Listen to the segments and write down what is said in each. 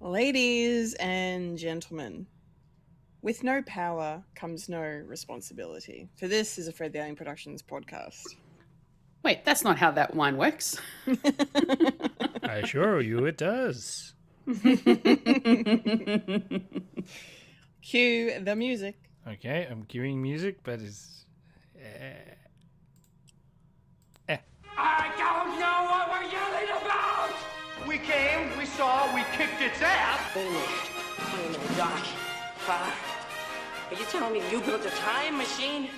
Ladies and gentlemen, with no power comes no responsibility. For this is a Fred the Alien Productions podcast. Wait, that's not how that wine works. I assure you it does. Cue the music. Okay, I'm cueing music, but it's... I don't know what we're yelling about! We came, we saw, we kicked its ass! Finished. Oh my gosh. Are you telling me you built a time machine?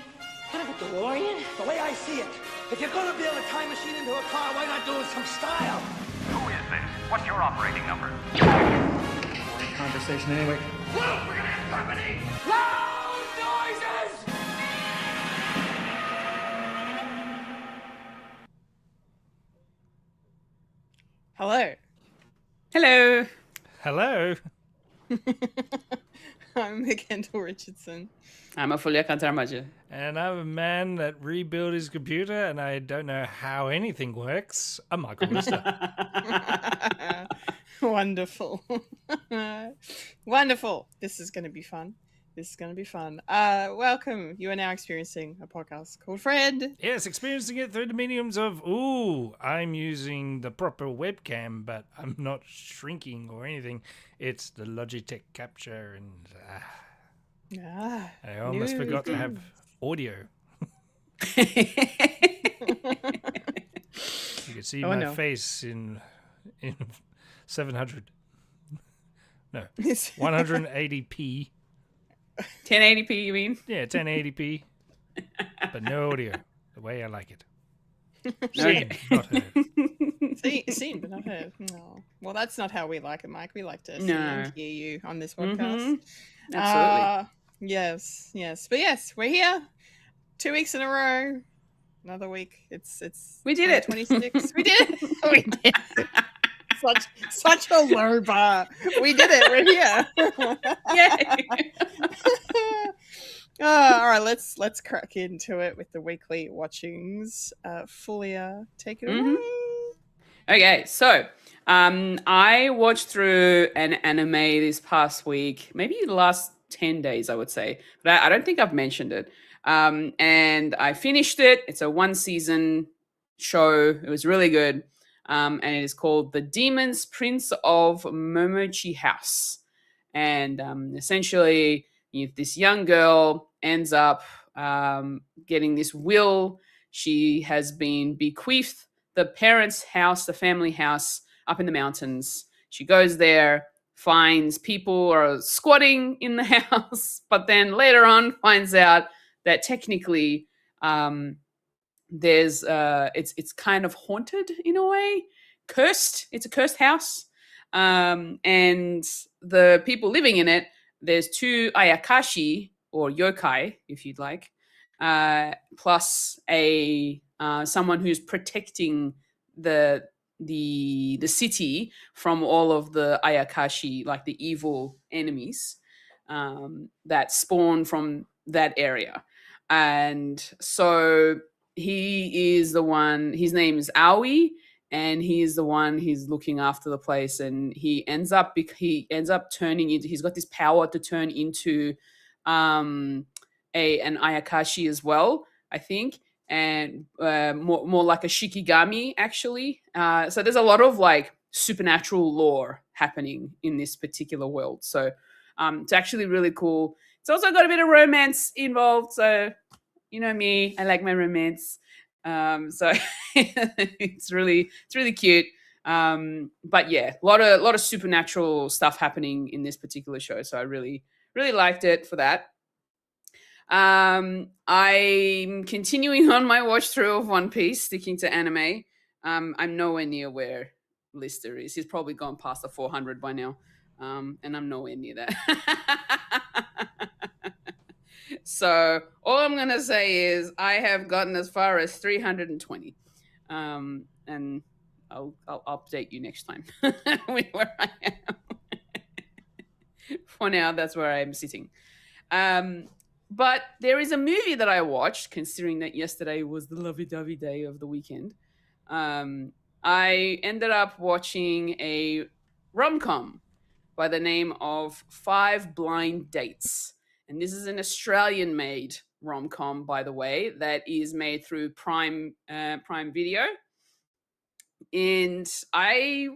Kind of a DeLorean? The way I see it, if you're gonna build a time machine into a car, why not do it with some style? Who is this? What's your operating number? Boring conversation anyway. Whoa, we're gonna have company! Loud noises! Hello. Hello. Hello. I'm Kendall Richardson. I'm a Fulya and And I'm a man that rebuilt his computer, and I don't know how anything works. I'm Michael Lister. Wonderful. Wonderful. This is going to be fun. Welcome. You are now experiencing a podcast called Fred. Yes, experiencing it through the mediums of, I'm using the proper webcam, but I'm not shrinking or anything. It's the Logitech capture, and I almost forgot to have audio. You can see my face in 700. No, 180p. 1080p, you mean? Yeah, 1080p. But no audio. The way I like it. Okay. Seen, not heard. Seen, but not heard. No. Well, that's not how we like it, Mike. We like to see No. and hear you on this podcast. Mm-hmm. Absolutely. Yes. But yes, we're here. 2 weeks in a row. Another week. It's We did it. 26. We did it. We did it. Such a low bar. We did it. We're here. Yay. All right, let's crack into it with the weekly watchings. Fulia, take it away. Okay, so I watched through an anime this past week, maybe the last 10 days, I would say. But I don't think I've mentioned it. And I finished it. It's a one-season show. It was really good. And it is called The Demon's Prince of Momochi House. And essentially, this young girl ends up getting this will. She has been bequeathed the parents' house, the family house up in the mountains. She goes there, finds people are squatting in the house, but then later on finds out that technically there's it's kind of haunted in a way, cursed. It's a cursed house, and the people living in it, there's two ayakashi or yokai, if you'd like, plus a someone who's protecting the city from all of the ayakashi, like the evil enemies that spawn from that area. And so he is the one, his name is Aoi, and he is the one, he's looking after the place, and he ends up turning into, he's got this power to turn into an ayakashi as well, I think, and more like a shikigami, actually. So there's a lot of like supernatural lore happening in this particular world. So it's actually really cool. It's also got a bit of romance involved. So, you know me, I like my romance. So it's really cute. But yeah, a lot of supernatural stuff happening in this particular show. So I really liked it for that. I'm continuing on my watch through of One Piece, sticking to anime. I'm nowhere near where Lister is. He's probably gone past the 400 by now. And I'm nowhere near that. So all I'm gonna say is I have gotten as far as 320, and I'll update you next time with where I am. For now, that's where I'm sitting. But there is a movie that I watched, considering that yesterday was the lovey-dovey day of the weekend. I ended up watching a rom-com by the name of Five Blind Dates. And this is an Australian-made rom-com, by the way, that is made through Prime Video. And I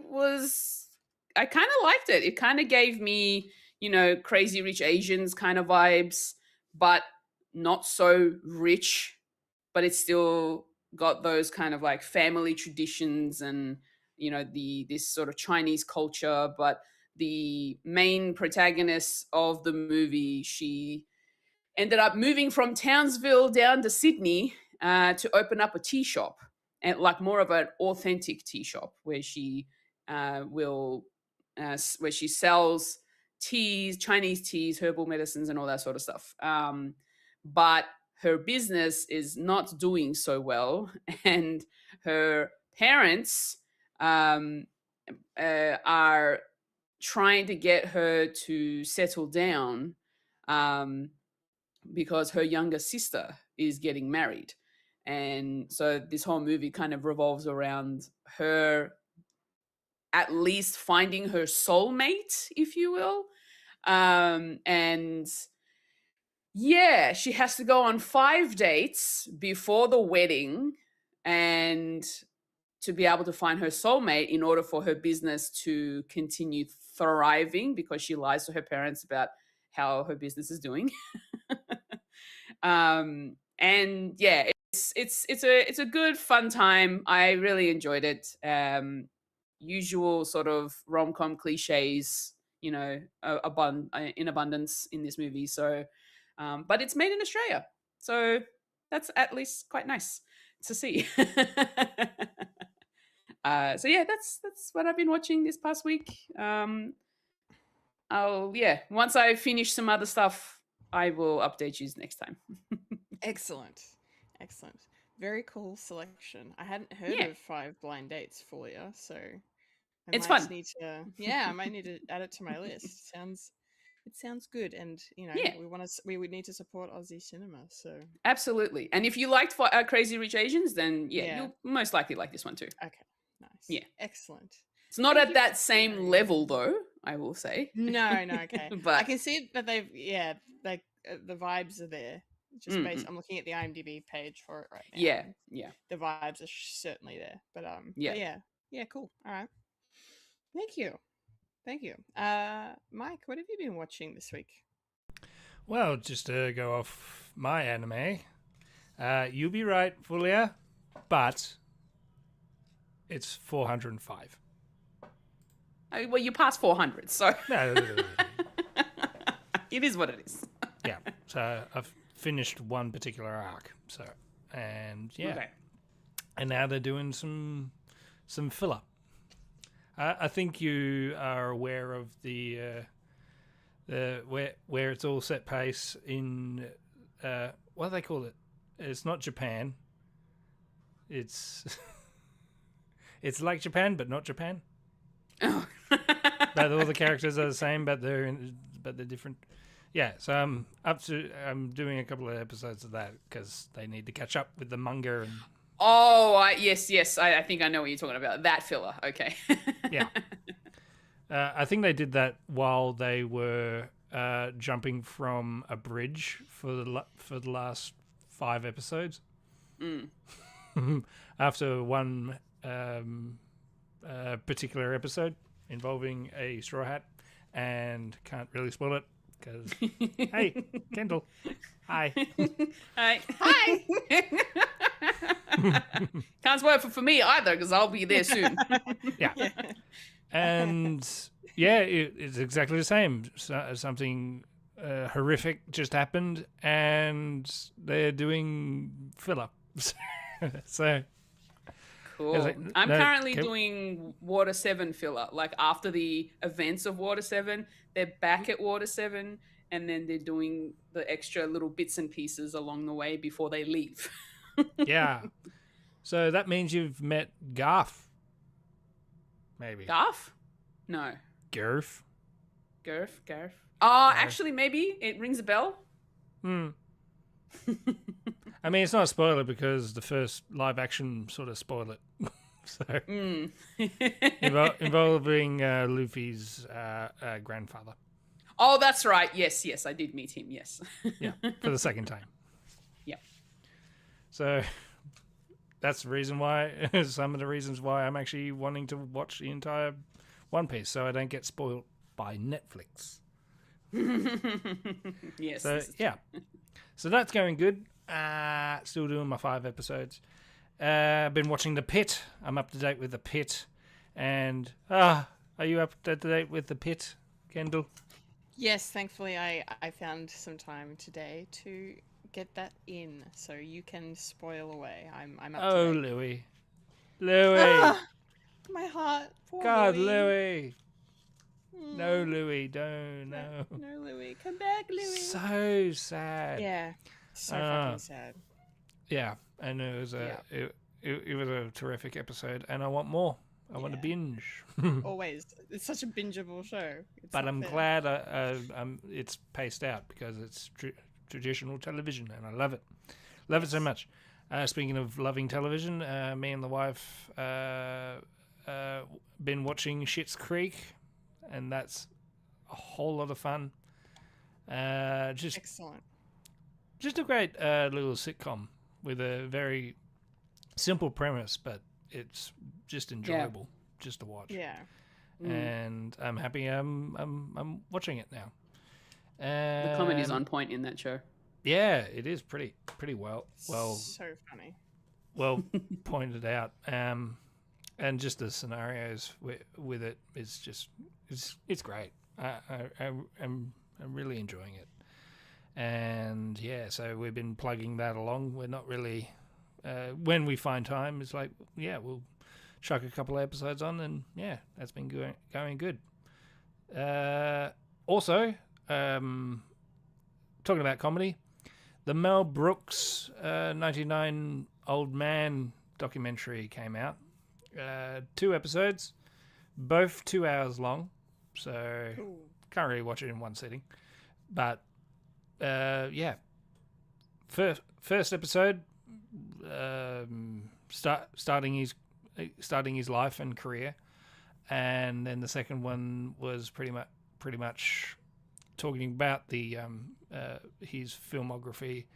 kind of liked it. It kind of gave me, Crazy Rich Asians kind of vibes, but not so rich, but it's still got those kind of like family traditions and, this sort of Chinese culture. But the main protagonist of the movie, she ended up moving from Townsville down to Sydney to open up a tea shop, and like more of an authentic tea shop where she where she sells teas, Chinese teas, herbal medicines, and all that sort of stuff. But her business is not doing so well, and her parents are trying to get her to settle down because her younger sister is getting married. And so this whole movie kind of revolves around her at least finding her soulmate, if you will. And yeah, she has to go on 5 dates before the wedding and to be able to find her soulmate in order for her business to continue thriving, because she lies to her parents about how her business is doing. And yeah, it's a good fun time. I really enjoyed it. Usual sort of rom-com cliches, in abundance in this movie. So, but it's made in Australia, so that's at least quite nice to see. So yeah, that's what I've been watching this past week. Once I finish some other stuff, I will update you next time. Excellent. Very cool selection. I hadn't heard of Five Blind Dates, Fulya, so it's fun. I might need to add it to my list. It sounds good, and we would need to support Aussie cinema. So absolutely, and if you liked Crazy Rich Asians, then you'll most likely like this one too. Okay, nice. Yeah, excellent. It's not at that same level, though, I will say. No, okay. But I can see that the vibes are there. Just based, I'm looking at the IMDb page for it right now. Yeah. The vibes are certainly there. But cool. All right. Thank you. Mike, what have you been watching this week? Well, just to go off my anime, you'll be right, Fulya, but it's 405. Well, you passed 400, so No. it is what it is. Yeah, so I've finished one particular arc. So, and Okay. And now they're doing some filler. I think you are aware of the where it's all set pace in what do they call it? It's not Japan. It's it's like Japan, but not Japan. Oh. But all the characters are the same, but they're different. Yeah, so I'm doing a couple of episodes of that because they need to catch up with the manga. And Yes. I think I know what you're talking about. That filler. Okay. Yeah. I think they did that while they were jumping from a bridge for the last 5 episodes. After one particular episode involving a straw hat, and can't really spoil it because hey, Kendall, hi. Hi. Can't spoil it for me either because I'll be there soon. Yeah. And yeah, it's exactly the same. Something horrific just happened, and they're doing filler. So cool. Like, I'm currently doing Water 7 filler. Like after the events of Water 7, they're back at Water 7, and then they're doing the extra little bits and pieces along the way before they leave. Yeah. So that means you've met Garth. Maybe. Garth? No. Garth. Garth? Oh, actually, maybe. It rings a bell. I mean, it's not a spoiler because the first live action sort of spoiled it. So involving Luffy's grandfather. Oh, that's right. Yes, I did meet him. Yes. Yeah, for the second time. Yeah. So that's the reason why. Some of the reasons why I'm actually wanting to watch the entire One Piece, so I don't get spoiled by Netflix. Yes. So yeah. So that's going good. Still doing my 5 episodes. Been watching The Pit. I'm up to date with The Pit. And are you up to date with The Pit, Kendall? Yes, thankfully I found some time today to get that in, so you can spoil away. I'm up Oh, to date. Louis. My heart. Poor God, Louis. No, Louis, don't, no. No, Louis. Come back, Louis. So sad. Yeah. So fucking sad. Yeah, and it was it was a terrific episode, and I want more. I want to binge. Always. It's such a bingeable show. It's But not I'm fair. glad it's paced out because it's traditional television, and I love it. Love it so much. Speaking of loving television, me and the wife been watching Schitt's Creek, and that's a whole lot of fun. Excellent. Just a great little sitcom with a very simple premise, but it's just enjoyable just to watch. Yeah. And I'm happy I'm watching it now. The comedy's on point in that show. Yeah, it is pretty well So funny. well pointed out. And just the scenarios with it is just it's great. I'm really enjoying it. And yeah, so we've been plugging that along. We're not really when we find time, it's like we'll chuck a couple of episodes on, and that's been going good. Also, talking about comedy, the Mel Brooks 99 Old Man documentary came out. 2 episodes, both 2 hours long, so can't really watch it in one sitting. But first episode, starting his life and career, and then the second one was pretty much talking about the his filmography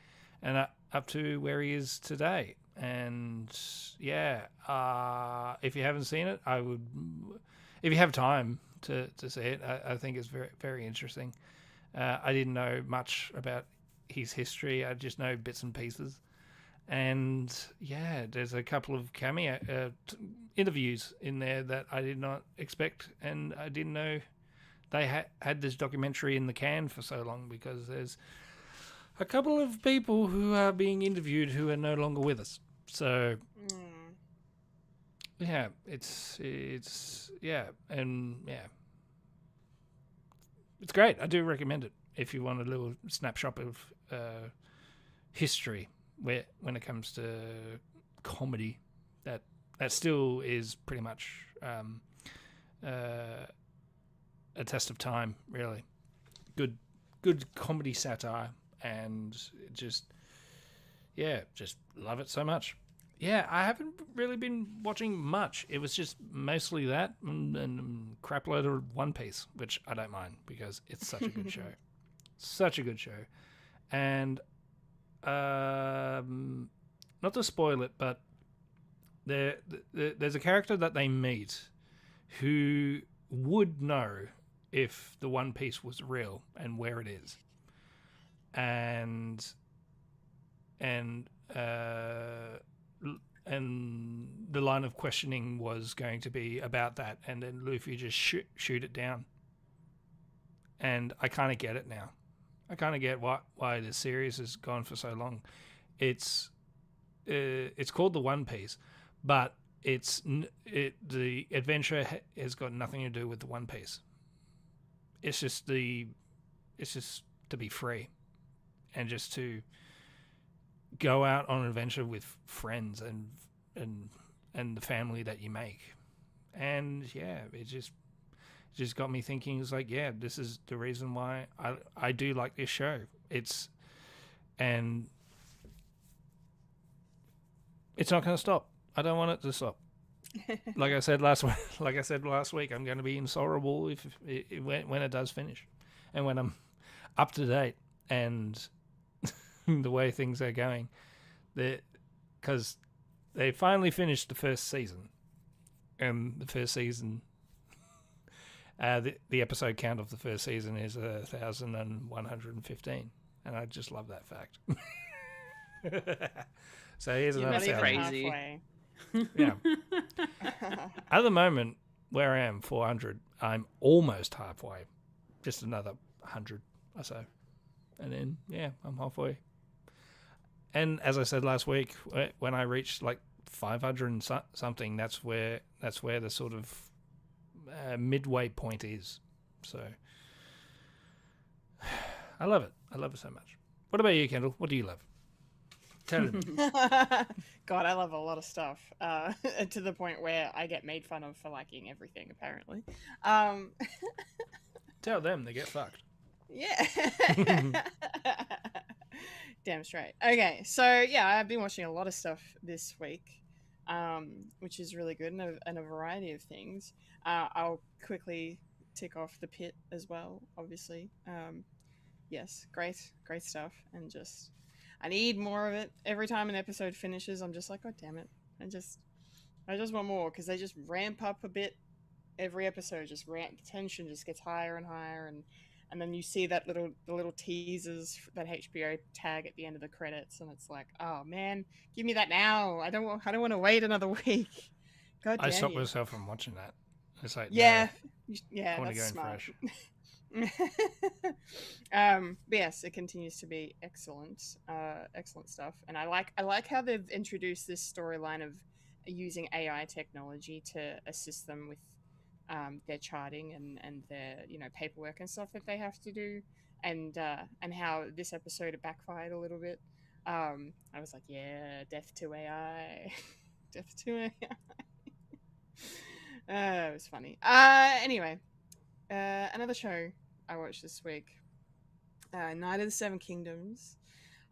and up to where he is today. And if you haven't seen it, I would, if you have time to see it, I think it's very, very interesting. I didn't know much about his history. I just know bits and pieces. And there's a couple of cameo interviews in there that I did not expect, and I didn't know they had this documentary in the can for so long, because there's a couple of people who are being interviewed who are no longer with us. So it's great. I do recommend it if you want a little snapshot of history when it comes to comedy that still is pretty much a test of time, really. Good comedy satire, and just love it so much. I haven't really been watching much. It was just mostly that and crap load of One Piece, which I don't mind because it's such a good show. Such a good show. And not to spoil it, but there's a character that they meet who would know if the One Piece was real and where it is. And the line of questioning was going to be about that, and then Luffy just shoot it down. And I kind of get it now. I kind of get why the series has gone for so long. It's called the One Piece, but the adventure has got nothing to do with the One Piece. It's just to be free and just to go out on an adventure with friends and the family that you make. And yeah, it just got me thinking. It's like, yeah, this is the reason why I do like this show. And it's not going to stop. I don't want it to stop. Like I said last week, I'm going to be intolerable when it does finish, and when I'm up to date and the way things are going, because they finally finished the first season, and the first season, the episode count of the first season is 1,115, and I just love that fact. So here's You another must be 1,000. crazy. Halfway. Yeah. At the moment, where I am, 400, I'm almost halfway. Just another 100 or so. And then, yeah, I'm halfway. And as I said last week, when I reached like 500 and something, that's where the sort of midway point is. So I love it. I love it so much. What about you, Kendall? What do you love? Tell me. God, I love a lot of stuff. To the point where I get made fun of for liking everything, apparently. Tell them they get fucked. Yeah. Damn straight. Okay, so yeah, I've been watching a lot of stuff this week, which is really good, and a variety of things. I'll quickly tick off The Pit as well, obviously. Yes, great stuff, and just I need more of it. Every time an episode finishes, I'm just like, God damn it! I just want more, because they just ramp up a bit. Every episode the tension just gets higher and higher, and then you see the little teasers that HBO tag at the end of the credits, and it's like, oh man, give me that now! I don't want to wait another week. God damn I stopped you. myself from watching that. It's like, Yeah, no, yeah, I want to that's go in smart. fresh. But yes, it continues to be excellent stuff, and I like how they've introduced this storyline of using AI technology to assist them with their charting and their paperwork and stuff that they have to do, and how this episode backfired a little bit. I was like, yeah, death to AI, death to AI. It was funny. Anyway, another show I watched this week, Night of the Seven Kingdoms.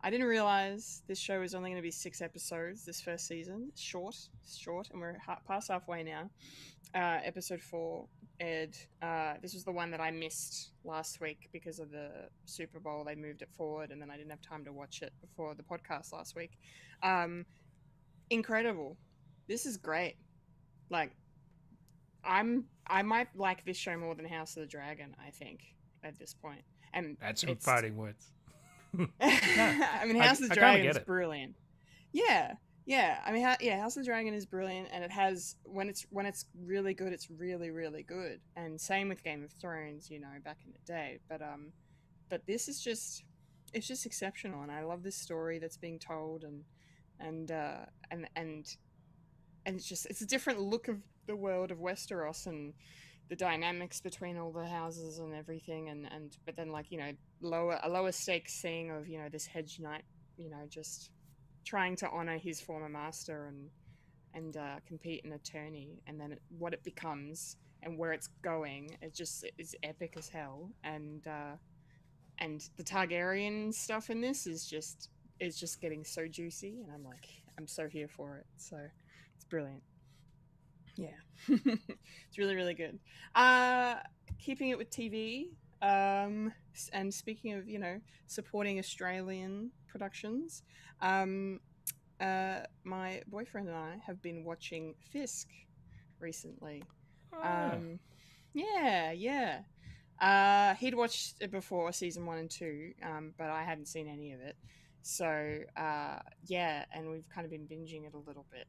I didn't realize this show was only going to be 6 episodes this first season. Short, and we're past halfway now. Episode 4 aired. This was the one that I missed last week because of the Super Bowl. They moved it forward, and then I didn't have time to watch it before the podcast last week. Incredible. This is great. Like, I might like this show more than House of the Dragon, I think, at this point. And That's some fighting words. I mean, House of the Dragon is it. brilliant. Yeah. I mean, House of the Dragon is brilliant, and it has when it's really good, it's really, really good. And same with Game of Thrones, back in the day. But this is just exceptional, and I love this story that's being told, and it's a different look of the world of Westeros and the dynamics between all the houses and everything, but then a lower stakes thing of this hedge knight just trying to honor his former master and compete in a tourney, and then what it becomes and where it's going, is epic as hell, and the Targaryen stuff in this is just getting so juicy, and I'm so here for it. So it's brilliant. Yeah. It's really, really good. Keeping it with TV, and speaking of supporting Australian productions, my boyfriend and I have been watching Fisk recently. Yeah. He'd watched it before, season 1 and 2, but I hadn't seen any of it. So yeah, and we've kind of been binging it a little bit.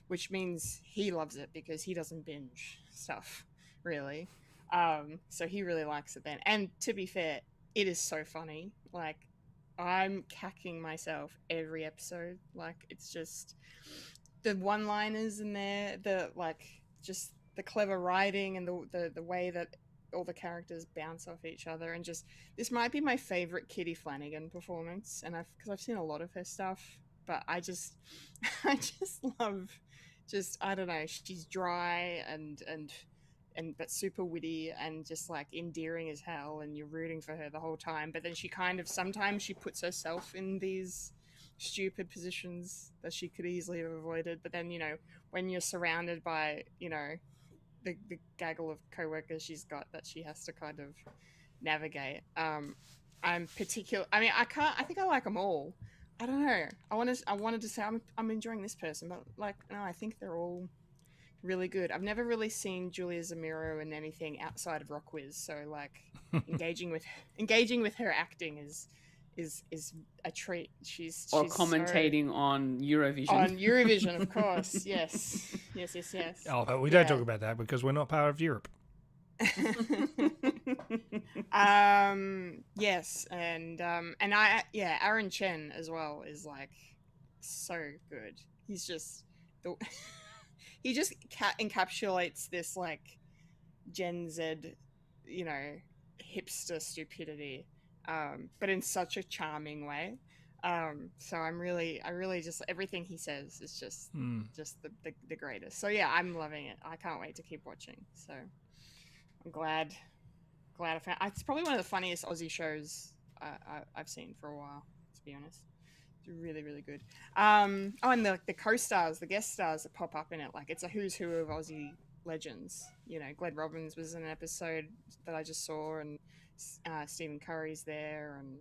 Which means he loves it because he doesn't binge stuff, really. So he really likes it then. And to be fair, it is so funny. Like, I'm cacking myself every episode. Like, it's just the one-liners in there, just the clever writing and the way that all the characters bounce off each other, and just this might be my favorite Kitty Flanagan performance, and because I've seen a lot of her stuff, but I just I just love, just I don't know, she's dry and but super witty and just like endearing as hell, and you're rooting for her the whole time, but then she kind of sometimes she puts herself in these stupid positions that she could easily have avoided, but then when you're surrounded by the gaggle of co-workers she's got that she has to kind of navigate. I'm particular. I mean, I think I like them all. I don't know. I wanted to say I'm enjoying this person, but like no, I think they're all really good. I've never really seen Julia Zamiro in anything outside of Rock Wiz, so like engaging with her acting is a treat. She's commentating on Eurovision. Of course. Yes. Oh, but we don't talk about that because we're not part of Europe. Yes, and Aaron Chen as well is like so good. He's just he just encapsulates this like Gen Z, hipster stupidity, but in such a charming way. So I really just everything he says is just the greatest. So yeah, I'm loving it. I can't wait to keep watching. So I'm glad I found. It's probably one of the funniest Aussie shows I've seen for a while, to be honest. It's really, really good. And the co-stars, the guest stars that pop up in it, like it's a who's who of Aussie legends. Glenn Robbins was in an episode that I just saw, and Stephen Curry's there, and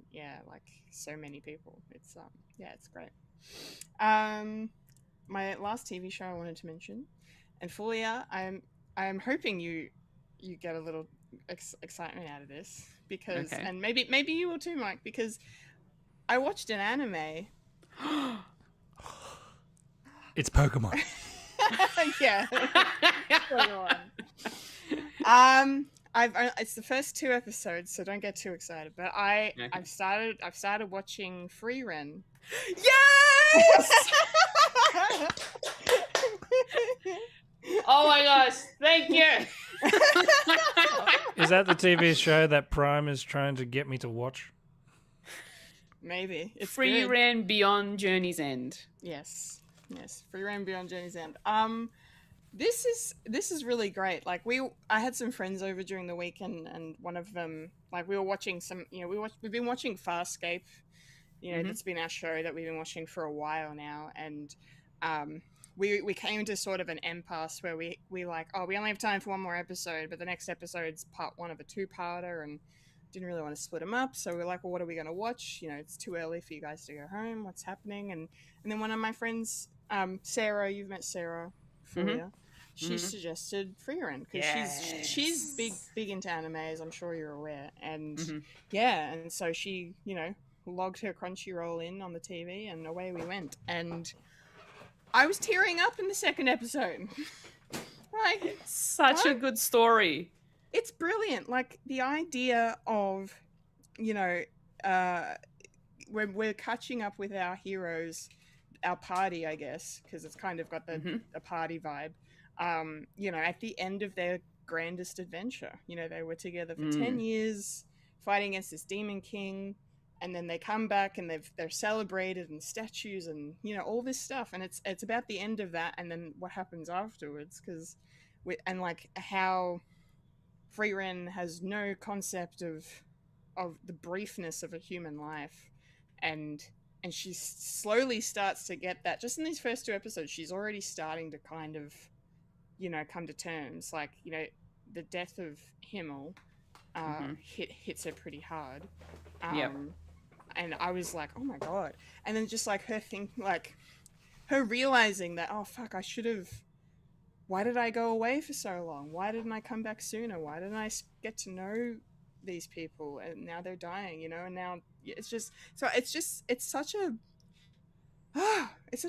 like so many people. It's it's great. My last TV show I wanted to mention, and Fulya, I'm hoping you get a little excitement out of this because, and maybe you will too, Mike, because I watched an anime. It's Pokemon. Yeah. It's the first 2 episodes, so don't get too excited. But I've started watching Free Ren. Yes! Oh my gosh! Thank you. Is that the TV show that Prime is trying to get me to watch? Maybe it's Free good. Ren Beyond Journey's End. Yes, Free Ren Beyond Journey's End. This is really great. Like I had some friends over during the week, and one of them, like we were watching some, we've been watching Farscape. That's been our show that we've been watching for a while now, and we came to sort of an impasse where we like, we only have time for one more episode, but the next episode's part 1 of a 2-parter, and didn't really want to split them up, so we're like, well, what are we going to watch? It's too early for you guys to go home. What's happening? And then one of my friends, Sarah, you've met Sarah, Fulya, she suggested Free Ren because she's big into anime, as I'm sure you're aware, and and so she logged her Crunchyroll in on the TV, and away we went, and I was tearing up in the second episode. Like, such a good story. It's brilliant. Like the idea of, when we're catching up with our heroes, our party, I guess, because it's kind of got a party vibe. At the end of their grandest adventure, they were together for 10 years, fighting against this demon king, and then they come back and they're celebrated and statues and all this stuff, and it's about the end of that, and then what happens afterwards, and like how Free Ren has no concept of the briefness of a human life, and she slowly starts to get that. Just in these first 2 episodes, she's already starting to kind of, come to terms. Like, the death of Himmel hits her pretty hard. And I was like, oh my god. And then just like her realizing that, oh fuck, I should have. Why did I go away for so long? Why didn't I come back sooner? Why didn't I get to know these people? And now they're dying, and now it's such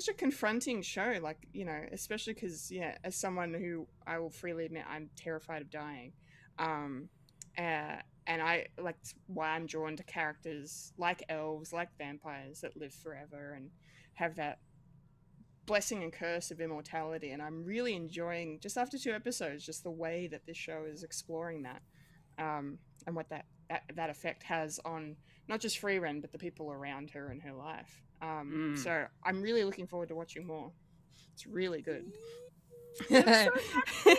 a confronting show, like, especially because, as someone who, I will freely admit, I'm terrified of dying. And I like why I'm drawn to characters like elves, like vampires that live forever and have that blessing and curse of immortality, and I'm really enjoying, just after 2 episodes, just the way that this show is exploring that. and what that effect has on not just Freeran but the people around her in her life. So I'm really looking forward to watching more. It's really good. I'm so happy.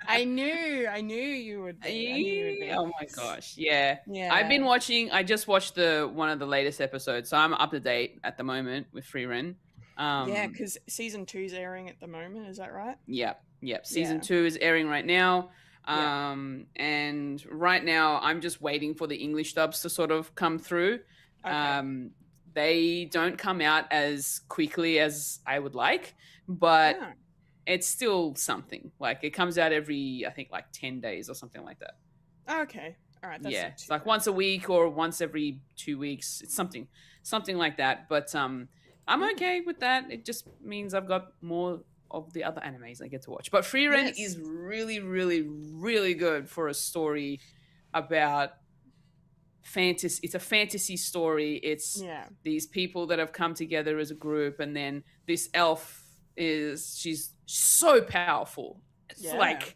I knew you would be. I knew you would be. Oh my gosh, yeah. Yeah. I just watched one of the latest episodes, so I'm up to date at the moment with Freeran. Yeah, because season 2's airing at the moment. Is that right? Yep. Season Yeah. 2 is airing right now. Yeah. And right now I'm just waiting for the English dubs to sort of come through. Okay. They don't come out as quickly as I would like, but Ah, it's still something. Like it comes out every, I think, like 10 days or something like that. okay. All right. That's Yeah, not it's too like bad. once a week or once every 2 weeks. It's something like that. But I'm okay with that. It just means I've got more of the other animes I get to watch. But Freeran Yes. is really, really, really good for a story about fantasy. It's a fantasy story. It's Yeah. these people that have come together as a group, and then this elf she's so powerful. It's Yeah. like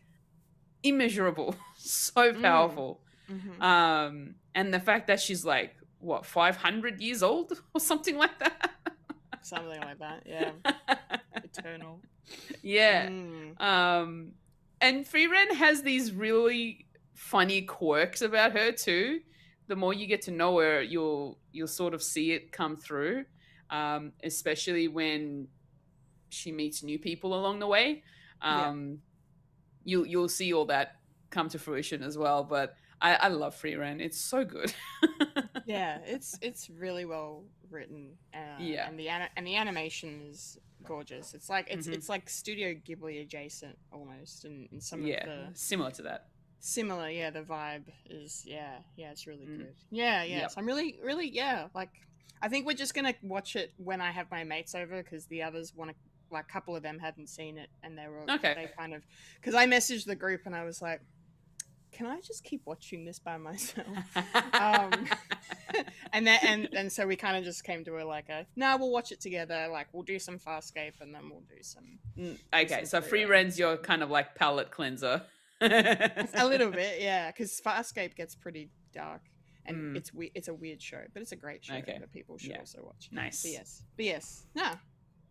immeasurable, so powerful. Mm-hmm. And the fact that she's like what 500 years old or something like that. Something like that. Yeah. Eternal. Yeah. Mm. And Freeran has these really funny quirks about her too. The more you get to know her, you'll sort of see it come through. Especially when she meets new people along the way. You'll see all that come to fruition as well. But I love Freeran. It's so good. Yeah. It's really well written. Yeah. And the animation is gorgeous. It's like Mhm. it's like Studio Ghibli adjacent almost in some Yeah, of the similar to that. similar. Yeah, the vibe is it's really good. Yeah. Yep. So I'm really like I think we're just gonna watch it when I have my mates over because the others want to. Like a couple of them hadn't seen it, and they kind of because I messaged the group and I was like, "Can I just keep watching this by myself?" and so we kind of just came to no, we'll watch it together. Like we'll do some Farscape and then we'll do some. Okay, so Free Freeran's your kind of like palate cleanser. A little bit, yeah, because Farscape gets pretty dark. And it's a weird show, but it's a great show that people should also watch. Nice. But yes. No.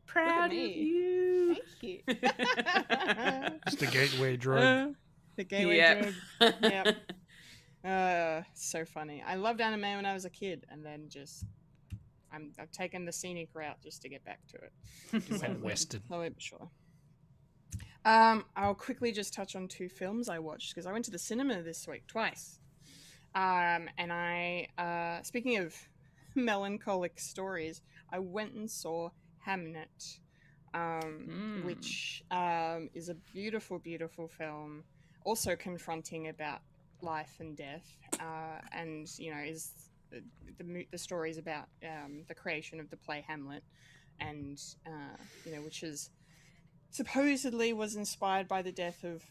Proud of you. Thank you. It's the gateway drug. The gateway drug. Yep. So funny. I loved anime when I was a kid, and then I've taken the scenic route just to get back to it. Went western. Slowly but sure. I'll quickly just touch on 2 films I watched because I went to the cinema this week twice. And I, speaking of melancholic stories, I went and saw Hamnet, which is a beautiful, beautiful film, also confronting about life and death, and is the story is about the creation of the play Hamlet, and which is supposedly was inspired by the death of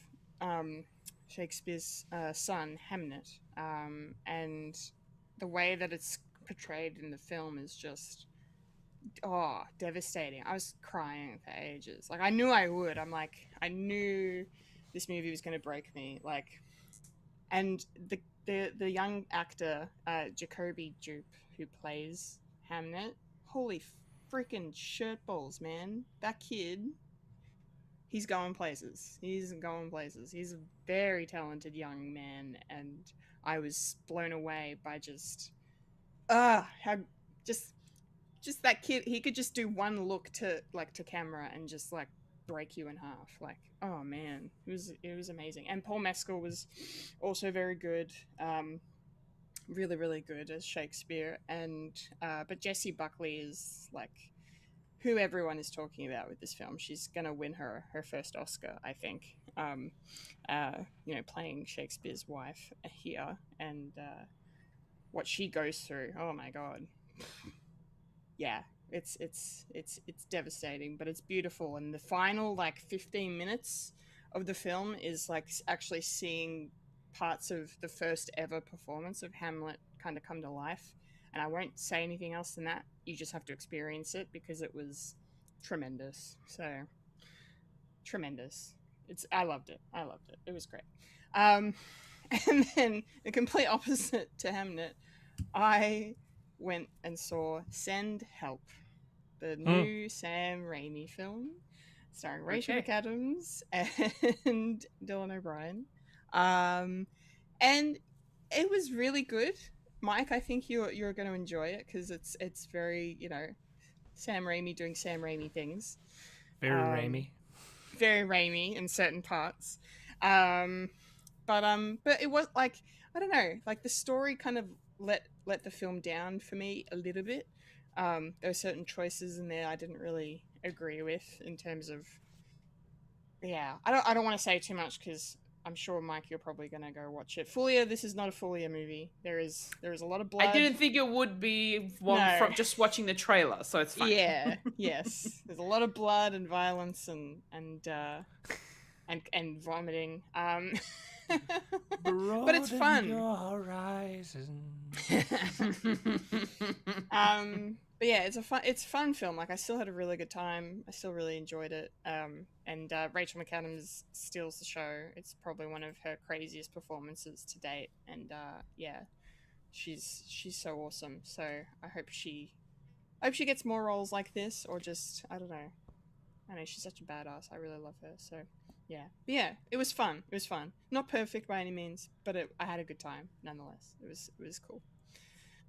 Shakespeare's son Hamnet, and the way that it's portrayed in the film is just devastating. I was crying for ages. Like I knew I would. I knew this movie was going to break me. Like, and the young actor Jacoby Jupe who plays Hamnet, holy freaking shirtballs, man! That kid, he's going places. He's a very talented young man, and I was blown away by just that kid. He could just do one look to camera and just like break you in half. Like, oh man, it was amazing. And Paul Mescal was also very good, really really good as Shakespeare. And but Jessie Buckley is like who everyone is talking about with this film. She's gonna win her first Oscar, I think. Playing Shakespeare's wife here, and what she goes through. Oh my god. Yeah, it's devastating, but it's beautiful. And the final 15 minutes of the film is like actually seeing parts of the first ever performance of Hamlet kind of come to life. And I won't say anything else than that. You just have to experience it because it was tremendous. So tremendous. I loved it. It was great. And then the complete opposite to Hamnet, I went and saw Send Help, the new Sam Raimi film starring Rachel McAdams and Dylan O'Brien. And it was really good. Mike, I think you're going to enjoy it because it's very, Sam Raimi doing Sam Raimi things. Very Raimi. Very Raimi in certain parts. But it was like, I don't know, like the story kind of let the film down for me a little bit. There were certain choices in there I didn't really agree with in terms of, I don't want to say too much because I'm sure, Mike, you're probably going to go watch it. Fulya, this is not a Fulya movie. There is a lot of blood. I didn't think it would be from just watching the trailer, so it's fine. Yeah, yes. There's a lot of blood and violence and vomiting. But it's fun. But yeah, it's a fun film. Like, I still had a really good time. I still really enjoyed it. And Rachel McAdams steals the show. It's probably one of her craziest performances to date. And she's so awesome. So I hope she gets more roles like this, or just, I don't know. I know she's such a badass. I really love her. So yeah, but yeah, it was fun. It was fun. Not perfect by any means, but I had a good time nonetheless. It was cool.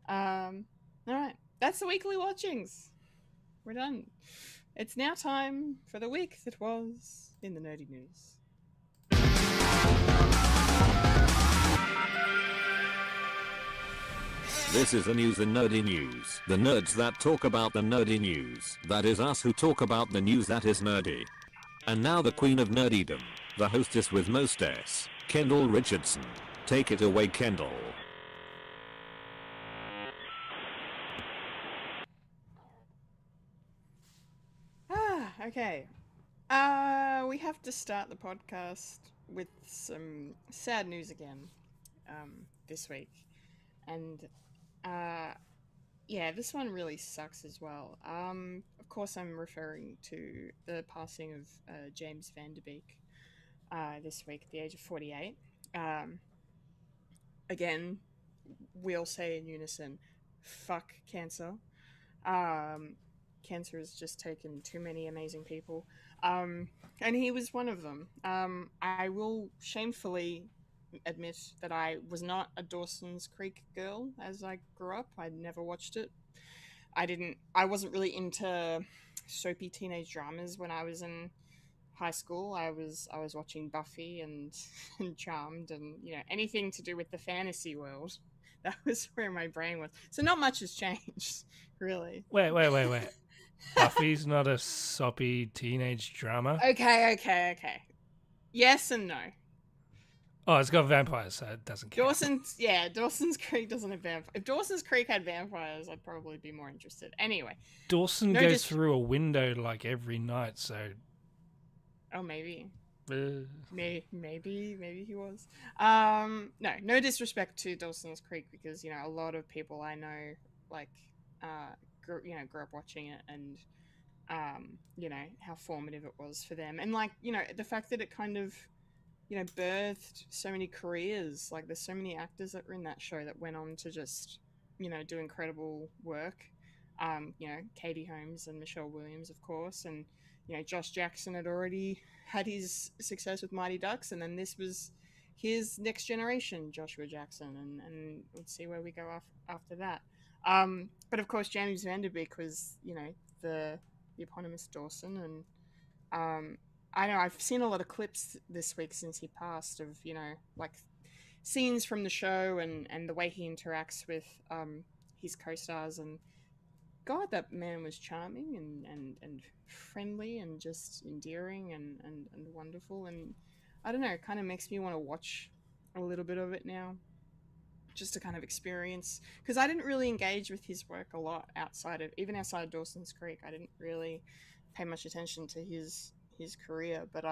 All right. That's the weekly watchings. We're done. It's now time for the week that was in the nerdy news. This is the news in nerdy news. The nerds that talk about the nerdy news. That is us who talk about the news that is nerdy. And now the queen of nerdydom, the hostess with mostest, Kendall Richardson. Take it away, Kendall. Okay. We have to start the podcast with some sad news again this week. And this one really sucks as well. Of course, I'm referring to the passing of James Van Der Beek this week at the age of 48. Again, we all say in unison, fuck cancer. Cancer has just taken too many amazing people. And he was one of them. I will shamefully admit that I was not a Dawson's Creek girl as I grew up. I never watched it. I wasn't really into soapy teenage dramas when I was in high school. I was watching Buffy and Charmed and, anything to do with the fantasy world. That was where my brain was. So not much has changed, really. Wait. Buffy's not a soppy teenage drama? Okay. Yes and no. Oh, it's got vampires, so it doesn't count. Dawson's Creek doesn't have vampires. If Dawson's Creek had vampires, I'd probably be more interested. Anyway. Dawson goes through a window like every night, so... Oh, maybe. Maybe he was. No disrespect to Dawson's Creek, because, a lot of people I know, like, grew up watching it, and, how formative it was for them. And, like, the fact that it kind of... birthed so many careers. Like, there's so many actors that were in that show that went on to just, do incredible work. Katie Holmes and Michelle Williams, of course, and, Josh Jackson had already had his success with Mighty Ducks, and then this was his next generation, Joshua Jackson, and let's see where we go after that. But of course, James Van Der Beek was, the eponymous Dawson, and, I know I've seen a lot of clips this week since he passed of, like scenes from the show and the way he interacts with his co-stars, and God, that man was charming and friendly and just endearing and wonderful. And I don't know, it kind of makes me want to watch a little bit of it now, just to kind of experience, because I didn't really engage with his work a lot outside of Dawson's Creek. I didn't really pay much attention to his career, but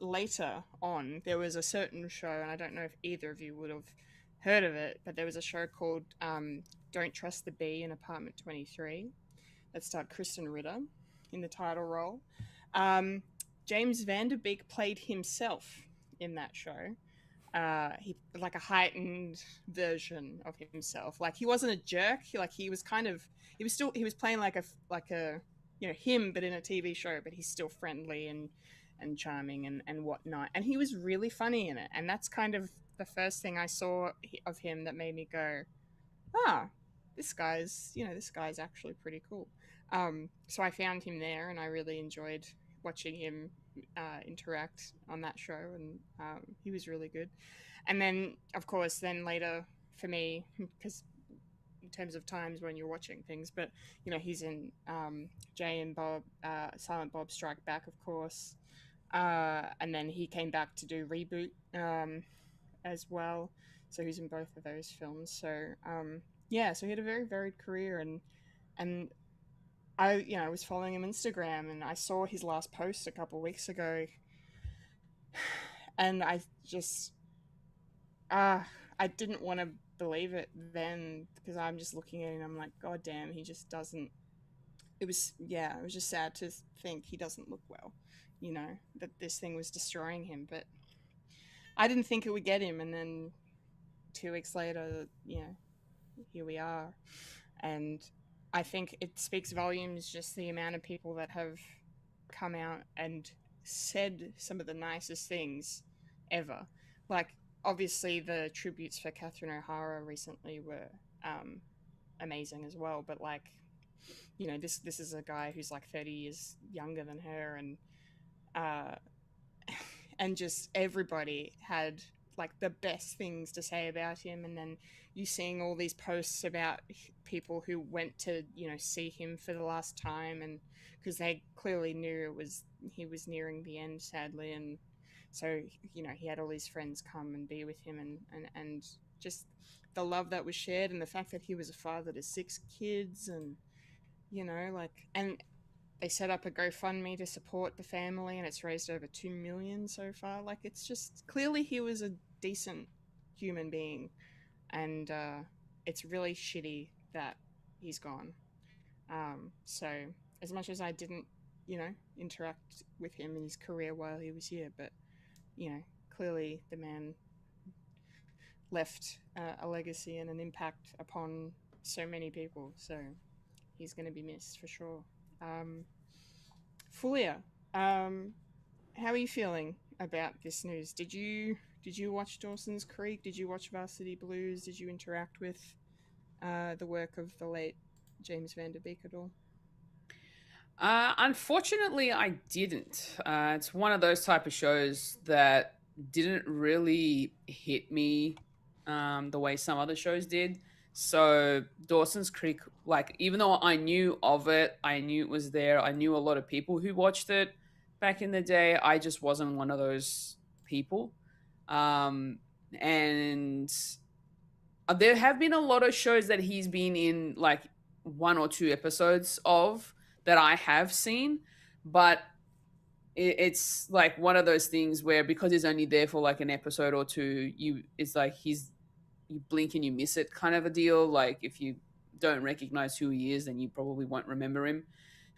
later on there was a certain show, and I don't know if either of you would have heard of it, but there was a show called Don't Trust the Bee in Apartment 23 that starred Kristen Ritter in the title role. James Van Der Beek played himself in that show, he like a heightened version of himself. Like he wasn't a jerk. He was kind of he was playing like a him, but in a TV show. But he's still friendly and charming and whatnot. And he was really funny in it. And that's kind of the first thing I saw of him that made me go, ah, this guy's actually pretty cool. So I found him there, and I really enjoyed watching him interact on that show, and he was really good. And then, of course, then later for me, because in terms of times when you're watching things, but he's in Jay and Bob, Silent Bob Strike Back, of course, and then he came back to do Reboot as well. So he's in both of those films. So yeah, so he had a very varied career, and I was following him on Instagram, and I saw his last post a couple of weeks ago, and I just I didn't want to believe it then, because I'm just looking at it and I'm like, God damn, he just doesn't. It was just sad to think he doesn't look well, that this thing was destroying him. But I didn't think it would get him, and then 2 weeks later, here we are. And I think it speaks volumes, just the amount of people that have come out and said some of the nicest things ever. Like, obviously the tributes for Catherine O'Hara recently were amazing as well, but like, this is a guy who's like 30 years younger than her, and just everybody had like the best things to say about him. And then you seeing all these posts about people who went to see him for the last time, and because they clearly knew he was nearing the end, sadly. And so he had all these friends come and be with him, and just the love that was shared, and the fact that he was a father to 6 kids, and and they set up a GoFundMe to support the family, and it's raised over 2 million so far. Like, it's just clearly he was a decent human being, and it's really shitty that he's gone. So as much as I didn't interact with him in his career while he was here, but clearly the man left a legacy and an impact upon so many people, so he's going to be missed for sure. Fulya, how are you feeling about this news? Did you watch Dawson's Creek? Did you watch Varsity Blues? Did you interact with the work of the late James Van Der Beek at all? Unfortunately, I didn't. It's one of those type of shows that didn't really hit me the way some other shows did. So Dawson's Creek, like, even though I knew of it, I knew it was there, I knew a lot of people who watched it back in the day, I just wasn't one of those people. And there have been a lot of shows that he's been in, like 1 or 2 episodes of, that I have seen, but it's like one of those things where, because he's only there for like an episode or 2, it's like you blink and you miss it kind of a deal. Like, if you don't recognize who he is, then you probably won't remember him.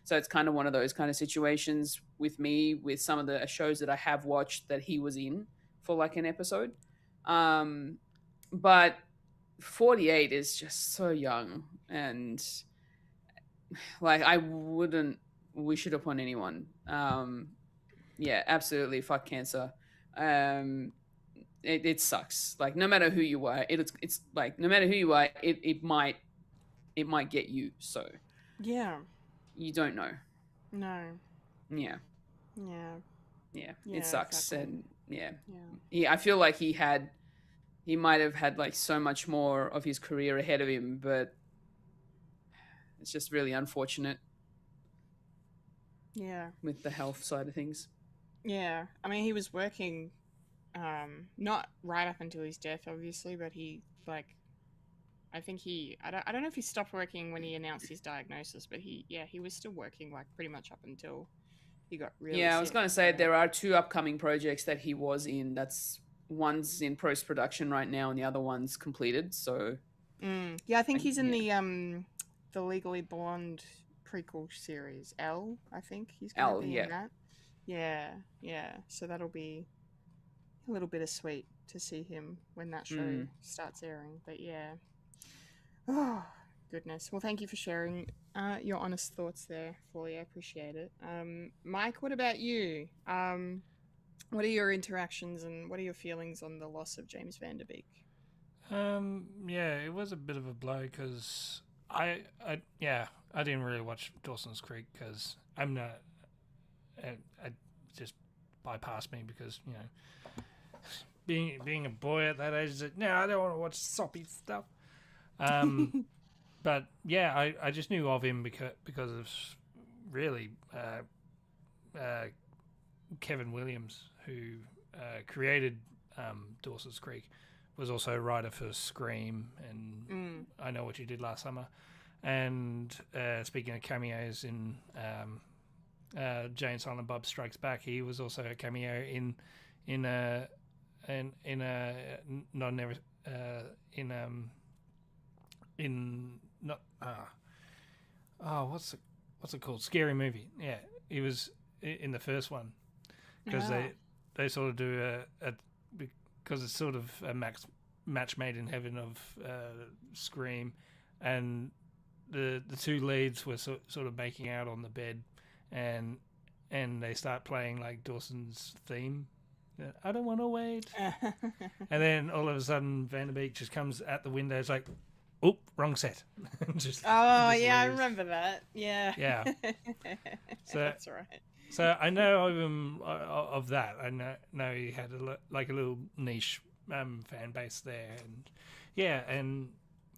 So it's kind of one of those kind of situations with me, with some of the shows that I have watched that he was in for like an episode. But 48 is just so young, and like, I wouldn't wish it upon anyone. Yeah, absolutely. Fuck cancer. It sucks. Like, no matter who you are, it's like, no matter who you are, it might get you. So yeah, you don't know. No. Yeah. It sucks. Exactly. And I feel like he might have had like so much more of his career ahead of him, but it's just really unfortunate. Yeah. With the health side of things. Yeah. I mean, he was working, not right up until his death, obviously, but he, like, I think I don't know if he stopped working when he announced his diagnosis, but he was still working, like, pretty much up until he got really sick. I was going to say, there are 2 upcoming projects that he was in. One's in post-production right now, and the other one's completed, so... Yeah, I think he's in the Legally Blonde prequel series, Elle, I think he's going to be in that. Yeah. So that'll be a little bittersweet to see him when that show Mm. starts airing. But yeah. Oh, goodness. Well, thank you for sharing your honest thoughts there, Fully. I appreciate it. Mike, what about you? What are your interactions and what are your feelings on the loss of James Van Der Beek? Yeah, it was a bit of a blow because I didn't really watch Dawson's Creek because I'm not. I just bypassed me because being a boy at that age, is like, no, I don't want to watch soppy stuff. But yeah, I just knew of him because of really Kevin Williams, who created Dawson's Creek, was also a writer for Scream and I Know What You Did Last Summer. And speaking of cameos in Jay and Silent Bob Strikes Back, he was also a cameo in what's it called? Scary Movie. Yeah, he was in the first one because they sort of do because it's sort of a match made in heaven of Scream, and the two leads were sort of making out on the bed, and they start playing like Dawson's theme. I don't want to wait. And then all of a sudden Van Der Beek just comes at the window. It's like, oh, wrong set. just I leaves. remember that. Yeah. Yeah. So that's right. So I know of him of that. I know he had a little niche fan base there, and yeah,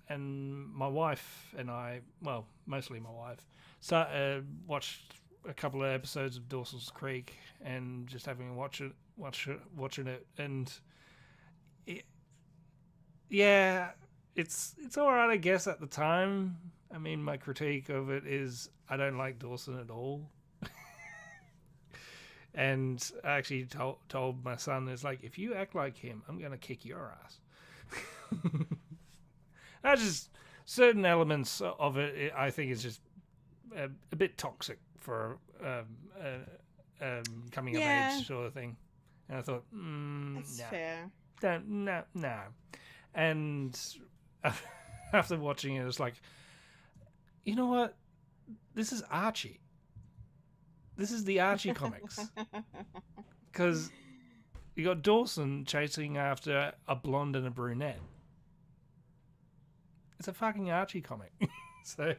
and my wife and I, well, mostly my wife, watched a couple of episodes of Dawson's Creek and just having watching it, and it's all right, I guess, at the time. I mean, my critique of it is I don't like Dawson at all. And I actually told my son, it's like, if you act like him, I'm going to kick your ass. That's just certain elements of it, I think, is just a bit toxic for coming of age sort of thing. And I thought, that's no. fair. No. And after watching it, it's like, you know what? This is Archie. This is the Archie comics. Because you got Dawson chasing after a blonde and a brunette. It's a fucking Archie comic. So,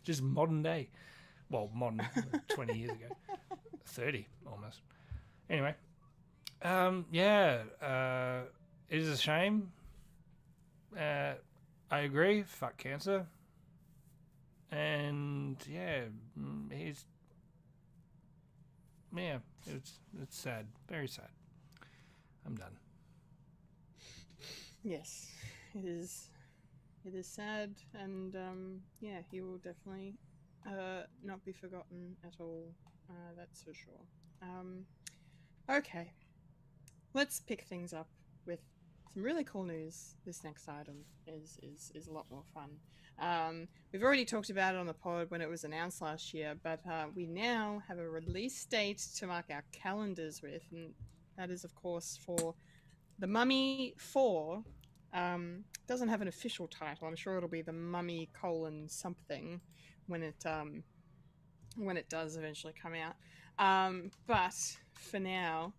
just modern day. Well, modern, 20 years ago. 30, almost. Anyway. It is a shame. I agree. Fuck cancer. And, it's sad. Very sad. I'm done. Yes, it is. It is sad, and he will definitely not be forgotten at all. That's for sure. Okay, let's pick things up with some really cool news. This next item is a lot more fun. We've already talked about it on the pod when it was announced last year, but we now have a release date to mark our calendars with, and that is, of course, for The Mummy 4. Doesn't have an official title. I'm sure it'll be The Mummy : something when it does eventually come out. But for now,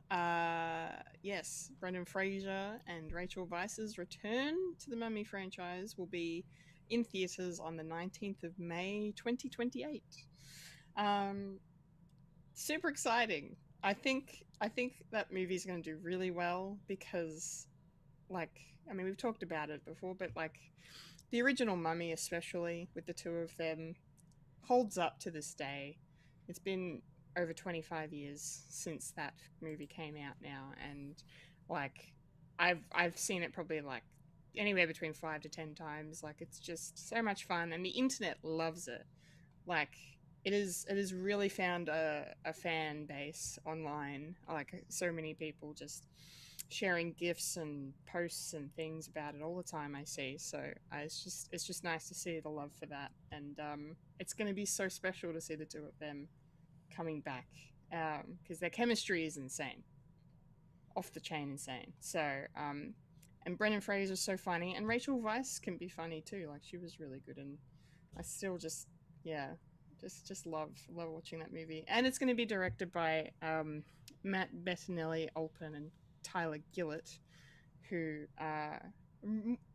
yes, Brendan Fraser and Rachel Weisz's return to the Mummy franchise will be in theaters on the 19th of May 2028. Super exciting. I think that movie's going to do really well because, we've talked about it before, but the original Mummy, especially with the two of them, holds up to this day. It's been over 25 years since that movie came out now, and I've seen it probably anywhere between 5 to 10 times. It's just so much fun, and the internet loves it. It is really found a fan base online. So many people just sharing gifs and posts and things about it all the time. I see, so it's just nice to see the love for that, and it's going to be so special to see the two of them coming back, because their chemistry is insane, off the chain insane. So And Brendan Fraser's so funny, and Rachel Weisz can be funny too. Like she was really good, and I still just love watching that movie. And it's going to be directed by Matt Bettinelli-Olpin and Tyler Gillett, who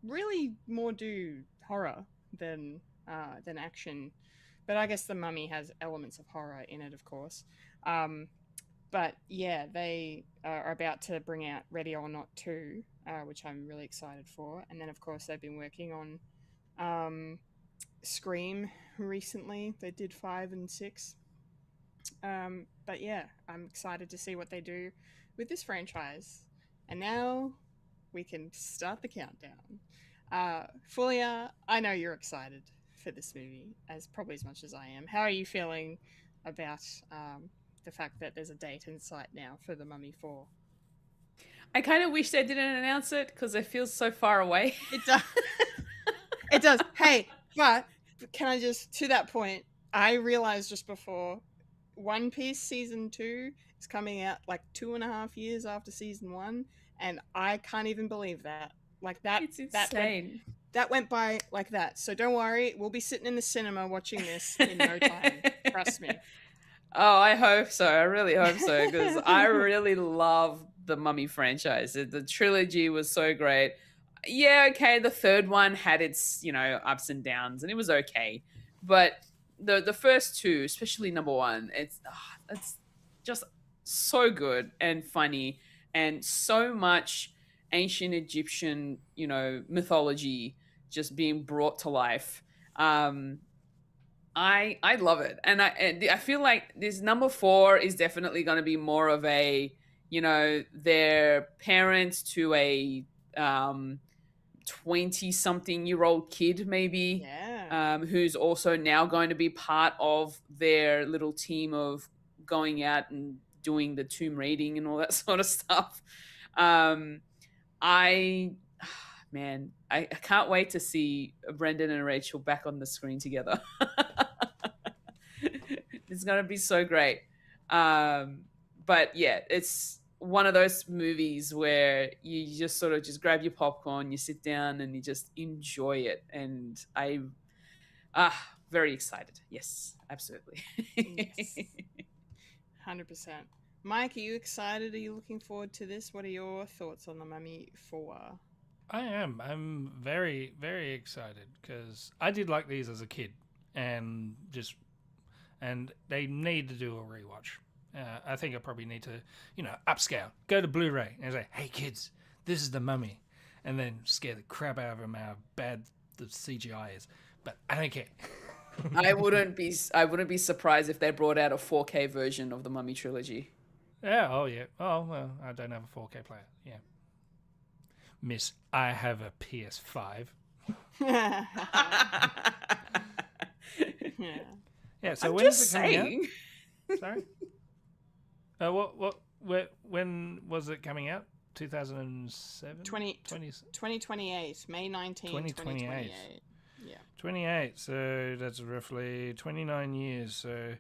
really more do horror than action. But I guess The Mummy has elements of horror in it, of course. But yeah, they are about to bring out Ready or Not 2, which I'm really excited for. And then, of course, they've been working on Scream recently. They did 5 and 6. But yeah, I'm excited to see what they do with this franchise. And now we can start the countdown. Fulya, I know you're excited for this movie, probably as much as I am. How are you feeling about the fact that there's a date in sight now for The Mummy 4? I kind of wish they didn't announce it because it feels so far away. It does. It does. Hey, but can I just, to that point, I realized just before, One Piece Season 2 is coming out like 2.5 years after Season 1, and I can't even believe that. Like that, It's insane. That went by like that. So don't worry, we'll be sitting in the cinema watching this in no time. Trust me. Oh, I hope so. I really hope so, because I really love the Mummy franchise. The trilogy was so great. Yeah, okay, the third one had its, ups and downs, and it was okay. But the first two, especially number one, it's just so good and funny, and so much ancient Egyptian, mythology just being brought to life. I love it, and I feel like this number 4 is definitely going to be more of a, their parents to a 20-something-year-old kid, maybe, who's also now going to be part of their little team of going out and doing the tomb raiding and all that sort of stuff. I can't wait to see Brendan and Rachel back on the screen together. It's going to be so great. But yeah, it's one of those movies where you just sort of just grab your popcorn, you sit down and you just enjoy it. And I'm very excited. Yes, absolutely. Yes. 100%. Mike, are you excited? Are you looking forward to this? What are your thoughts on The Mummy 4? I am. I'm very, very excited because I did like these as a kid, and they need to do a rewatch. I think I probably need to, upscale, go to Blu-ray and say, "Hey kids, this is The Mummy," and then scare the crap out of them how bad the CGI is. But I don't care. I wouldn't be surprised if they brought out a 4K version of the Mummy trilogy. Yeah. Oh yeah. Oh well, I don't have a 4K player. Yeah. Miss, I have a PS5. Yeah. Yeah. So I'm when just is it coming saying. out? Sorry. When was it coming out? 2007? 2028, May 19, 2028. Yeah. 28, so that's roughly 29 years. So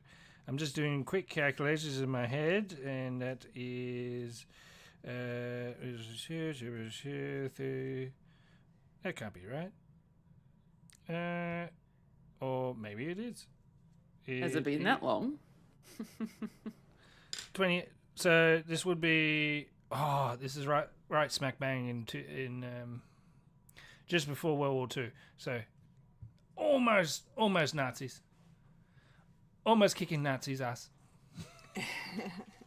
I'm just doing quick calculations in my head, and that is... that can't be right. Or maybe it is. Has it been that long? 20. So this would be... Oh, this is right smack bang in just before World War II. So almost Nazis. Almost kicking Nazis' ass.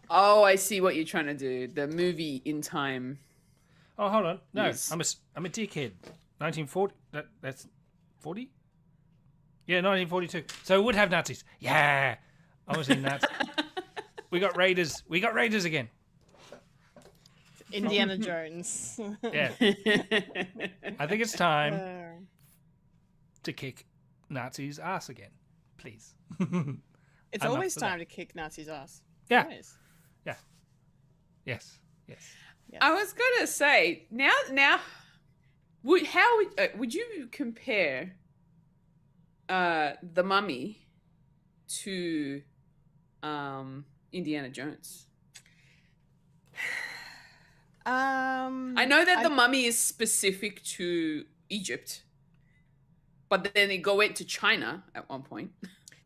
Oh, I see what you're trying to do. The movie in time. Oh, hold on. No, Yes. I'm a dickhead. 1940. That's 40? Yeah, 1942. So it would have Nazis. Yeah. I was in Nazis. We got Raiders. We got Raiders again. Indiana Jones. Yeah. I think it's time to kick Nazis' ass again. Please. It's Enough always for time that. to kick Nazis' ass. Yeah. Always. Yeah. Yes. I was gonna say now. Would you compare the Mummy to Indiana Jones? I know that the mummy is specific to Egypt, but then they go into China at one point.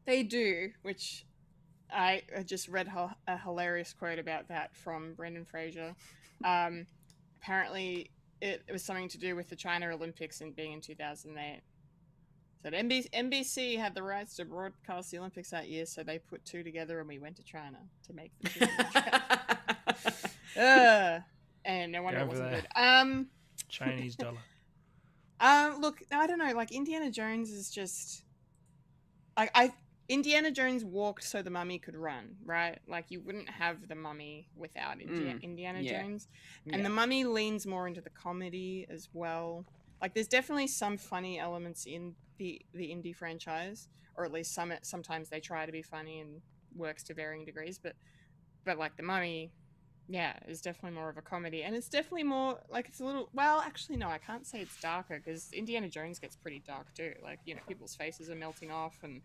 They do, which I just read a hilarious quote about that from Brendan Fraser. Apparently, it was something to do with the China Olympics and being in 2008. So NBC had the rights to broadcast the Olympics that year, so they put two together and we went to China to make the and no wonder it wasn't good. Chinese dollar. Look, I don't know. Like Indiana Jones is just, Indiana Jones walked so the mummy could run, right? Like you wouldn't have the mummy without Indiana Jones, and the mummy leans more into the comedy as well. Like there's definitely some funny elements in the Indy franchise, or at least sometimes they try to be funny and works to varying degrees. But like the mummy. Yeah, it's definitely more of a comedy, and it's definitely more like it's a little. Well, actually, no, I can't say it's darker because Indiana Jones gets pretty dark too. Like people's faces are melting off, and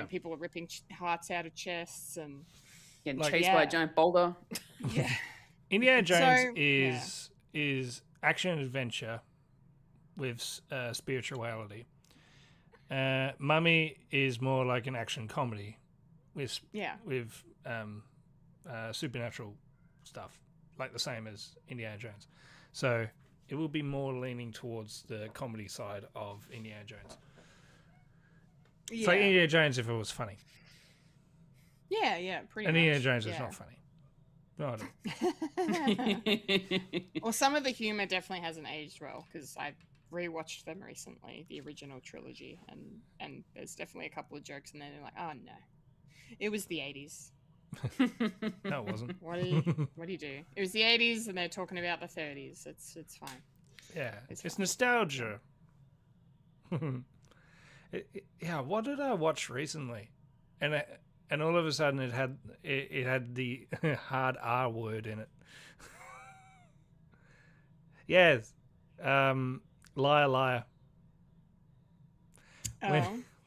people are ripping hearts out of chests and getting chased by a giant boulder. Yeah, Indiana Jones is action adventure with spirituality. Mummy is more like an action comedy with supernatural stuff, like the same as Indiana Jones. So it will be more leaning towards the comedy side of Indiana Jones. Yeah. It's like Indiana Jones if it was funny. Yeah, pretty and much. Indiana Jones is not funny. No, well, some of the humor definitely hasn't aged well because I rewatched them recently, the original trilogy, and there's definitely a couple of jokes and then they're like, oh no, it was the 80s. No, it wasn't. What do you do? It was the 80s and they're talking about the 30s. It's fine. Yeah, it's nostalgia. What did I watch recently? And all of a sudden it had the hard R word in it. Yes. Liar, liar.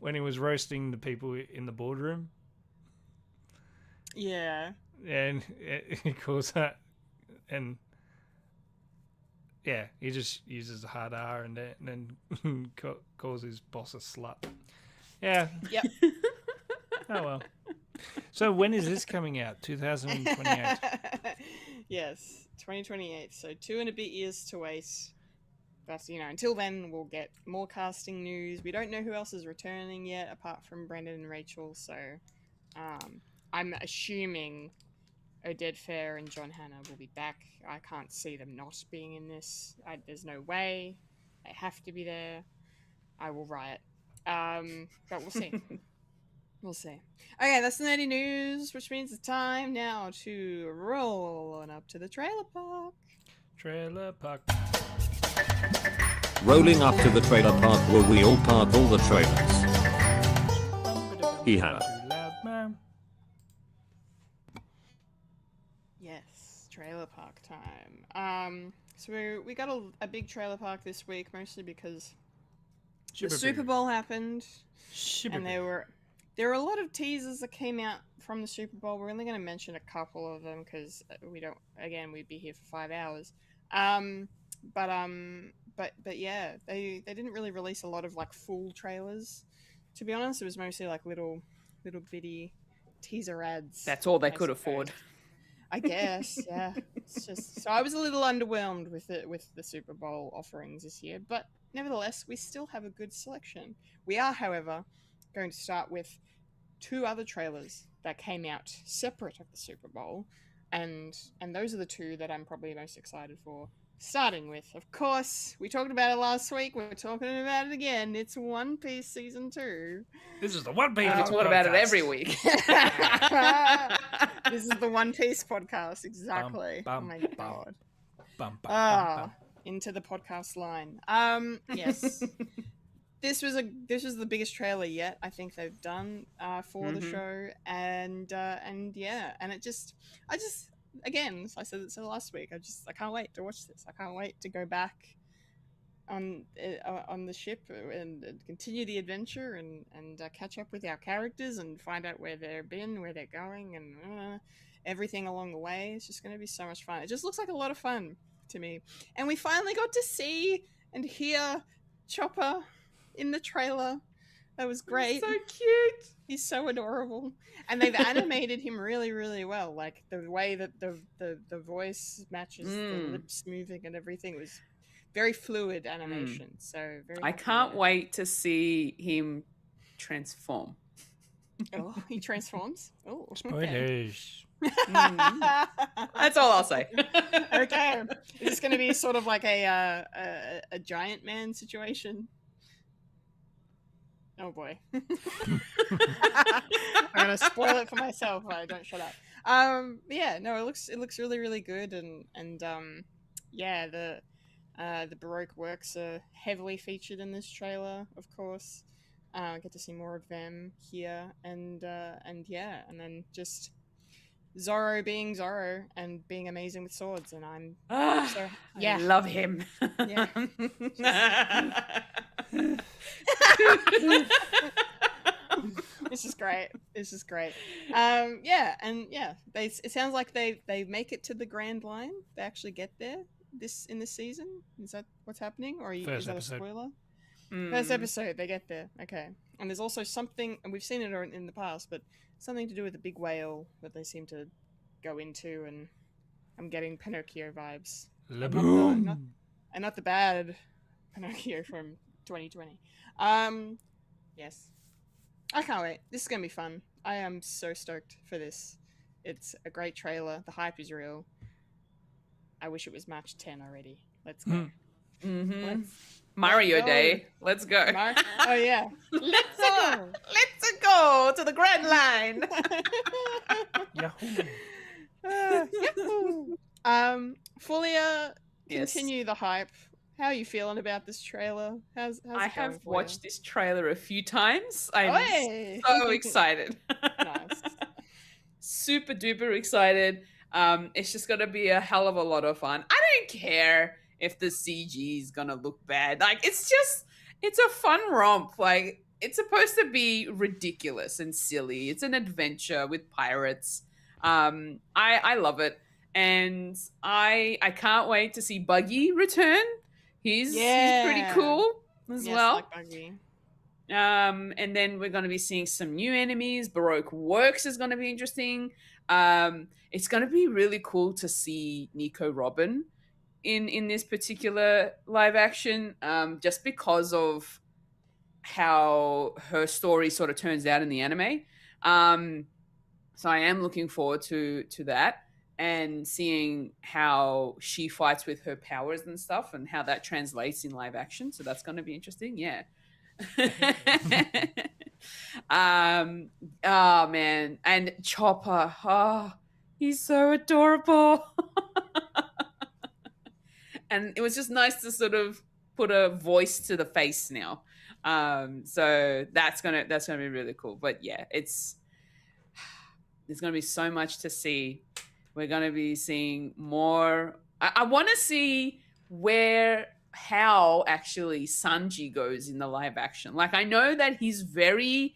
When he was roasting the people in the boardroom. Yeah. And he calls that, and he just uses the hard R and then calls his boss a slut. Yeah. Yep. Oh well. So when is this coming out? 2028. Yes, 2028. So 2 and a bit years to wait. But until then, we'll get more casting news. We don't know who else is returning yet, apart from Brendan and Rachel. So, I'm assuming Oded Fair and John Hannah will be back. I can't see them not being in this. There's no way. They have to be there. I will riot. But we'll see. We'll see. Okay, that's the nerdy news, which means it's time now to roll on up to the trailer park. Trailer park. Rolling up to the trailer park where we all park all the trailers. He had. Yes, trailer park time. So we got a big trailer park this week, mostly because the Super Bowl happened, and there were a lot of teasers that came out from the Super Bowl. We're only going to mention a couple of them because we'd be here for 5 hours. But yeah, they didn't really release a lot of like full trailers. To be honest, it was mostly like little bitty teaser ads. That's all they could afford. I guess, yeah. It's just so I was a little underwhelmed with the Super Bowl offerings this year, but nevertheless, we still have a good selection. We are, however, going to start with 2 other trailers that came out separate of the Super Bowl, and those are the 2 that I'm probably most excited for. Starting with, of course, we talked about it last week. We're talking about it again. It's One Piece Season 2. This is the One Piece. We talk about it every week. This is the One Piece podcast, exactly. Oh my god. Into the podcast line. Yes. This was the biggest trailer yet I think they've done for the show, and it just again, I said it last week. I can't wait to watch this. I can't wait to go back on the ship and continue the adventure and catch up with our characters and find out where they've been, where they're going, and everything along the way. It's just going to be so much fun. It just looks like a lot of fun. to me. And we finally got to see and hear Chopper in the trailer. That was great. So cute. He's so adorable. And they've animated him really, really well. Like the way that the voice matches the lips moving and everything was very fluid animation. So very I can't wait to see him transform. Oh, he transforms? Oh. Spoilers. That's all I'll say. Okay. Is this going to be sort of like a giant man situation? Oh boy. I'm going to spoil it for myself if I don't shut up. Yeah, no, it looks really, really good, and yeah, the Baroque works are heavily featured in this trailer, of course. Get to see more of them here, and yeah, and then just Zorro being Zorro and being amazing with swords, and I'm so yeah, I love him. Yeah. This is great. This is great. Yeah, and yeah, it sounds like they make it to the Grand Line. They actually get there in this season. Is that what's happening, or is that a spoiler? First episode, they get there. Okay. And there's also something, and we've seen it in the past, but something to do with the big whale that they seem to go into, and I'm getting Pinocchio vibes. Laboom. And not the bad Pinocchio from 2020. Yes. I can't wait. This is going to be fun. I am so stoked for this. It's a great trailer. The hype is real. I wish it was March 10 already. Let's go. Mario Day. Let's go. Oh yeah. Let's go. Let's go to the Grand Line. Yahoo. Yahoo. Fulya, continue the hype. How are you feeling about this trailer? How's I it have going for watched this trailer a few times. I'm Oi. so excited. Nice. Super duper excited. It's just gonna be a hell of a lot of fun. I don't care if the CG is gonna look bad. Like, it's a fun romp. Like, it's supposed to be ridiculous and silly. It's an adventure with pirates. I love it, and I can't wait to see Buggy return. He's pretty cool as well. Like Buggy. And then we're going to be seeing some new enemies. Baroque Works is going to be interesting. It's going to be really cool to see Nico Robin in this particular live action, just because of how her story sort of turns out in the anime. So I am looking forward to that, and seeing how she fights with her powers and stuff, and how that translates in live action. So that's going to be interesting. Yeah. Oh man, and Chopper, he's so adorable. And it was just nice to sort of put a voice to the face now. So that's gonna be really cool. But yeah, there's gonna be so much to see. We're gonna be seeing more. I want to see how actually Sanji goes in the live action. Like, I know that he's very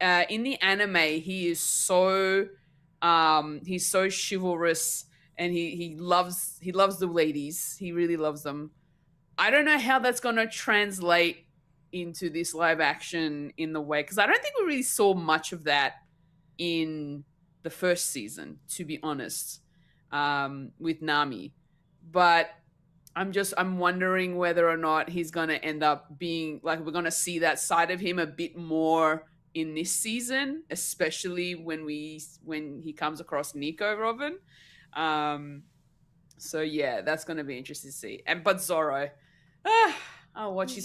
in the anime, he's so chivalrous, and he loves the ladies. He really loves them. I don't know how that's going to translate into this live action in the way, because I don't think we really saw much of that in the first season, to be honest, with Nami. But I'm wondering whether or not he's going to end up being, like, we're going to see that side of him a bit more in this season, especially when he comes across Nico Robin. So yeah, that's going to be interesting to see. But Zorro, I'll watch his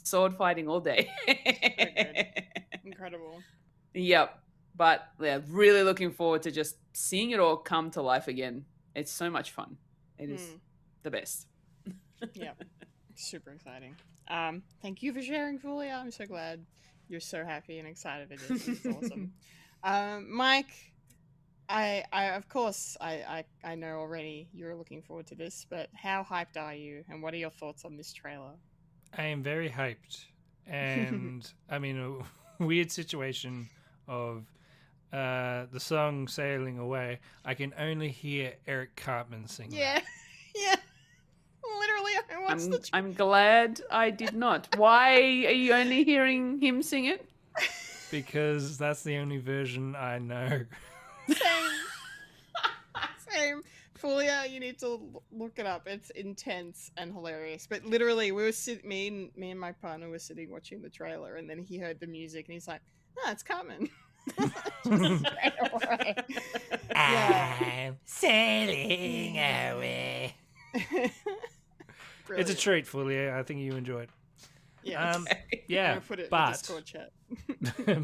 sword fighting all day. Incredible. Yep. But yeah, really looking forward to just seeing it all come to life again. It's so much fun. It is the best. Yeah, super exciting. Thank you for sharing, Fulya. I'm so glad you're so happy and excited for this. It's awesome. Mike, I of course I know already you're looking forward to this, but how hyped are you, and what are your thoughts on this trailer? I am very hyped, and I mean, a weird situation of the song Sailing Away. I can only hear Eric Cartman singing. Yeah, yeah. I'm glad I did not. Why are you only hearing him sing it? Because that's the only version I know. Same. Fulya, you need to look it up. It's intense and hilarious. But literally, we were me and my partner were sitting watching the trailer, and then he heard the music, and he's like, "Ah, it's coming." Just straight away. I'm sailing away. It's a treat, Fulya. I think you enjoy it. Yeah. Yeah, I put it in the but Discord chat.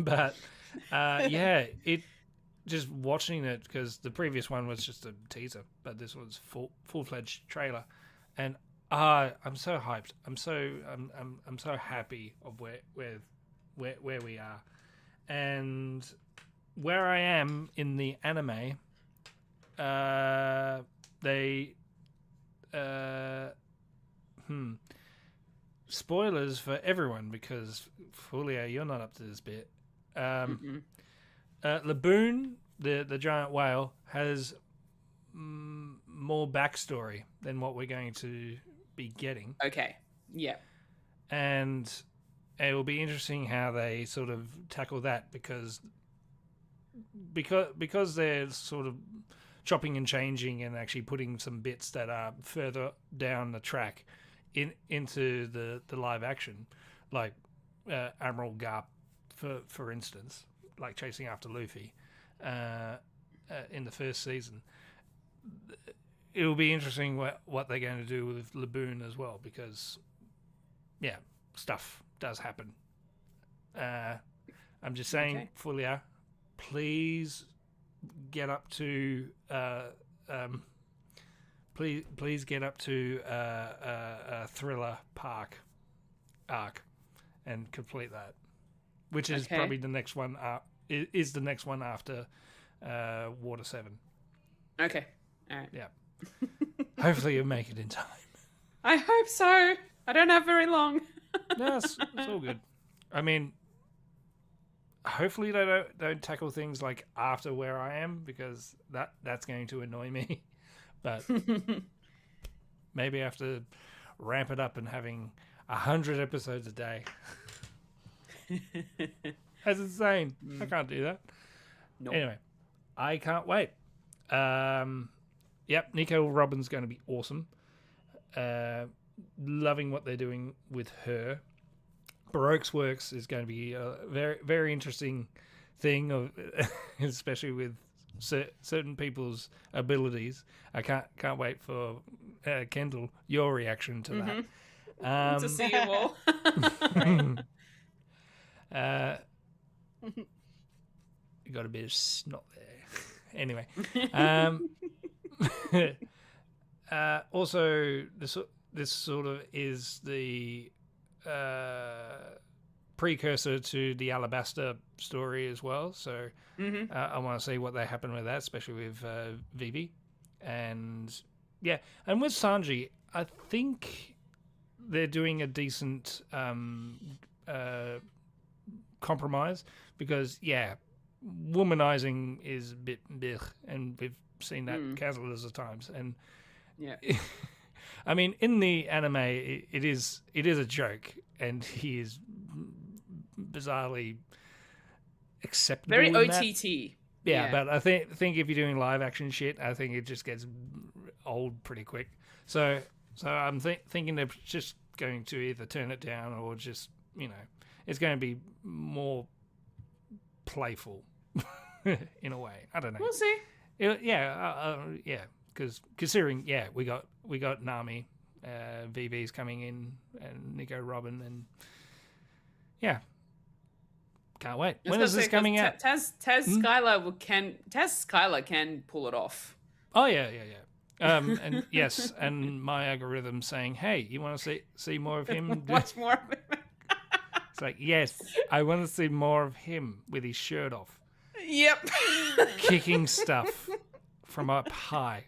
but yeah, it just watching it because the previous one was just a teaser, but this was full-fledged trailer, and I'm so hyped. I'm so happy of where we are, and where I am in the anime. Spoilers for everyone because Fulya, you're not up to this bit. Laboon, the giant whale, has more backstory than what we're going to be getting. Okay. Yeah. And it will be interesting how they sort of tackle that because they're sort of chopping and changing and actually putting some bits that are further down the track into the live action, like Admiral Garp, for instance, like chasing after Luffy in the first season. It'll be interesting what they're going to do with Laboon as well, because yeah, stuff does happen. I'm just saying, Fulya, please get up to please get up to a Thriller Park arc and complete that, which is probably the next one. Is the next one after Water 7. Okay. All right. Yeah. Hopefully you'll make it in time. I hope so. I don't have very long. No, it's all good. I mean, hopefully they don't tackle things like after where I am, because that's going to annoy me. But maybe I have to ramp it up and having 100 episodes a day. That's insane. I can't do that. Nope. Anyway, I can't wait. Yep, Nico Robin's going to be awesome. Loving what they're doing with her. Baroque's Works is going to be a very, very interesting thing, especially with certain people's abilities. I can't wait for Kendall, your reaction to that. To see you all. You got a bit of snot there. Anyway, also this sort of is the precursor to the Alabasta story as well. So I want to see what they happen with that, especially with Vivi. And yeah, and with Sanji, I think they're doing a decent compromise, because yeah, womanizing is a bit blech, and we've seen that countless of times. And yeah, I mean, in the anime, it is a joke, and he is bizarrely acceptable. Very in OTT. That. Yeah, but I think if you're doing live action shit, I think it just gets old pretty quick. So I'm thinking they're just going to either turn it down or just, it's going to be more playful in a way. I don't know. We'll see. Yeah, because considering, we got Nami, VV's coming in, and Nico Robin, and yeah, can't wait. When is this coming out? Taz Skylar can pull it off. Oh yeah. And yes, and my algorithm saying, "Hey, you want to see more of him? Watch more of him." It's like, yes, I want to see more of him with his shirt off. Yep. Kicking stuff from up high.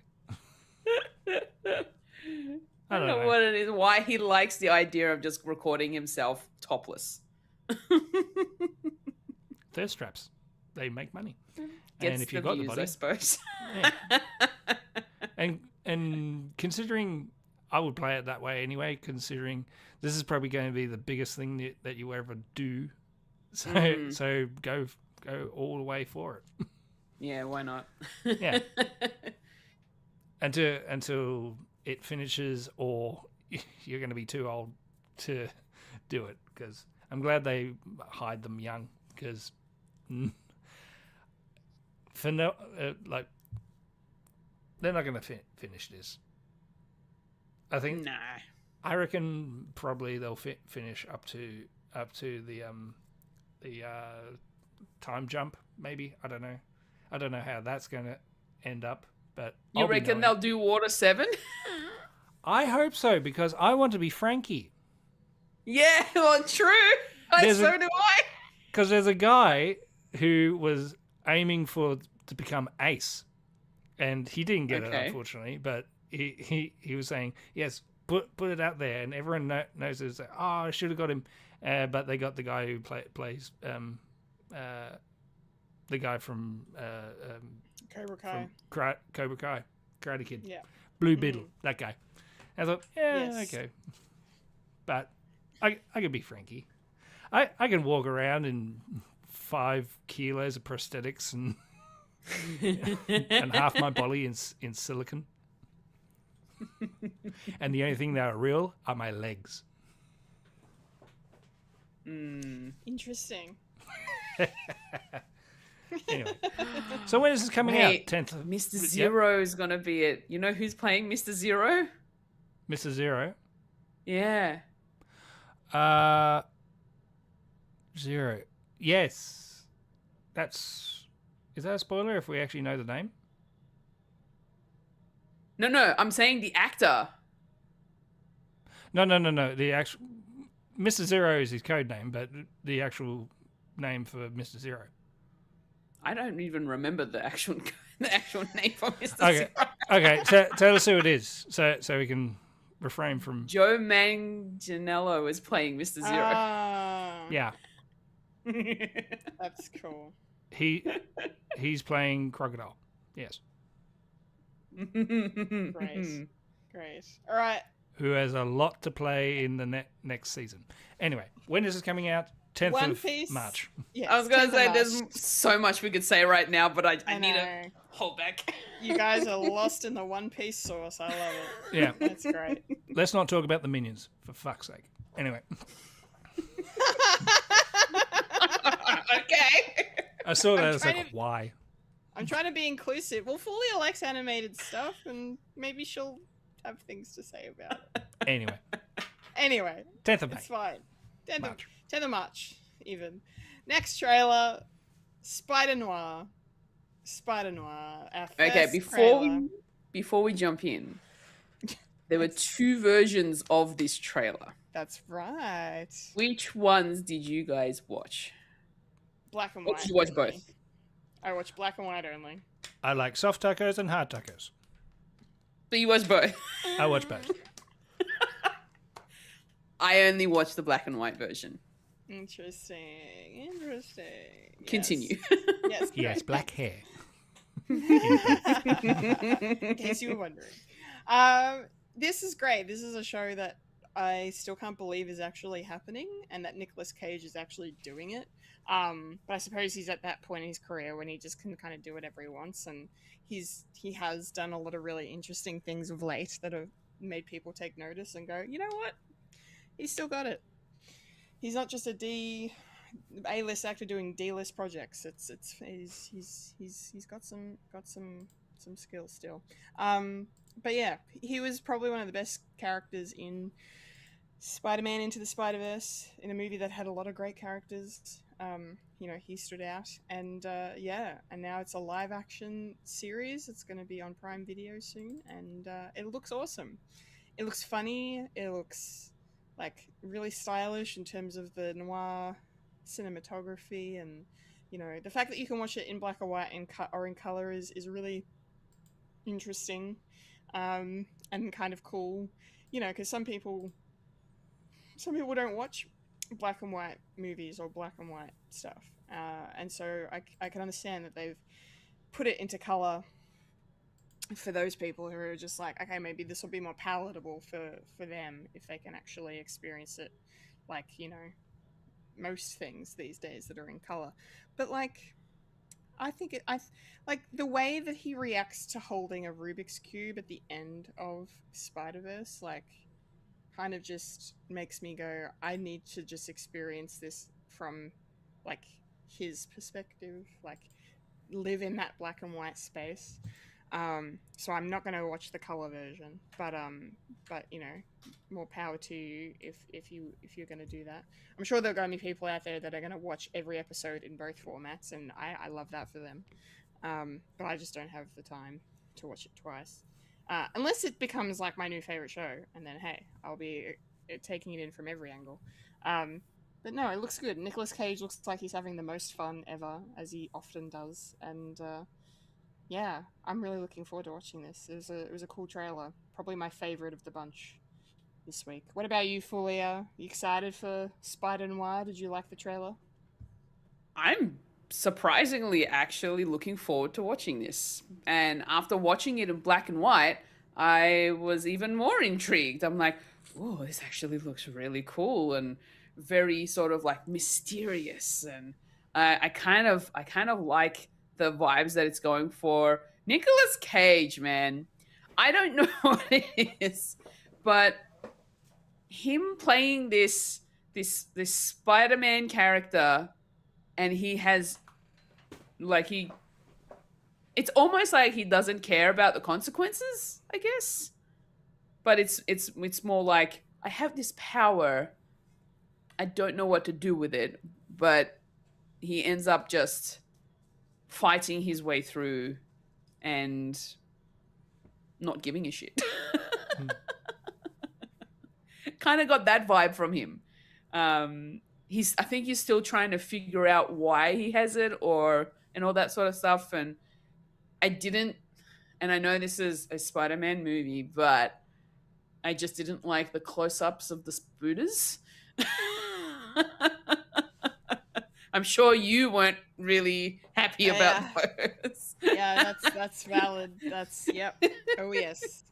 I don't know what it is, why he likes the idea of just recording himself topless. Thirst traps. They make money. Gets and if you've the got views, the body, I suppose. yeah. And considering I would play it that way anyway, considering this is probably going to be the biggest thing that you ever do. So so go all the way for it. Yeah, why not? Yeah. Until it finishes, or you're going to be too old to do it. Because I'm glad they hide them young. Because for no, like, they're not going to finish this. I think. Nah. I reckon probably they'll finish up to the time jump. Maybe, I don't know. I don't know how that's going to end up. But You reckon they'll do Water 7? I hope so, because I want to be Frankie. Yeah, well, true. So do I. Because there's a guy who was aiming to become Ace, and he didn't get it, unfortunately. But he was saying, yes, put it out there, and everyone knows it. Oh, I should have got him, but they got the guy who plays the guy from Cobra Kai. Cobra Kai, Karate Kid. Yeah. Blue Beetle, that guy. I thought, Yes. okay. But I could be Frankie. I can walk around in 5 kilos of prosthetics and and half my body in silicon. And the only thing that are real are my legs. Interesting. Anyway, so when is this coming out? 10th. Mr. Zero is gonna be it. You know who's playing Mr. Zero? Mr. Zero. Yeah. Zero. Yes. Is that a spoiler if we actually know the name? No. I'm saying the actor. No. The actual Mr. Zero is his code name, but the actual name for Mr. Zero. I don't even remember the actual name for Mr. Okay. Zero. Okay. Tell us who it is, so we can refrain from. Joe Manganiello is playing Mr. Zero. Yeah. That's cool. He's playing Crocodile. Yes. Great. All right. Who has a lot to play in the next season. Anyway, when is this coming out? 10th One of Piece. March. Yes, I was going 10th to say, of there's March. so much we could say right now, but I need know. to hold back. You guys are lost in the One Piece sauce. I love it. Yeah. That's great. Let's not talk about the Minions, for fuck's sake. Anyway. Okay. I saw that. I was trying like, to- why? I'm trying to be inclusive. Well, Fulya likes animated stuff, and maybe she'll have things to say about it. Anyway, 10th of May. It's fine. 10th March. 10th of March, even. Next trailer, Spider Noir. Our Okay, first before trailer. we jump in, there were 2 versions of this trailer. That's right. Which ones did you guys watch? Black and Or white. did you watch only. both? I watched black and white only. I like soft tacos and hard tacos. So you watched both? I watch both. I only watched the black and white version. Interesting. Continue. Yes. He has black hair. In case you were wondering. This is great. This is a show that I still can't believe is actually happening, and that Nicolas Cage is actually doing it. But I suppose he's at that point in his career when he just can kind of do whatever he wants, and he has done a lot of really interesting things of late that have made people take notice and go, you know what? He's still got it. He's not just A-list actor doing D-list projects. He's got some skills still. But yeah, he was probably one of the best characters in Spider-Man Into the Spider-Verse, in a movie that had a lot of great characters. He stood out, and and now it's a live action series. It's going to be on Prime Video soon, and it looks awesome. It looks funny. It looks like really stylish in terms of the noir cinematography, and the fact that you can watch it in black or white or in color is really interesting, and kind of cool. Because some people don't watch black and white movies or black and white stuff, and so I can understand that they've put it into color for those people who are just like, okay, maybe this will be more palatable for them if they can actually experience it, like, you know, most things these days that are in color. But like, I think like the way that he reacts to holding a Rubik's cube at the end of Spider-Verse, like, kind of just makes me go, I need to just experience this from like his perspective, like live in that black and white space. So I'm not going to watch the color version, but you know, more power to you if you're going to do that. I'm sure there are going to be people out there that are going to watch every episode in both formats, and I love that for them. But I just don't have the time to watch it twice, unless it becomes like my new favorite show, and then hey, I'll be taking it in from every angle. But no, it looks good. Nicolas Cage looks like he's having the most fun ever, as he often does, and yeah, I'm really looking forward to watching this. It was a cool trailer, probably my favorite of the bunch this week. What about you, Fulia? You excited for Spider Noir? Did you like the trailer? I'm surprisingly actually looking forward to watching this. And after watching it in black and white, I was even more intrigued. I'm like, oh, this actually looks really cool and very sort of like mysterious. And I kind of like the vibes that it's going for. Nicolas Cage, man. I don't know what it is, but him playing this Spider-Man character, and he has like it's almost like he doesn't care about the consequences, I guess. But it's more like, I have this power, I don't know what to do with it, but he ends up just fighting his way through and not giving a shit. Kind of got that vibe from him. I think he's still trying to figure out why he has it and all that sort of stuff. And I know this is a Spider-Man movie, but I just didn't like the close-ups of the spooters. I'm sure you weren't really happy about those. Yeah, that's valid. Yep. Oh yes.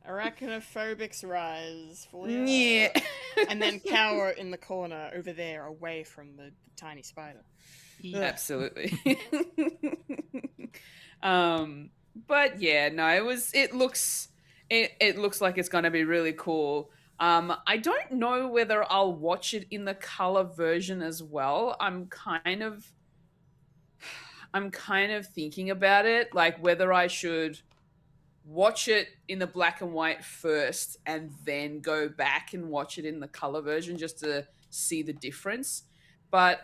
Arachnophobic's rise. Yeah. And then cower in the corner over there, away from the tiny spider. Absolutely. But yeah, no, it looks like it's going to be really cool. I don't know whether I'll watch it in the color version as well. I'm kind of thinking about it, like whether I should watch it in the black and white first and then go back and watch it in the color version just to see the difference. But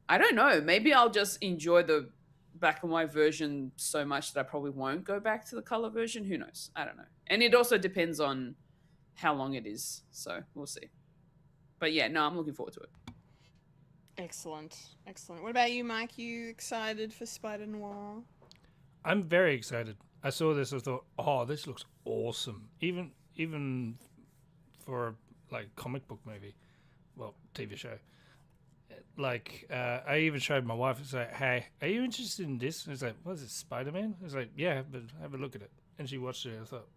I don't know, maybe I'll just enjoy the black and white version so much that I probably won't go back to the color version. Who knows? I don't know. And it also depends on how long it is, so we'll see. But yeah, no, I'm looking forward to it. Excellent. What about you, Mike? You excited for Spider Noir? I'm very excited. I saw this, I thought, oh, this looks awesome. Even for like comic book movie, well, TV show. Like, I even showed my wife and said, hey, are you interested in this? And it's like, what is it, Spider-Man? I was like, yeah, but have a look at it. And she watched it, and I thought,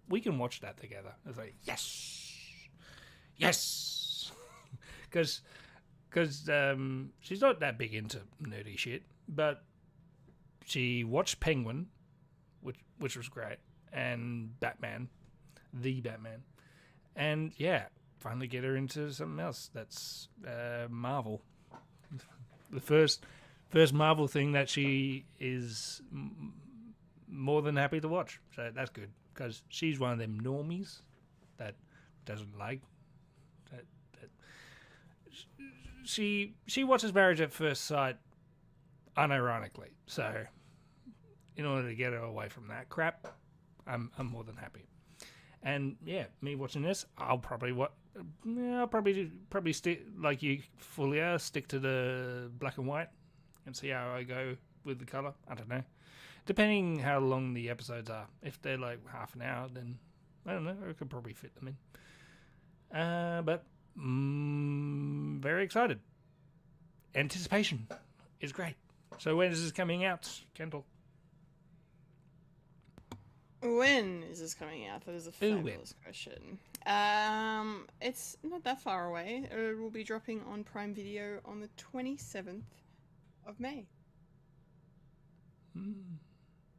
we can watch that together. I was like, yes. Because she's not that big into nerdy shit, but she watched Penguin, which was great, and the Batman, and yeah, finally get her into something else that's Marvel. The first Marvel thing that she is more than happy to watch, so that's good, because she's one of them normies that doesn't like that. She watches Marriage at First Sight unironically, so in order to get her away from that crap, I'm more than happy. And yeah, me watching this, I'll probably stick like you, Fulya, stick to the black and white and see how I go with the color. I don't know, depending how long the episodes are. If they're like half an hour, then I don't know, I could probably fit them in. But very excited. Anticipation is great. So when is this coming out, Kendall? When is this coming out? That is a When? fabulous question. It's not that far away. It will be dropping on Prime Video on the 27th of May.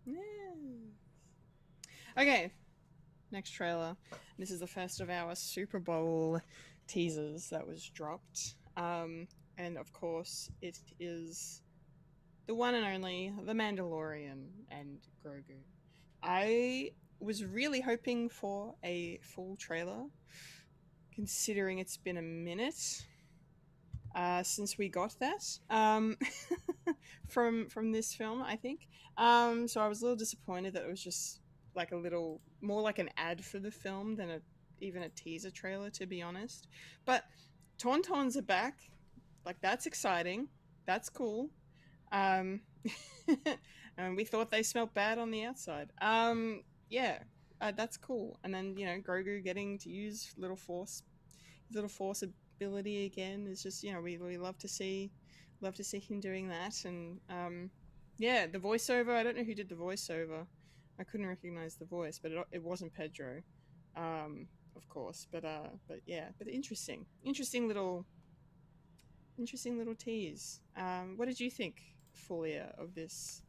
Yes. Okay, next trailer. This is the first of our Super Bowl teasers that was dropped. And of course, it is the one and only The Mandalorian and Grogu. I was really hoping for a full trailer, considering it's been a minute since we got that from this film, I think. So I was a little disappointed that it was just like a little more like an ad for the film than even a teaser trailer, to be honest. But Tauntauns are back. Like, that's exciting. That's cool. And we thought they smelled bad on the outside. Yeah, that's cool. And then, Grogu getting to use little force ability again is just, we love to see him doing that. And yeah, the voiceover, I don't know who did the voiceover. I couldn't recognize the voice, but it wasn't Pedro, of course. But yeah, but interesting little tease. What did you think, Fulya, of this?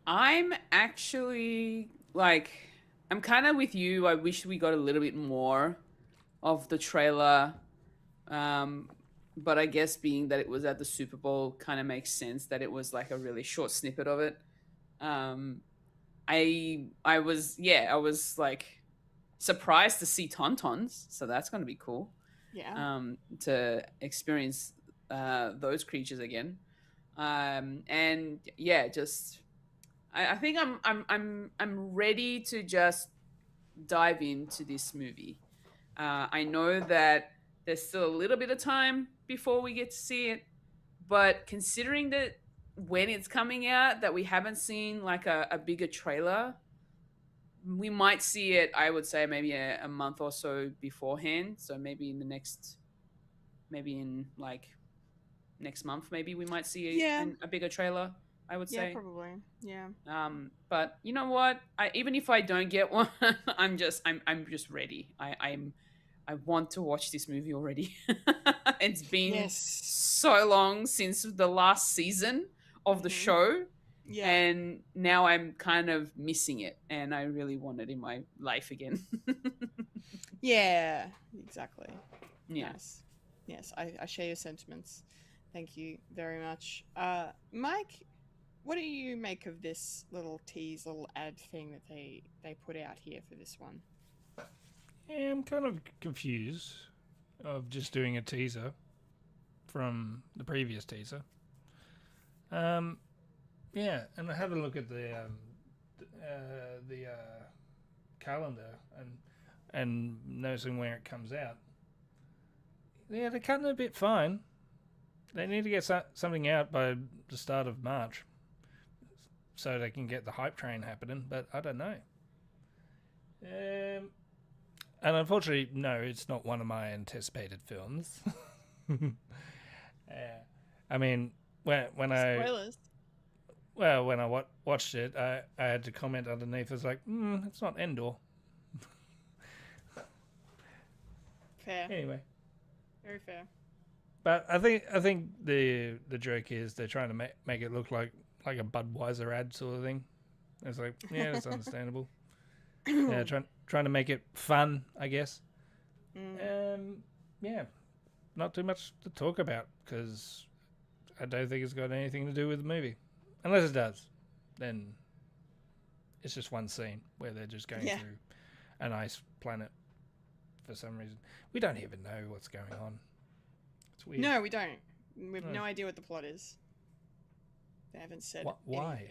I'm actually I'm kind of with you. I wish we got a little bit more of the trailer. But I guess being that it was at the Super Bowl kind of makes sense that it was like a really short snippet of it. I was like surprised to see Tauntauns, so that's going to be cool. Yeah. To experience those creatures again. And yeah, just I think I'm ready to just dive into this movie. I know that there's still a little bit of time before we get to see it, but considering that when it's coming out, that we haven't seen like a bigger trailer, we might see it, I would say, maybe a month or so beforehand. So maybe in next month, maybe we might see a bigger trailer, I would say. Yeah, probably. Yeah. But you know what? Even if I don't get one, I'm just ready. I want to watch this movie already. It's been so long since the last season of the show. Yeah. And now I'm kind of missing it, and I really want it in my life again. Yeah, exactly. Yeah. Yes, I share your sentiments. Thank you very much. Mike, what do you make of this little ad thing that they put out here for this one? Yeah, I'm kind of confused of just doing a teaser from the previous teaser. Yeah, and I had a look at the calendar and noticing where it comes out. Yeah, they're cutting it a bit fine. They need to get something out by the start of March so they can get the hype train happening, but I don't know. And unfortunately, no, it's not one of my anticipated films. I mean, when Spoilers. when I watched it, I had to comment underneath. It's like, it's not Endor. Fair. Anyway, Very fair. but I think the joke is they're trying to make it look like a Budweiser ad sort of thing. It's like, yeah, it's understandable. Yeah, trying to make it fun, I guess. Yeah, not too much to talk about because I don't think it's got anything to do with the movie. Unless it does, then it's just one scene where they're just going through an ice planet for some reason. We don't even know what's going on. It's weird. No, we don't. We have no idea what the plot is. They haven't said why.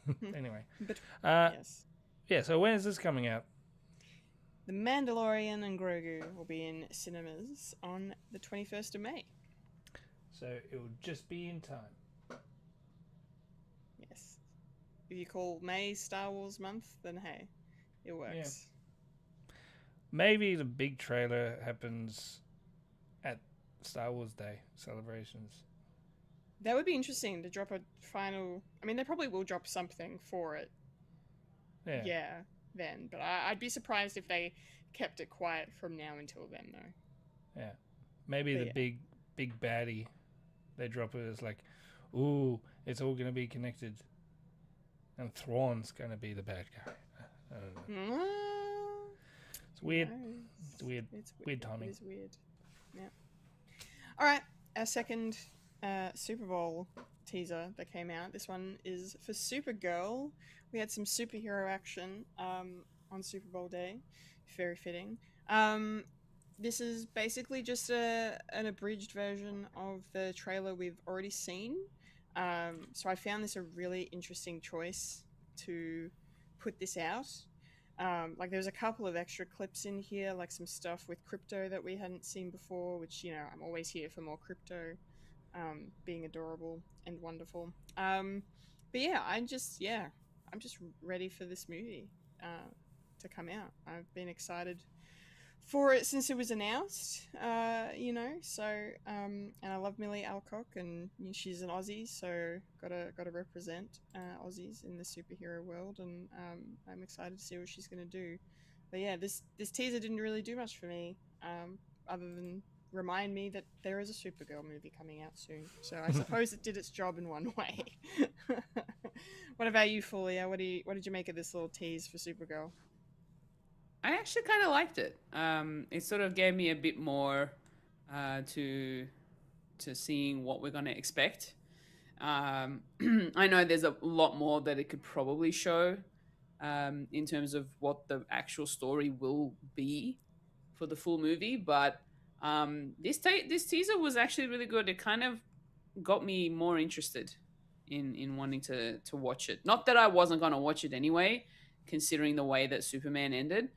anything. Anyway. But yes. Yeah, so when is this coming out? The Mandalorian and Grogu will be in cinemas on the 21st of May. So it will just be in time. Yes. If you call May Star Wars month, then hey, it works. Yeah. Maybe the big trailer happens at Star Wars Day celebrations. That would be interesting to drop a final. I mean, they probably will drop something for it. Yeah, then. But I'd be surprised if they kept it quiet from now until then, though. Yeah. Maybe But the big baddie they drop it as like, ooh, it's all going to be connected. And Thrawn's going to be the bad guy. I don't know. It's weird. It's weird. Weird timing. It is weird. Yeah. All right. Our second Super Bowl teaser that came out. This one is for Supergirl. We had some superhero action on Super Bowl day. Very fitting. This is basically just an abridged version of the trailer we've already seen. So I found this a really interesting choice to put this out. Like there's a couple of extra clips in here, like some stuff with crypto that we hadn't seen before, which, you know, I'm always here for more crypto, being adorable and wonderful. But yeah, I'm just ready for this movie to come out. I've been excited for it since it was announced, you know, so, and I love Millie Alcock, and she's an Aussie, so gotta represent Aussies in the superhero world, and I'm excited to see what she's gonna do. But yeah, this teaser didn't really do much for me, other than remind me that there is a Supergirl movie coming out soon. So I suppose it did its job in one way. What about you, Fulya? What did you make of this little tease for Supergirl? I actually kind of liked it. It sort of gave me a bit more to seeing what we're going to expect. I know there's a lot more that it could probably show in terms of what the actual story will be for the full movie, but this teaser was actually really good. It kind of got me more interested in wanting to watch it. Not that I wasn't going to watch it anyway, considering the way that Superman ended.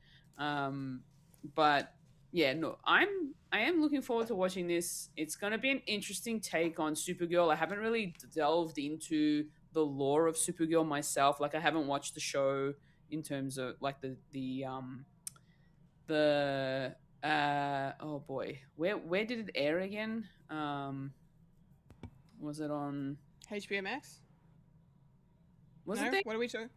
But yeah, no, I am looking forward to watching this. It's going to be an interesting take on Supergirl. I haven't really delved into the lore of Supergirl myself. Like I haven't watched the show in terms of like the oh boy, where did it air again? Was it on HBO Max? Was no? it there? What are you talking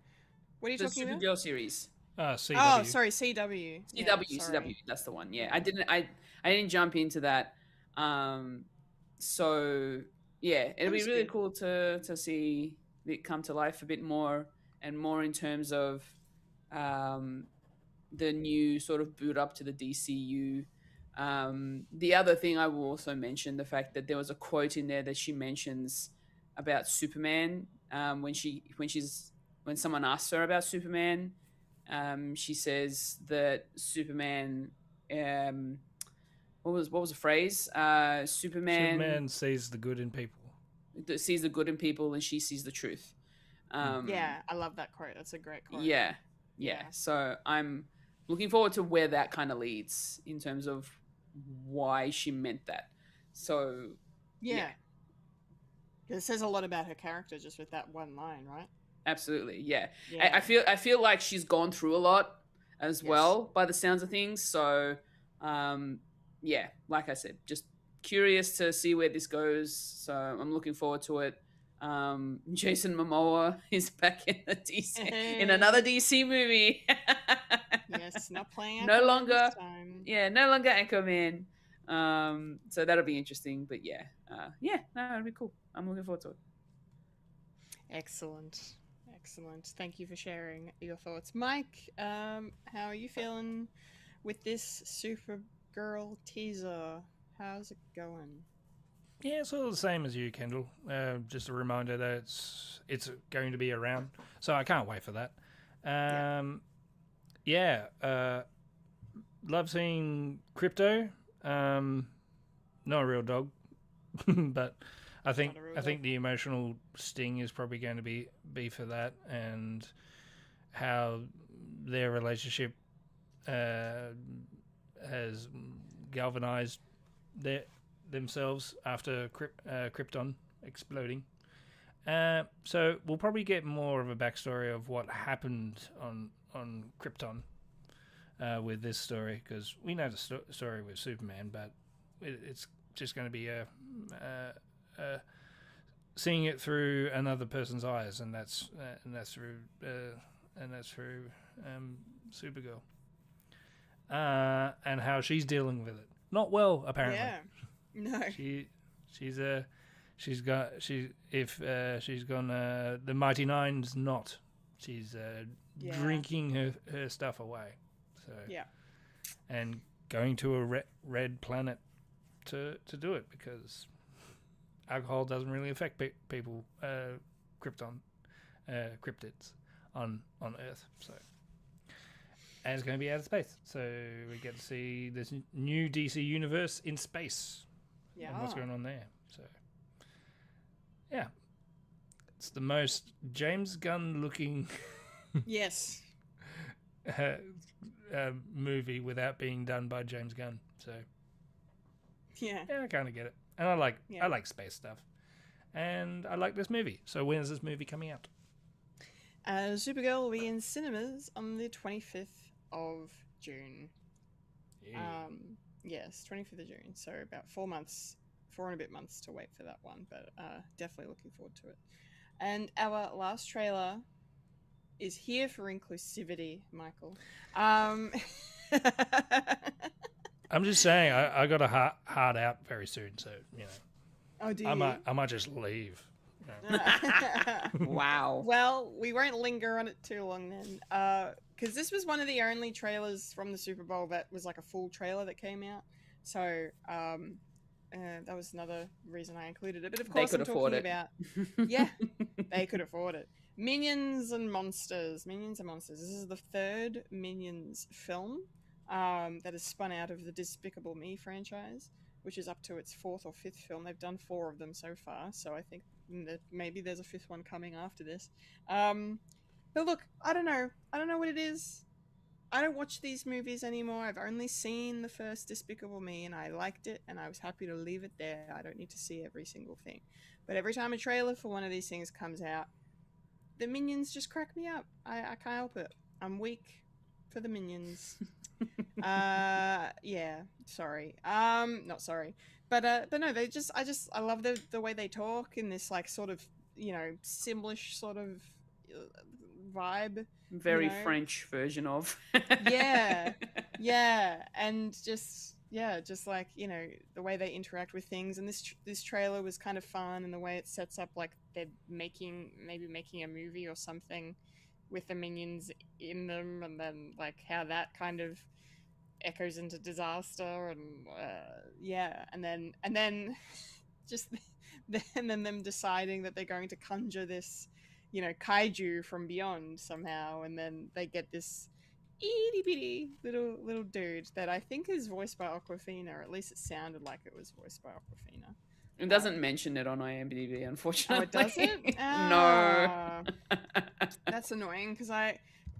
The about? Supergirl series. CW. Oh, sorry, CW. CW, that's the one. Yeah, I didn't jump into that. So yeah, it'll be really cool to see it come to life a bit more and more in terms of the new sort of boot up to the DCU. The other thing I will also mention, the fact that there was a quote in there that she mentions about Superman when someone asks her about Superman. She says that Superman, what was the phrase? Superman sees the good in people. Sees the good in people, and she sees the truth. Yeah, I love that quote. That's a great quote. Yeah. So I'm looking forward to where that kind of leads in terms of why she meant that. So yeah. It says a lot about her character just with that one line, right? Absolutely, yeah. I feel like she's gone through a lot as well by the sounds of things. So, yeah, like I said, just curious to see where this goes. So I'm looking forward to it. Jason Momoa is back in the DC in another DC movie. Yes, not playing. No longer Aquaman. So that'll be interesting. But yeah, it'll be cool. I'm looking forward to it. Excellent. Thank you for sharing your thoughts. Mike, how are you feeling with this Supergirl teaser? How's it going? Yeah, it's all the same as you, Kendall. Just a reminder that it's going to be around, so I can't wait for that. Love seeing Crypto. Not a real dog, but I think the emotional sting is probably going to be for that, and how their relationship has galvanized themselves after Krypton exploding. So we'll probably get more of a backstory of what happened on Krypton with this story, because we know the story with Superman, but it's just going to be seeing it through another person's eyes, and that's through Supergirl, and how she's dealing with it. Not well, apparently. Yeah. No. She's gone the Mighty Nine's not. She's drinking her stuff away. So Yeah. and going to a red planet to do it, because alcohol doesn't really affect people, cryptids on Earth. So, and it's going to be out of space, so we get to see this new DC universe in space. Yeah. And what's going on there? So, yeah, it's the most James Gunn looking Yes. movie without being done by James Gunn. So Yeah. I kind of get it, and I like space stuff, and I like this movie. So when is this movie coming out? Supergirl will be in cinemas on the 25th of June. Yeah. Yes, 25th of June. So about 4 and a bit months to wait for that one, but definitely looking forward to it. And our last trailer is here for inclusivity, Michael. I'm just saying, I got a hard out very soon, so you know. Oh, do you? I might just leave. Wow. Well, we won't linger on it too long then, because this was one of the only trailers from the Super Bowl that was like a full trailer that came out. So that was another reason I included it. But of course, They could afford it. about yeah, they could afford it. Minions and Monsters. Minions and Monsters. This is the third Minions film that is spun out of the Despicable Me franchise, which is up to its fourth or fifth film. They've done 4 of them so far, so I think that maybe there's a 5th one coming after this. But look, I don't know what it is. I don't watch these movies anymore. I've only seen the first Despicable Me, and I liked it, and I was happy to leave it there. I don't need to see every single thing. But every time a trailer for one of these things comes out, the Minions just crack me up. I can't help it. I'm weak for the Minions. Yeah, sorry. Not sorry. But no, I love the way they talk in this like sort of, you know, Simlish sort of vibe. Very you know? French version of. Yeah, and just like, you know, the way they interact with things, and this trailer was kind of fun, and the way it sets up like they're making a movie or something with the Minions in them, and then like how that kind of echoes into disaster, and and then just and then them deciding that they're going to conjure this, you know, kaiju from beyond somehow, and then they get this itty bitty little dude that I think is voiced by Awkwafina, or at least it sounded like it was voiced by Awkwafina. It doesn't mention it on IMDb, unfortunately. Oh, it doesn't? No. That's annoying, because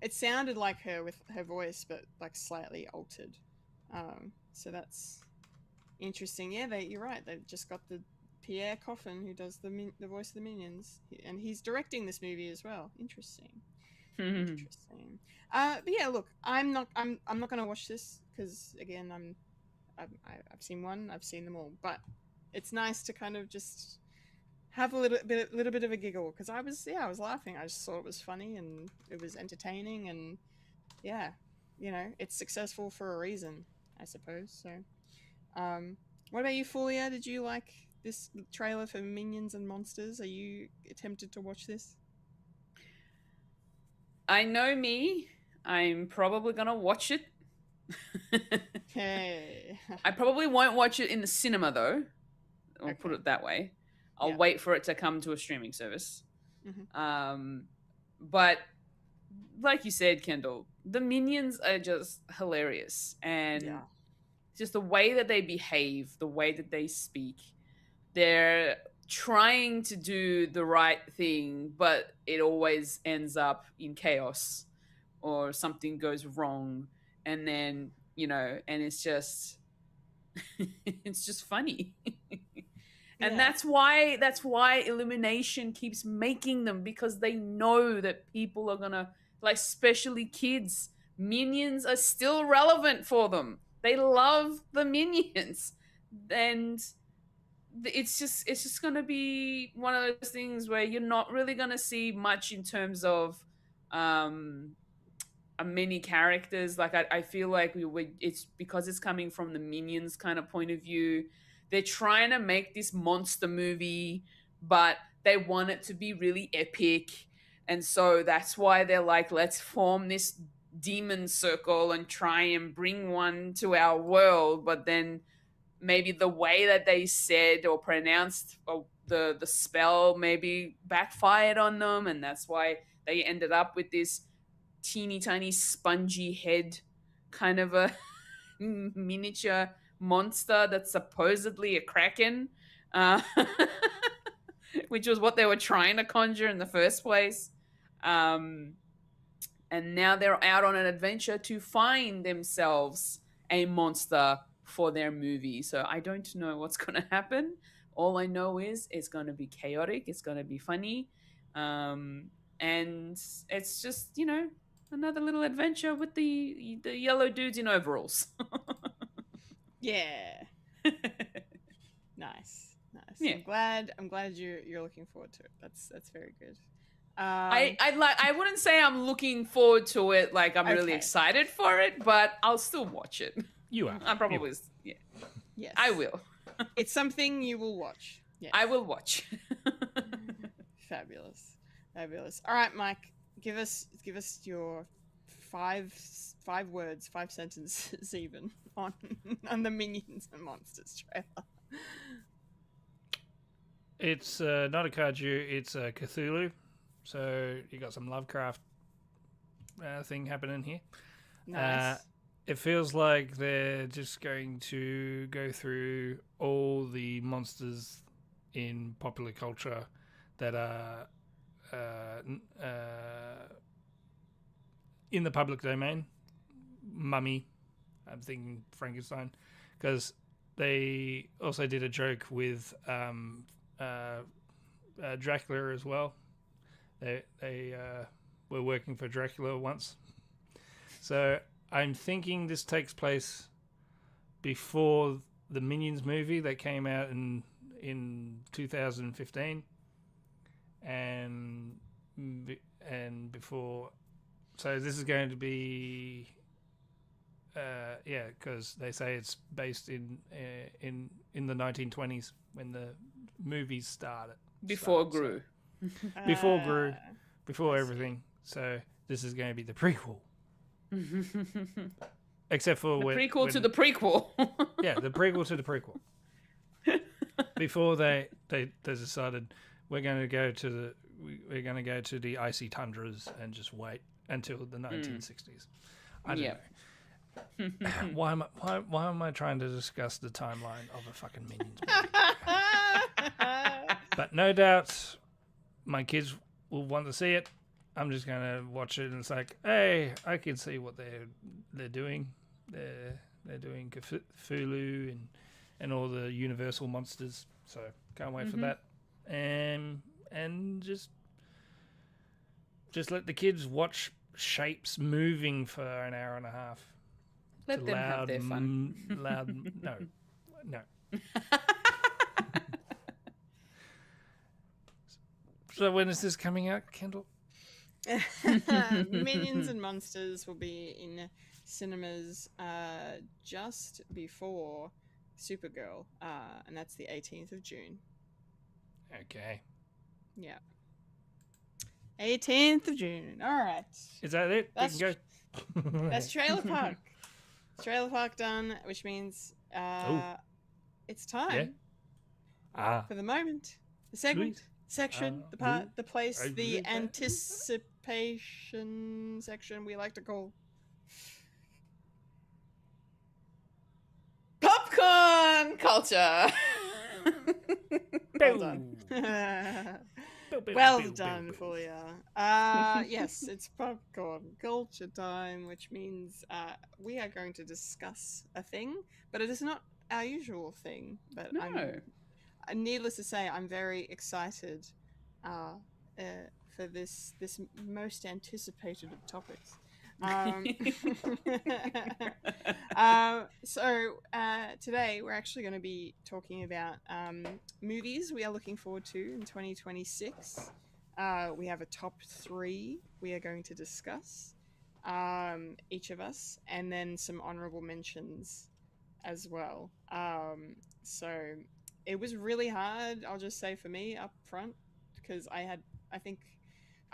it sounded like her with her voice, but like slightly altered. So that's interesting. Yeah, you're right. They've just got the Pierre Coffin, who does the voice of the Minions, and he's directing this movie as well. Interesting. Interesting. But yeah, look, I'm not gonna watch this because again, I've seen one, I've seen them all, but it's nice to kind of just have a little bit of a giggle, because I was laughing. I just thought it was funny and it was entertaining, and yeah, you know, it's successful for a reason, I suppose. So, what about you, Fulya? Did you like this trailer for Minions and Monsters? Are you tempted to watch this? I know me. I'm probably gonna watch it. Hey. I probably won't watch it in the cinema though. I'll Okay. put it that way. I'll Yeah. wait for it to come to a streaming service. Mhm. But like you said, Kendall, the Minions are just hilarious, and Yeah. just the way that they behave, the way that they speak. They're trying to do the right thing, but it always ends up in chaos or something goes wrong, and then, you know, and it's just it's just funny. And Yeah. that's why Illumination keeps making them, because they know that people are gonna, like, especially kids. Minions are still relevant for them. They love the Minions, and it's just gonna be one of those things where you're not really gonna see much in terms of many characters. Like I feel like it's because it's coming from the Minions kind of point of view. They're trying to make this monster movie, but they want it to be really epic, and so that's why they're like, let's form this demon circle and try and bring one to our world. But then maybe the way that they said or pronounced the spell maybe backfired on them, and that's why they ended up with this teeny tiny spongy head kind of a miniature monster that's supposedly a kraken, which was what they were trying to conjure in the first place. And now they're out on an adventure to find themselves a monster for their movie. So I don't know what's going to happen. All I know is it's going to be chaotic. It's going to be funny. And it's just, another little adventure with the yellow dudes in overalls. Yeah. Nice. Yeah. I'm glad you're looking forward to it. That's very good. I wouldn't say I'm looking forward to it, like I'm really Okay. excited for it, but I'll still watch it. You are. I probably, yeah, Yes. I will. It's something you will watch. Yes. I will watch. Fabulous. All right, Mike, give us your five words, 5 sentences even on the Minions and Monsters trailer. It's not a kaiju, it's a Cthulhu. So you got some Lovecraft thing happening here. Nice. It feels like they're just going to go through all the monsters in popular culture that are in the public domain. Mummy, I'm thinking Frankenstein, because they also did a joke with Dracula as well. They were working for Dracula once. So I'm thinking this takes place before the Minions movie that came out in 2015, and before. So this is going to be, because they say it's based in the 1920s when the movies started. Before Gru. Before everything. So this is going to be the prequel. Except for The when, prequel to the prequel. yeah, the prequel to the prequel. Before they decided we're going to go to the icy tundras and just wait until the 1960s. I don't know. Why am I trying to discuss the timeline of a fucking Minions movie? But no doubt my kids will want to see it. I'm just going to watch it and it's like, hey, I can see what they're doing. They're doing Cthulhu and all the Universal monsters. So can't wait for that. And just let the kids watch shapes moving for an hour and a half. Let them have their fun. No. So when is this coming out, Kendall? Minions and Monsters will be in cinemas just before Supergirl, and that's the 18th of June. Okay. Yeah. 18th of June. All right. Is that it? That's- We can go. That's Trailer Park. Trailer Park done, which means it's time for the moment, the segment, Sweet. section, the part, the place, the anticipation section we like to call Popcorn culture. well done. Well done, Fulya. Yes, it's popcorn culture time, which means we are going to discuss a thing, but it is not our usual thing. But No. needless to say, I'm very excited for this most anticipated of topics. Um, today we're actually going to be talking about movies we are looking forward to in 2026. We have a top three we are going to discuss, each of us, and then some honorable mentions as well. So it was really hard, I'll just say for me up front, because I think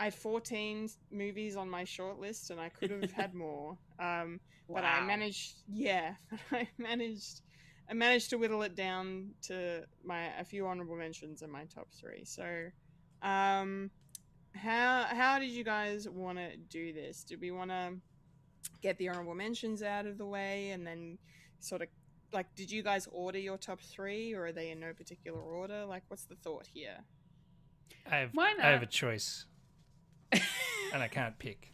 I had 14 movies on my short list and I could have had more. But I Wow. managed, yeah, I managed to whittle it down to a few honorable mentions and my top three. So, um, how did you guys want to do this? Do we want to get the honorable mentions out of the way and then sort of like, did you guys order your top three, or are they in no particular order? Like, what's the thought here? Why I have a not? choice, and I can't pick.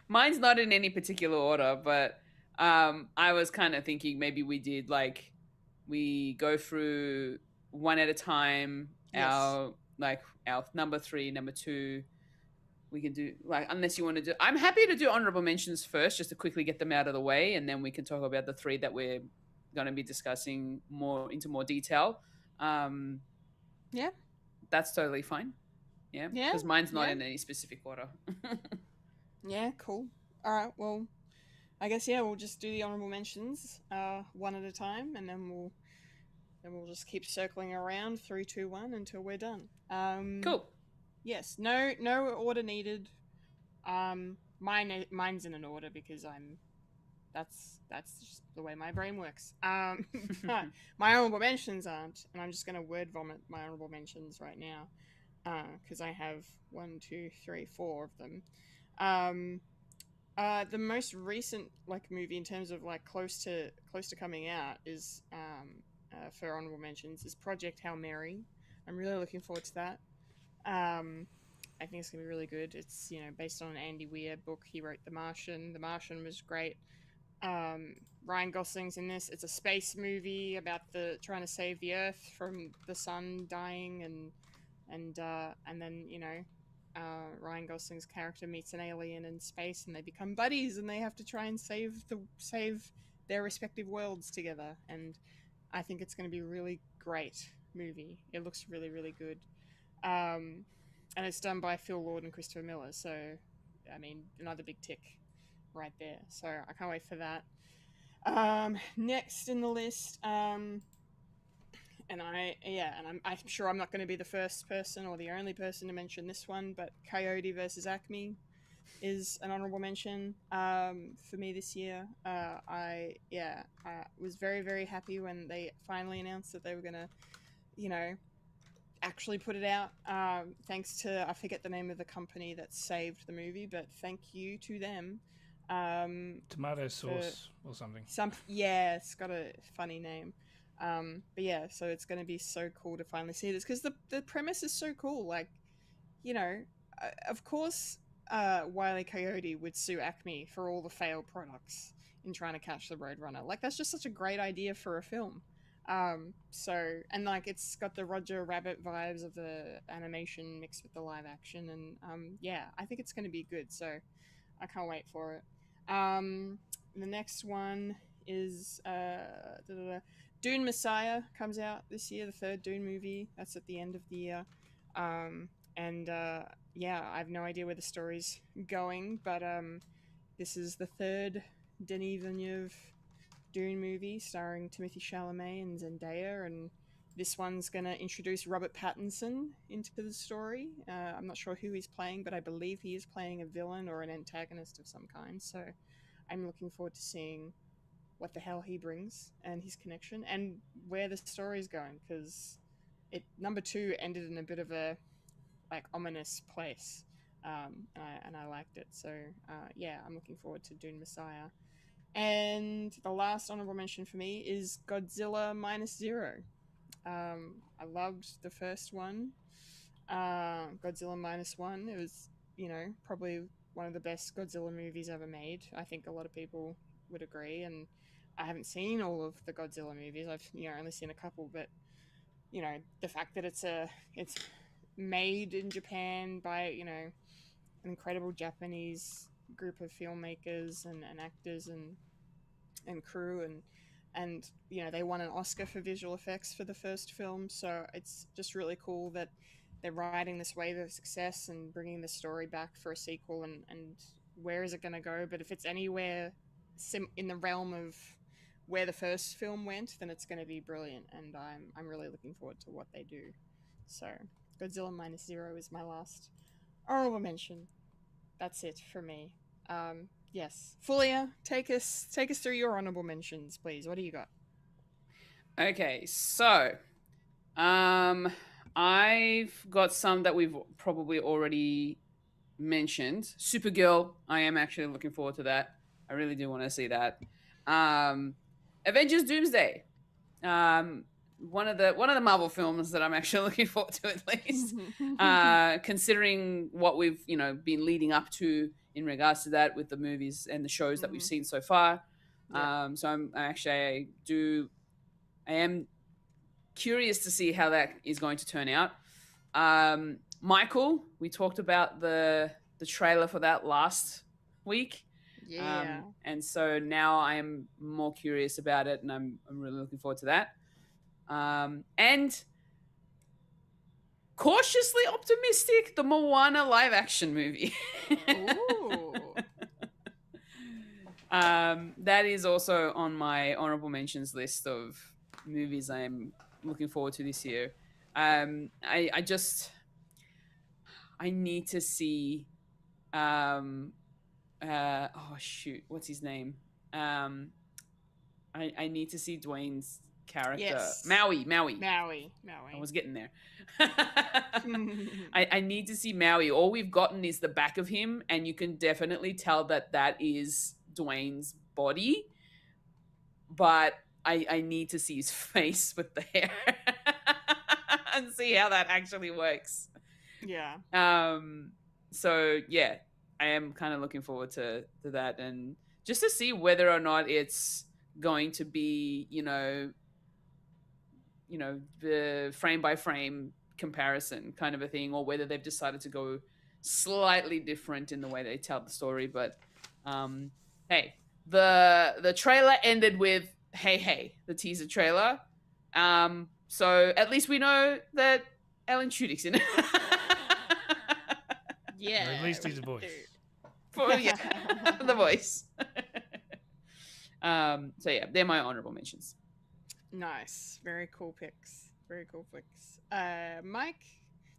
Mine's not in any particular order, but I was kind of thinking maybe we did like we go through one at a time. Yes. Our number three, number two. We can do like unless you want to do. I'm happy to do honorable mentions first, just to quickly get them out of the way, and then we can talk about the three that we're going to be discussing more detail. Um, Yeah. that's totally fine. Yeah, Yeah. because mine's not Yeah. in any specific order. Yeah. Cool. All right. Well, I guess yeah, we'll just do the honorable mentions, one at a time, and then we'll just keep circling around 3, 2, 1 until we're done. Cool. Yes. No order needed. Mine's in an order because that's just the way my brain works. But my honorable mentions aren't, and I'm just gonna word vomit my honorable mentions right now, because I have 1, 2, 3, 4 of them. Um, the most recent like movie in terms of like close to coming out is for honorable mentions is Project Hail Mary. I'm really looking forward to that. Um, I think it's gonna be really good. It's based on an Andy Weir book. He wrote The Martian. The Martian was great. Ryan Gosling's in this. It's a space movie about the trying to save the Earth from the sun dying, and then Ryan Gosling's character meets an alien in space, and they become buddies, and they have to try and save their respective worlds together. And I think it's going to be a really great movie. It looks really really good, and it's done by Phil Lord and Christopher Miller. So, I mean, another big tick right there. So I can't wait for that. Next in the list, I'm sure I'm not going to be the first person or the only person to mention this one, but Coyote versus Acme is an honorable mention for me this year. I was very very happy when they finally announced that they were gonna, actually put it out. Thanks to, I forget the name of the company that saved the movie, but thank you to them. Tomato sauce or something. It's got a funny name. But yeah, so it's going to be so cool to finally see this because the premise is so cool. Like, of course, Wile E. Coyote would sue Acme for all the failed products in trying to catch the Roadrunner. Like, that's just such a great idea for a film. And like it's got the Roger Rabbit vibes of the animation mixed with the live action, and I think it's going to be good. So I can't wait for it. The next one is Dune Messiah comes out this year, the third Dune movie. That's at the end of the year. I have no idea where the story's going, but this is the third Denis Villeneuve Dune movie starring Timothée Chalamet and Zendaya, and this one's going to introduce Robert Pattinson into the story. I'm not sure who he's playing, but I believe he is playing a villain or an antagonist of some kind, so I'm looking forward to seeing what the hell he brings and his connection and where the story's going, because number 2 ended in a bit of a like ominous place, and I liked it. So I'm looking forward to Dune Messiah. And the last honorable mention for me is Godzilla Minus Zero. I loved the first one, Godzilla Minus One. It was, probably one of the best Godzilla movies ever made. I think a lot of people would agree. And I haven't seen all of the Godzilla movies. I've only seen a couple, but the fact that it's made in Japan by an incredible Japanese group of filmmakers and actors and crew, and you know, they won an Oscar for visual effects for the first film, so it's just really cool that they're riding this wave of success and bringing the story back for a sequel, and where is it going to go? But if it's anywhere in the realm of where the first film went, then it's going to be brilliant, and I'm really looking forward to what they do. So Godzilla Minus Zero is my last honorable mention. That's it for me. Yes, Fulia, take us through your honorable mentions, please. What do you got? Okay, so I've got some that we've probably already mentioned. Supergirl, I am actually looking forward to that. I really do want to see that. Avengers Doomsday. One of the Marvel films that I'm actually looking forward to, at least. Considering what we've, been leading up to in regards to that with the movies and the shows that we've seen so far. Yeah. So I am curious to see how that is going to turn out. Michael, we talked about the trailer for that last week. Yeah. And so now I am more curious about it, and I'm really looking forward to that. And cautiously optimistic, the Moana live action movie. Ooh. That is also on my honorable mentions list of movies I am looking forward to this year. I need to see what's his name? I need to see Dwayne's character. Yes. Maui. Maui. I was getting there. I need to see Maui. All we've gotten is the back of him, and you can definitely tell that is Dwayne's body. But I need to see his face with the hair and see how that actually works. Yeah. So yeah, I am kind of looking forward to that, and just to see whether or not it's going to be, the frame by frame comparison kind of a thing, or whether they've decided to go slightly different in the way they tell the story. But hey, the trailer ended with hey, the teaser trailer. So at least we know that Alan Tudyk's in it. Yeah. Or at least he's a voice. The voice. So yeah, they're my honorable mentions. Nice. Very cool picks. Mike,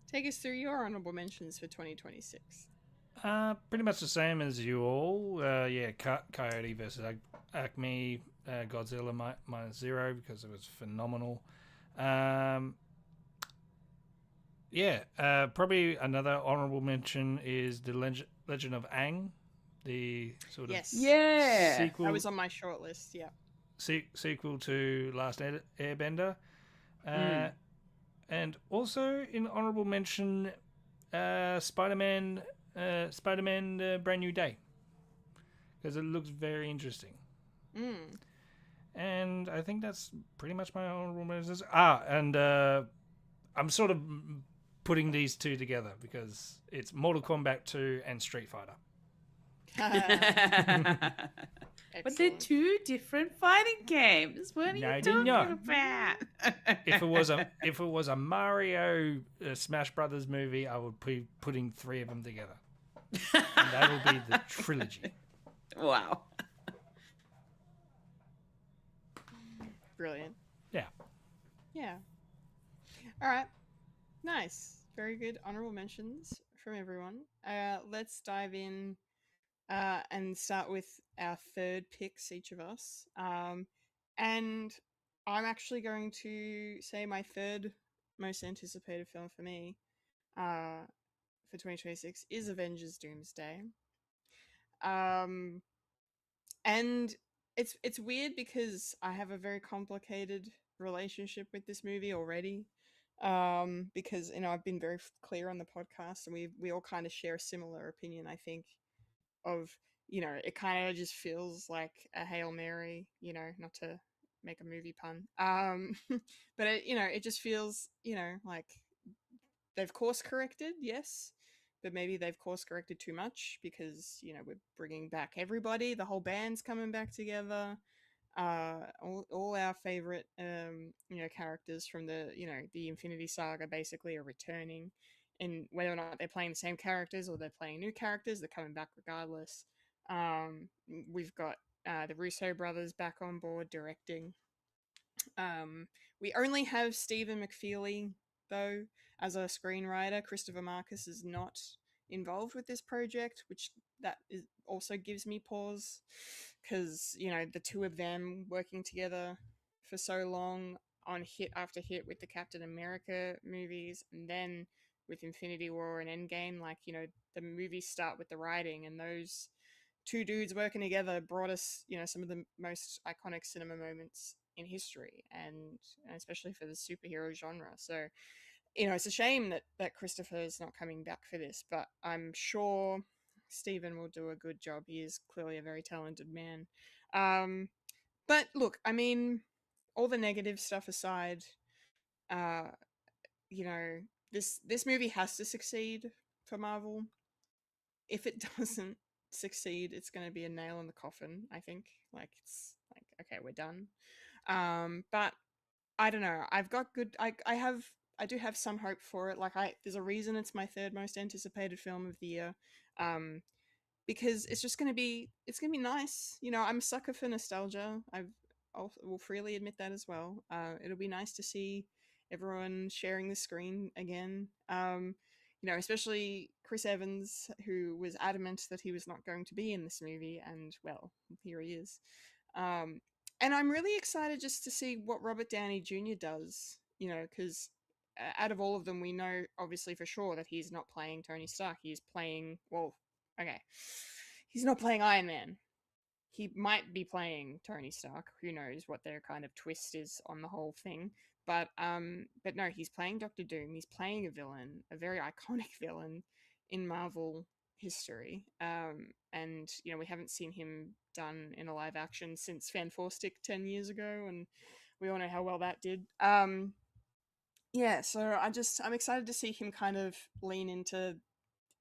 take us through your honorable mentions for 2026. Pretty much the same as you all. Coyote versus Acme, Godzilla Minus Zero, because it was phenomenal. Probably another honorable mention is the Legend of Aang, the sort of sequel. That was on my short list. Yeah. Sequel to Last Airbender, and also in honorable mention, Spider-Man, Brand New Day, because it looks very interesting. And I think that's pretty much my honorable mentions. And I'm sort of putting these two together because it's Mortal Kombat 2 and Street Fighter. But they're two different fighting games. What are you talking about? If it was a Mario Smash Brothers movie, I would be putting three of them together, and that will be the trilogy. Wow. Brilliant. Yeah. All right. Nice. Very good honorable mentions from everyone. Let's dive in and start with our third picks, each of us. And I'm actually going to say my third most anticipated film for me for 2026 is Avengers Doomsday. And it's weird because I have a very complicated relationship with this movie already. Because I've been very clear on the podcast, and we all kind of share a similar opinion, I think, of it kind of just feels like a Hail Mary, not to make a movie pun, but it just feels like they've course corrected, yes, but maybe they've course corrected too much because we're bringing back everybody. The whole band's coming back together. All our favorite characters from the Infinity Saga basically are returning, and whether or not they're playing the same characters or they're playing new characters, they're coming back regardless. We've got the Russo brothers back on board directing. We only have Stephen McFeely, though, as a screenwriter. Christopher Marcus is not involved with this project, which also gives me pause, because the two of them working together for so long on hit after hit with the Captain America movies, and then with Infinity War and Endgame, the movies start with the writing, and those two dudes working together brought us some of the most iconic cinema moments in history, and especially for the superhero genre. So it's a shame that Christopher is not coming back for this, but I'm sure Stephen will do a good job. He is clearly a very talented man. But look, I mean, all the negative stuff aside, this movie has to succeed for Marvel. If it doesn't succeed, it's going to be a nail in the coffin, I think. It's like, okay, we're done. But I don't know. I've got good. I do have some hope for it. There's a reason it's my third most anticipated film of the year. Because it's gonna be nice. I'm a sucker for nostalgia. Will freely admit that as well. It'll be nice to see everyone sharing the screen again. Especially Chris Evans, who was adamant that he was not going to be in this movie, and well, here he is. And I'm really excited just to see what Robert Downey Jr. does, because out of all of them, we know obviously for sure that he's not playing Tony Stark. He's playing, he's not playing Iron Man. He might be playing Tony Stark. Who knows what their kind of twist is on the whole thing. But no, he's playing Doctor Doom. He's playing a villain, a very iconic villain in Marvel history. And we haven't seen him done in a live action since Fan Four Stick 10 years ago, and we all know how well that did. So I'm excited to see him kind of lean into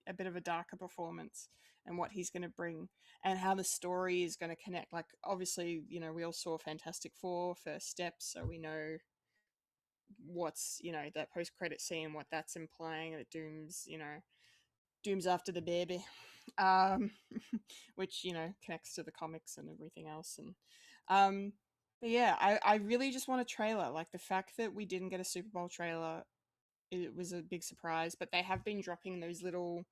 a bit of a darker performance and what he's going to bring and how the story is going to connect. Obviously, we all saw Fantastic Four First Steps, so we know what's, that post-credit scene, what that's implying, that Doom's after the baby, which, connects to the comics and everything else. And, but yeah, I really just want a trailer. The fact that we didn't get a Super Bowl trailer, it was a big surprise, but they have been dropping those little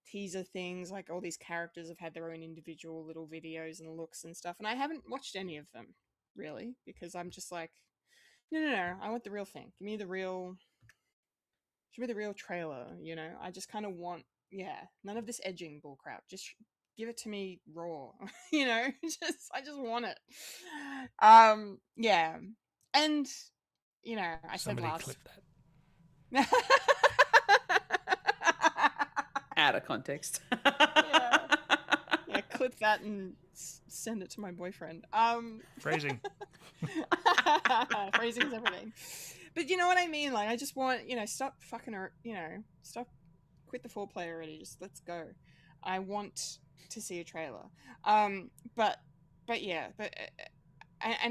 teaser things. All these characters have had their own individual little videos and looks and stuff, and I haven't watched any of them, really, because I'm just no, I want the real thing. Give me the real trailer, I just kind of want, none of this edging bullcrap. Just give it to me raw, I just want it. Yeah. And, I said Somebody last... clip that. Out of context. Yeah, clip that and send it to my boyfriend. Phrasing. Phrasing is everything. But you know what I mean? I just want, stop fucking, stop, quit the foreplay already. Just let's go. I want to see a trailer. But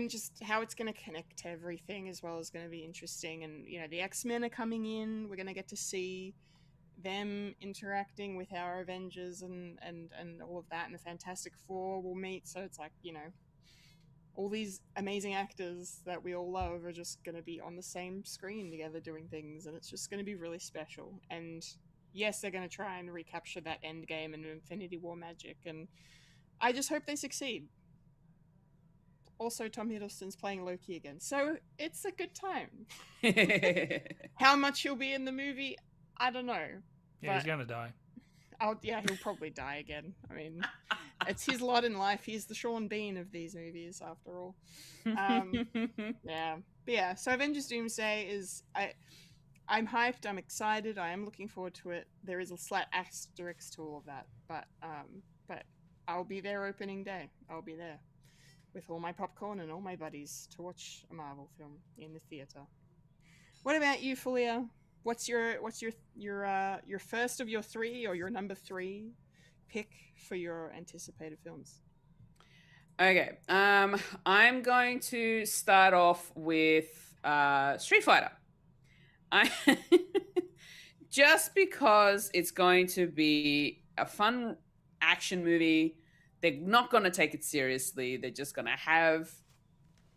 just how it's going to connect to everything as well is going to be interesting. And, the X-Men are coming in. We're going to get to see them interacting with our Avengers and all of that. And the Fantastic Four will meet. So it's all these amazing actors that we all love are just going to be on the same screen together doing things, and it's just going to be really special. And yes, they're going to try and recapture that Endgame and Infinity War magic, and I just hope they succeed. Also, Tom Hiddleston's playing Loki again, so it's a good time. How much he'll be in the movie, I don't know. Yeah, he's going to die. He'll probably die again. I mean, it's his lot in life. He's the Sean Bean of these movies, after all. Yeah. But yeah, so Avengers Doomsday is... I'm hyped. I'm excited. I am looking forward to it. There is a slight asterisk to all of that. But I'll be there opening day. I'll be there with all my popcorn and all my buddies to watch a Marvel film in the theater. What about you, Fulya? what's your first of your three, or your number three pick for your anticipated films? Okay. I'm going to start off with Street Fighter. I just because it's going to be a fun action movie. They're not going to take it seriously. They're just going to have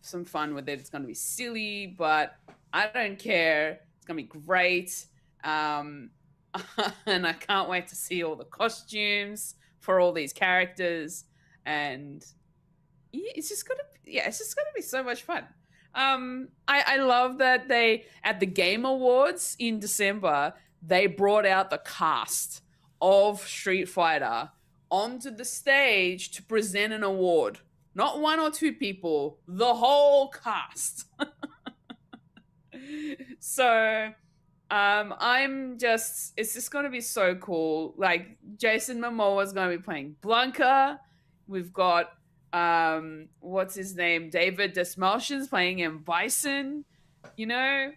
some fun with it. It's going to be silly, but I don't care. It's going to be great. And I can't wait to see all the costumes for all these characters. And it's just gonna be so much fun. I love that they at the Game Awards in December they brought out the cast of Street Fighter onto the stage to present an award. Not one or two people, the whole cast. So it's just gonna be so cool. Like Jason Momoa is gonna be playing Blanca. We've got what's his name? David Desmalchian's playing M. Bison. You know,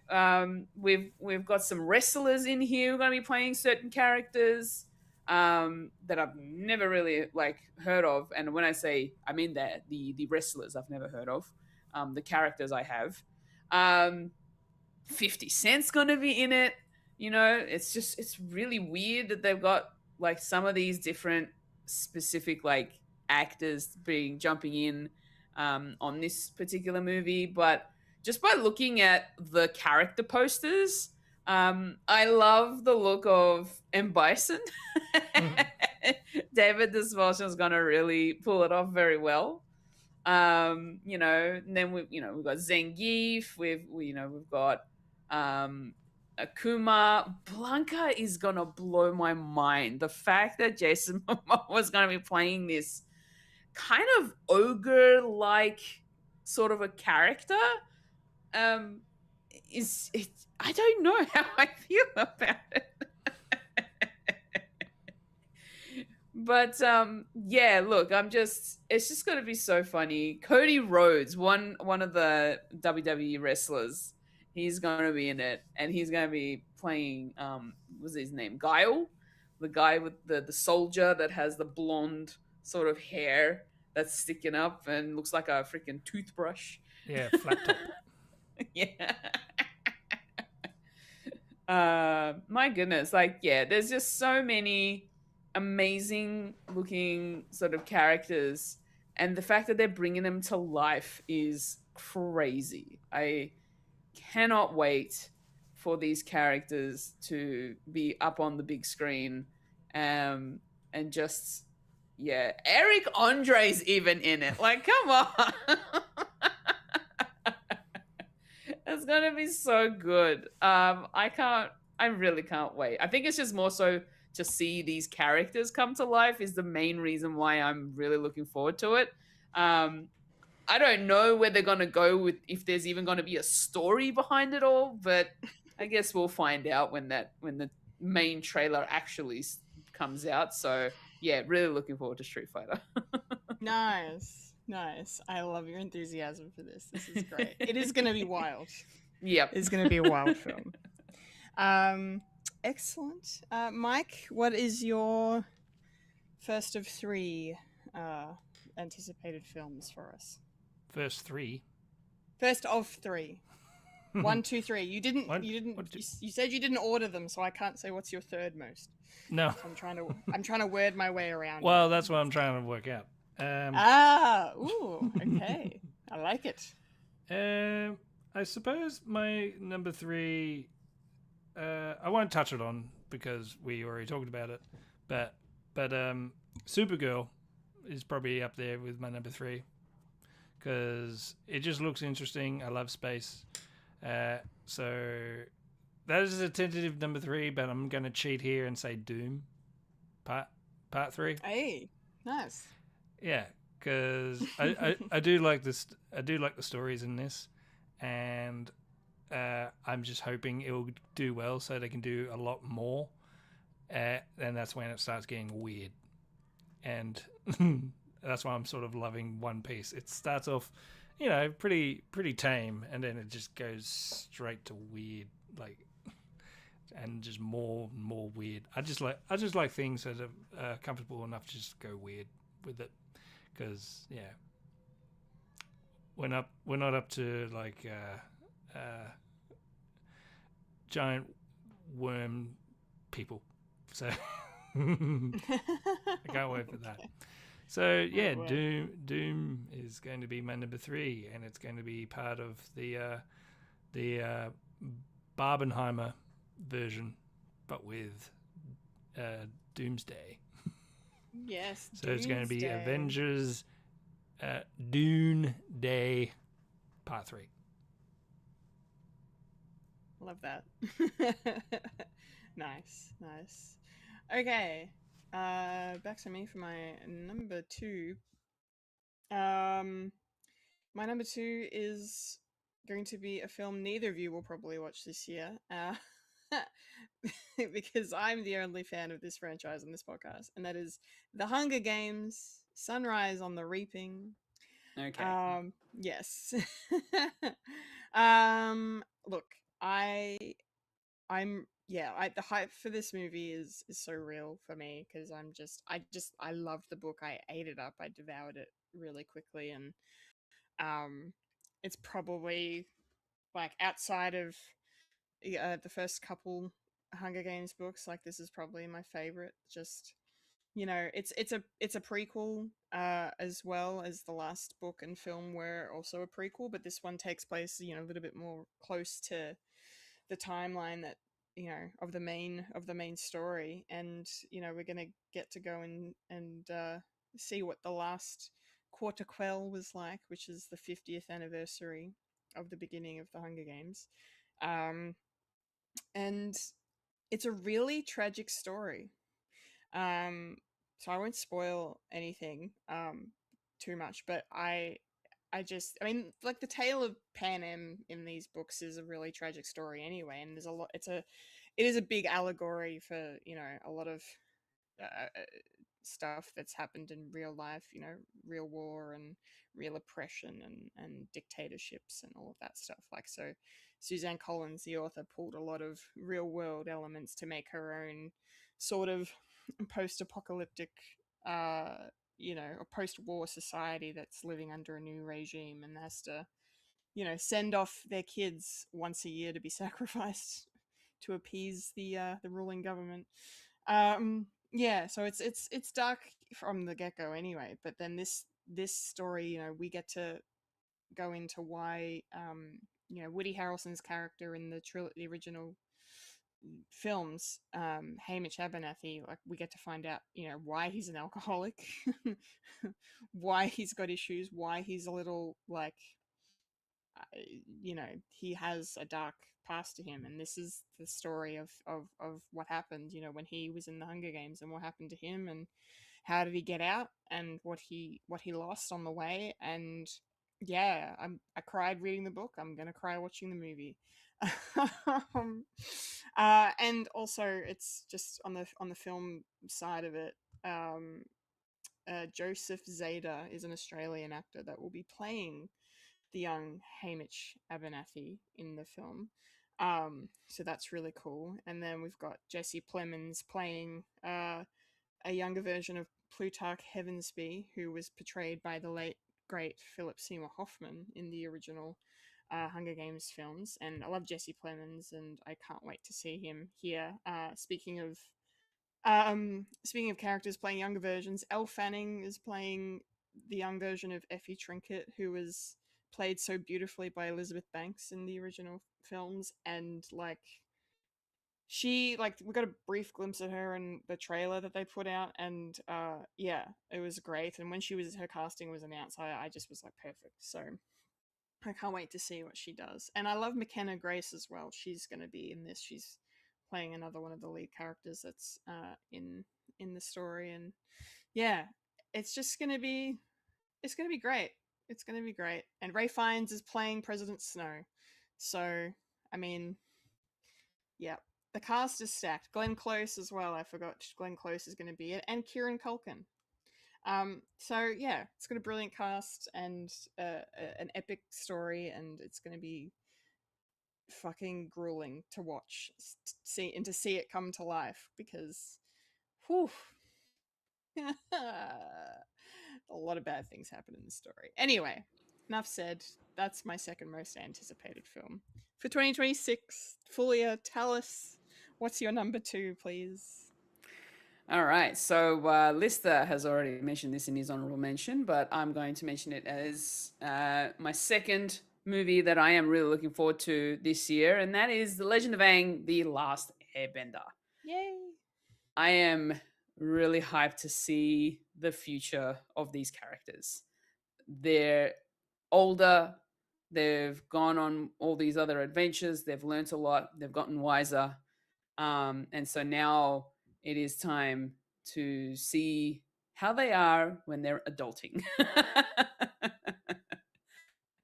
we've got some wrestlers in here who are going to be playing certain characters that I've never really heard of. And when I say I mean that the wrestlers I've never heard of, the characters I have. 50 Cent's going to be in it. You know, it's really weird that they've got some of these different specific actors jumping in on this particular movie, but just by looking at the character posters, I love the look of M. Bison. David Desmalchian is gonna really pull it off very well. You know, and then we've got Zangief, we've got Akuma. Blanca is gonna blow my mind. The fact that Jason Momoa was gonna be playing this kind of ogre-like sort of a character is it. I don't know how I feel about it. But yeah, look, it's just gonna be so funny. Cody Rhodes, one of the WWE wrestlers, he's gonna be in it, and he's gonna be playing what's his name? Guile, the guy with the soldier that has the blonde sort of hair that's sticking up and looks like a freaking toothbrush. Yeah, flat top. Yeah. My goodness, there's just so many amazing looking sort of characters, and the fact that they're bringing them to life is crazy. I cannot wait for these characters to be up on the big screen, and just Eric Andre's even in it. Come on. It's gonna be so good. I really can't wait. I think it's just more so to see these characters come to life is the main reason why I'm really looking forward to it. I don't know where they're gonna go with, if there's even gonna be a story behind it all, but I guess we'll find out when the main trailer actually comes out. So yeah, really looking forward to Street Fighter. Nice. I love your enthusiasm for this. This is great. It is going to be wild. Yep. It's going to be a wild film. Excellent. Mike, what is your first of three anticipated films for us? First three? First of three. 1, 2, 3. You said you didn't order them, so I can't say what's your third most. No. So I'm trying to word my way around. Well, that's what I'm trying to work out. Okay. I like it. I suppose my number three, I won't touch it on because we already talked about it, but Supergirl is probably up there with my number three because it just looks interesting. I love space. So that is a tentative number three, but I'm going to cheat here and say Doom part 3. Hey, nice. Yeah, because I do like this. I do like the stories in this, and I'm just hoping it will do well so they can do a lot more. And that's when it starts getting weird, and that's why I'm sort of loving One Piece. It starts off, pretty tame, and then it just goes straight to weird, and just more and more weird. I just like things that are comfortable enough to just go weird with it, because we're not up to like giant worm people, so I can't wait for that. So yeah, Doom is going to be my number 3, and it's going to be part of the Barbenheimer version, but with Doomsday. Yes. So it's going to be Avengers Dune Day Part 3. Love that. Nice. Okay. Back to me for my number 2. My number 2 is going to be a film neither of you will probably watch this year, because I'm the only fan of this franchise on this podcast, and that is The Hunger Games: Sunrise on the Reaping. Okay. Yes. Look, the hype for this movie is so real for me, because I loved the book. I ate it up. I devoured it really quickly, and it's probably like outside of the first couple Hunger Games books, like this is probably my favorite. Just it's a prequel, as well as the last book and film were also a prequel, but this one takes place a little bit more close to the timeline that of the main story, and we're gonna get to go and see what the last quarter quell was like, which is the 50th anniversary of the beginning of the Hunger Games. And it's a really tragic story. So I won't spoil anything too much, but I mean, like, the tale of Panem in these books is a really tragic story anyway, and it is a big allegory for a lot of uh, stuff that's happened in real life, real war and real oppression and dictatorships and all of that stuff. Like, so Suzanne Collins, the author, pulled a lot of real world elements to make her own sort of post-apocalyptic, a post-war society that's living under a new regime and has to send off their kids once a year to be sacrificed to appease the ruling government. Yeah, so it's dark from the get-go anyway, but then this story, we get to go into why Woody Harrelson's character in the original films, Hamish Abernathy, like, we get to find out why he's an alcoholic, why he's got issues, why he's a little like he has a dark past to him, and this is the story of what happened when he was in the Hunger Games, and what happened to him, and how did he get out, and what he lost on the way. And yeah, I cried reading the book. I'm gonna cry watching the movie. And also, it's just on the film side of it. Joseph Zada is an Australian actor that will be playing the young Hamish Abernathy in the film. So that's really cool. And then we've got Jesse Plemons playing a younger version of Plutarch Heavensbee, who was portrayed by the late great Philip Seymour Hoffman in the original Hunger Games films. And I love Jesse Plemons, and I can't wait to see him here. Speaking of characters playing younger versions, Elle Fanning is playing the young version of Effie Trinket, who was played so beautifully by Elizabeth Banks in the original films. And we got a brief glimpse of her in the trailer that they put out, and yeah, it was great. And when her casting was announced, I just was like, perfect. So I can't wait to see what she does. And I love McKenna Grace as well. She's going to be in this. She's playing another one of the lead characters that's in the story. And yeah, it's going to be great. It's going to be great. And Ray Fiennes is playing President Snow. So, I mean, yeah, the cast is stacked. Glenn Close as well. I forgot Glenn Close is going to be it, and Kieran Culkin. So yeah, it's got a brilliant cast and an epic story, and it's going to be fucking grueling to watch, to see it come to life, because, whew, a lot of bad things happen in the story. Anyway, enough said. That's my second most anticipated film for 2026. Fulya, tell us, what's your number 2, please? All right. So Lister has already mentioned this in his honorable mention, but I'm going to mention it as my second movie that I am really looking forward to this year, and that is The Legend of Aang: The Last Airbender. Yay! I am really hyped to see the future of these characters. They're older, they've gone on all these other adventures, they've learnt a lot, they've gotten wiser. And so now it is time to see how they are when they're adulting.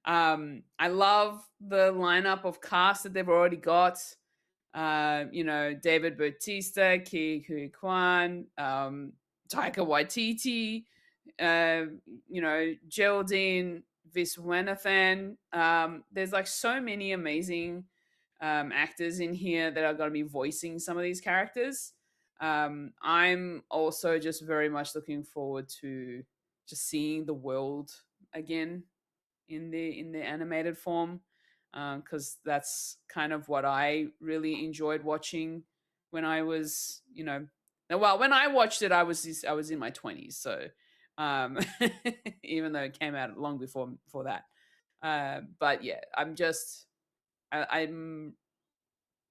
I love the lineup of cast that they've already got. David Bautista, Ke Huy Quan, Taika Waititi, Geraldine Viswanathan. There's like so many amazing actors in here that are going to be voicing some of these characters. I'm also just very much looking forward to just seeing the world again in the animated form, because that's kind of what I really enjoyed watching when I was, when I watched it, I was in my 20s, so even though it came out long before that. But yeah,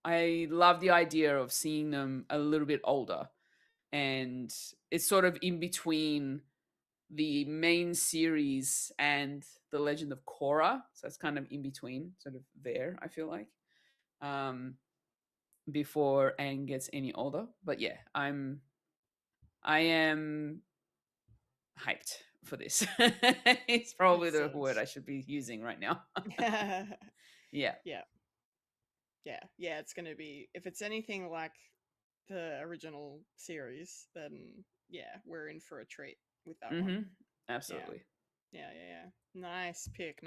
I love the idea of seeing them a little bit older, and it's sort of in between the main series and The Legend of Korra, so it's kind of in between, sort of there, I feel like, before Aang gets any older. But yeah, I am hyped for this. It's probably the word I should be using right now. Yeah. It's gonna be, if it's anything like the original series, then yeah, we're in for a treat with that one. Absolutely. Yeah. Nice pick.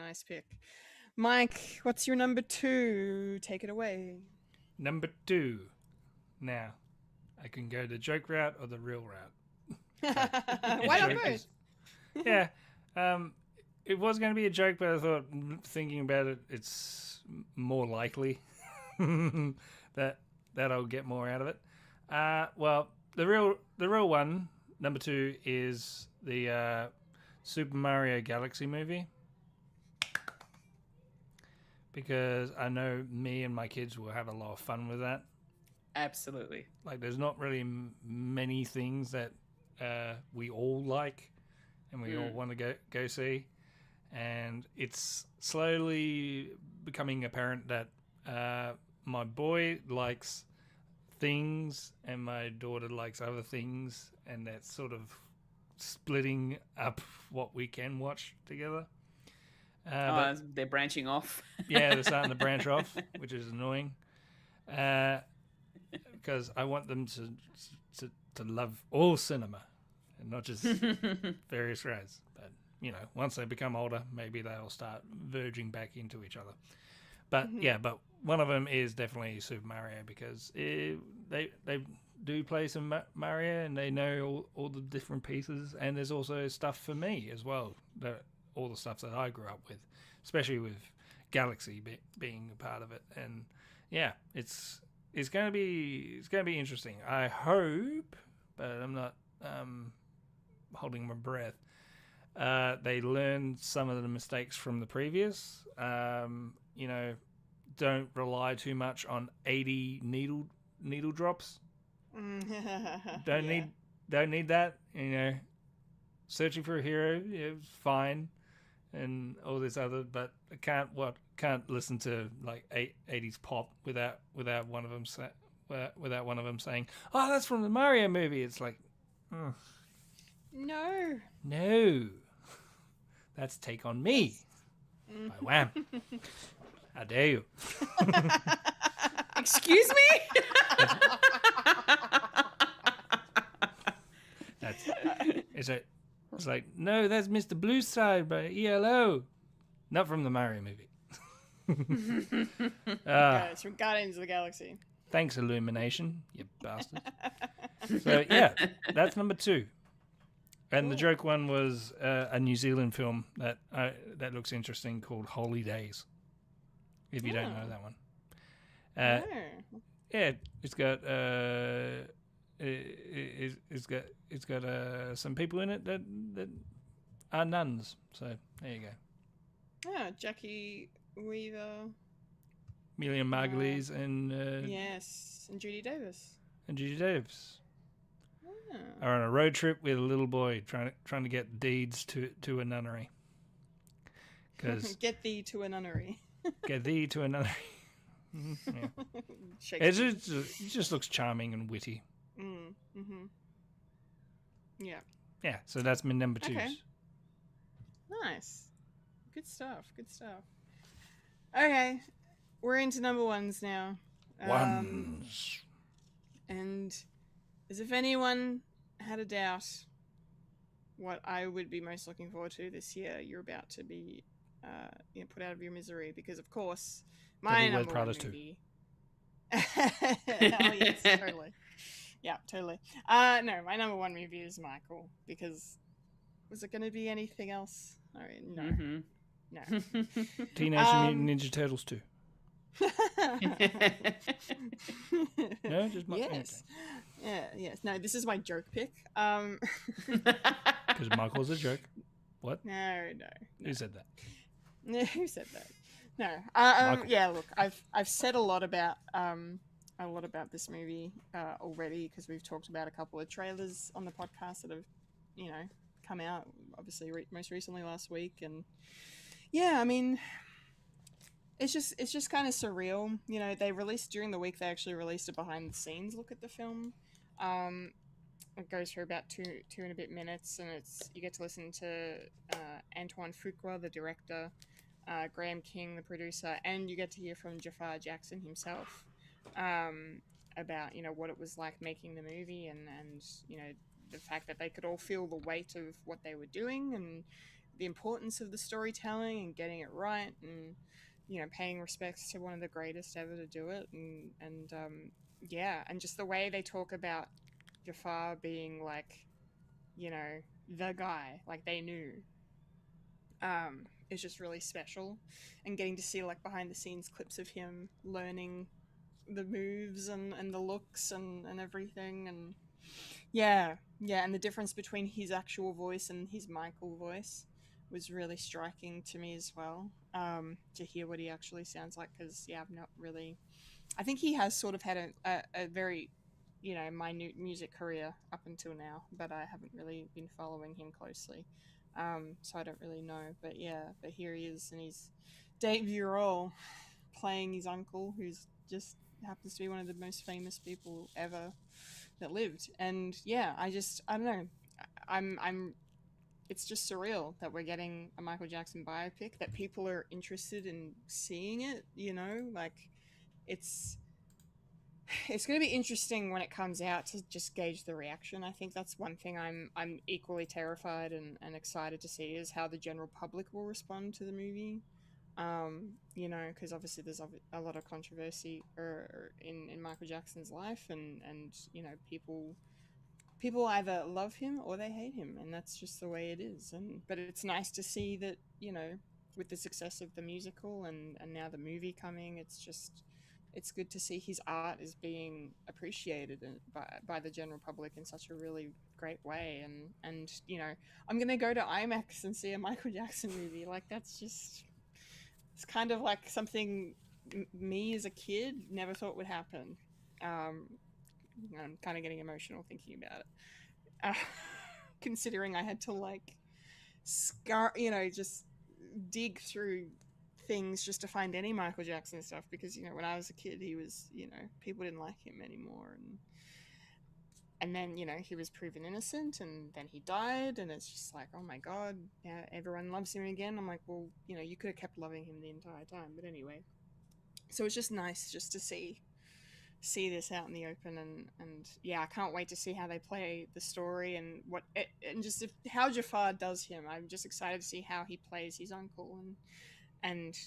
Mike, what's your number 2? Take it away. Number 2. Now, I can go the joke route or the real route. Why not both? Yeah. It was going to be a joke, but I thought, thinking about it, it's more likely that I'll get more out of it. Well, the real one, number 2, is the Super Mario Galaxy movie, because I know me and my kids will have a lot of fun with that. Absolutely. Like, there's not really many things that we all like and we all want to go see, and it's slowly becoming apparent that my boy likes things and my daughter likes other things, and that's sort of splitting up what we can watch together. But they're branching off. Yeah, they're starting to branch off, which is annoying. Because I want them to love all cinema and not just various rays. But once they become older, maybe they'll start verging back into each other. But but one of them is definitely Super Mario, because they do play some Mario and they know all the different pieces, and there's also stuff for me as well, all the stuff that I grew up with, especially with Galaxy being a part of it. And yeah, it's going to be interesting. I hope, but I'm not holding my breath. They learned some of the mistakes from the previous. Don't rely too much on 80 needle drops. Don't need that. Searching for a hero, fine, and all this other, but I can't listen to like 80s pop without one of them saying, "Oh, that's from the Mario movie." It's like, no, that's Take on Me by Wham. How dare you? Excuse me? It's like, no, that's Mr. Blue Side by ELO. Not from the Mario movie. It's from Guardians of the Galaxy. Thanks, Illumination, you bastard. So yeah, that's number 2. And the joke one was a New Zealand film that looks interesting called Holy Days. If you don't know that one, yeah, it's got some people in it that are nuns. So there you go. Yeah, Jackie Weaver, Million Margulies and yes, and Judy Davis. Are on a road trip with a little boy trying to get deeds to a nunnery. Get thee to a nunnery. Get thee to a nunnery. Yeah. It just looks charming and witty. Yeah. Yeah, so that's my number 2s. Okay. Nice. Good stuff. Okay, we're into number 1s now. Ones. And as if anyone had a doubt what I would be most looking forward to this year, you're about to be put out of your misery, because of course my number 1 movie. Oh yes, totally. Yeah, totally. No, my number 1 movie is Michael, because was it going to be anything else? I mean, no. No. Teenage Mutant Ninja Turtles 2. No, just Michael. Yes. Yeah, yes. No, this is my joke pick. Because Michael's a joke. What? No. Who said that? Who said that? No. Yeah. Look, I've said a lot about this movie already, because we've talked about a couple of trailers on the podcast that have, come out. Obviously, most recently last week, and yeah, I mean, it's just kind of surreal. They released during the week. They actually released a behind the scenes look at the film. It goes for about two and a bit minutes, and you get to listen to Antoine Fuqua, the director, Graham King, the producer, and you get to hear from Jafar Jackson himself about what it was like making the movie, and the fact that they could all feel the weight of what they were doing, and the importance of the storytelling and getting it right, and paying respects to one of the greatest ever to do it, and and just the way they talk about Jafar being like, the guy, like they knew, is just really special, and getting to see like behind the scenes clips of him learning the moves and the looks and everything, and and the difference between his actual voice and his Michael voice was really striking to me as well, to hear what he actually sounds like, because I've not really, I think he has sort of had a very minute music career up until now, but I haven't really been following him closely, so I don't really know, but here he is in his debut role playing his uncle, who's just happens to be one of the most famous people ever that lived. And I don't know, I'm it's just surreal that we're getting a Michael Jackson biopic, that people are interested in seeing it, like it's going to be interesting when it comes out to just gauge the reaction. I think that's one thing I'm equally terrified and excited to see, is how the general public will respond to the movie. Because obviously there's a lot of controversy in Michael Jackson's life, and people either love him or they hate him, and that's just the way it is. But it's nice to see that, with the success of the musical and now the movie coming, it's good to see his art is being appreciated by the general public in such a really great way. And I'm gonna go to IMAX and see a Michael Jackson movie. Like, it's kind of like something me as a kid never thought would happen. I'm kind of getting emotional thinking about it, considering I had to just dig through things just to find any Michael Jackson stuff, because when I was a kid, he was, people didn't like him anymore, and then he was proven innocent, and then he died, and it's just like, oh my god, yeah, everyone loves him again. I'm like, well, you could have kept loving him the entire time. But anyway, so it's just nice just to see this out in the open, and I can't wait to see how they play the story, and how Jafar does him. I'm just excited to see how he plays his uncle, and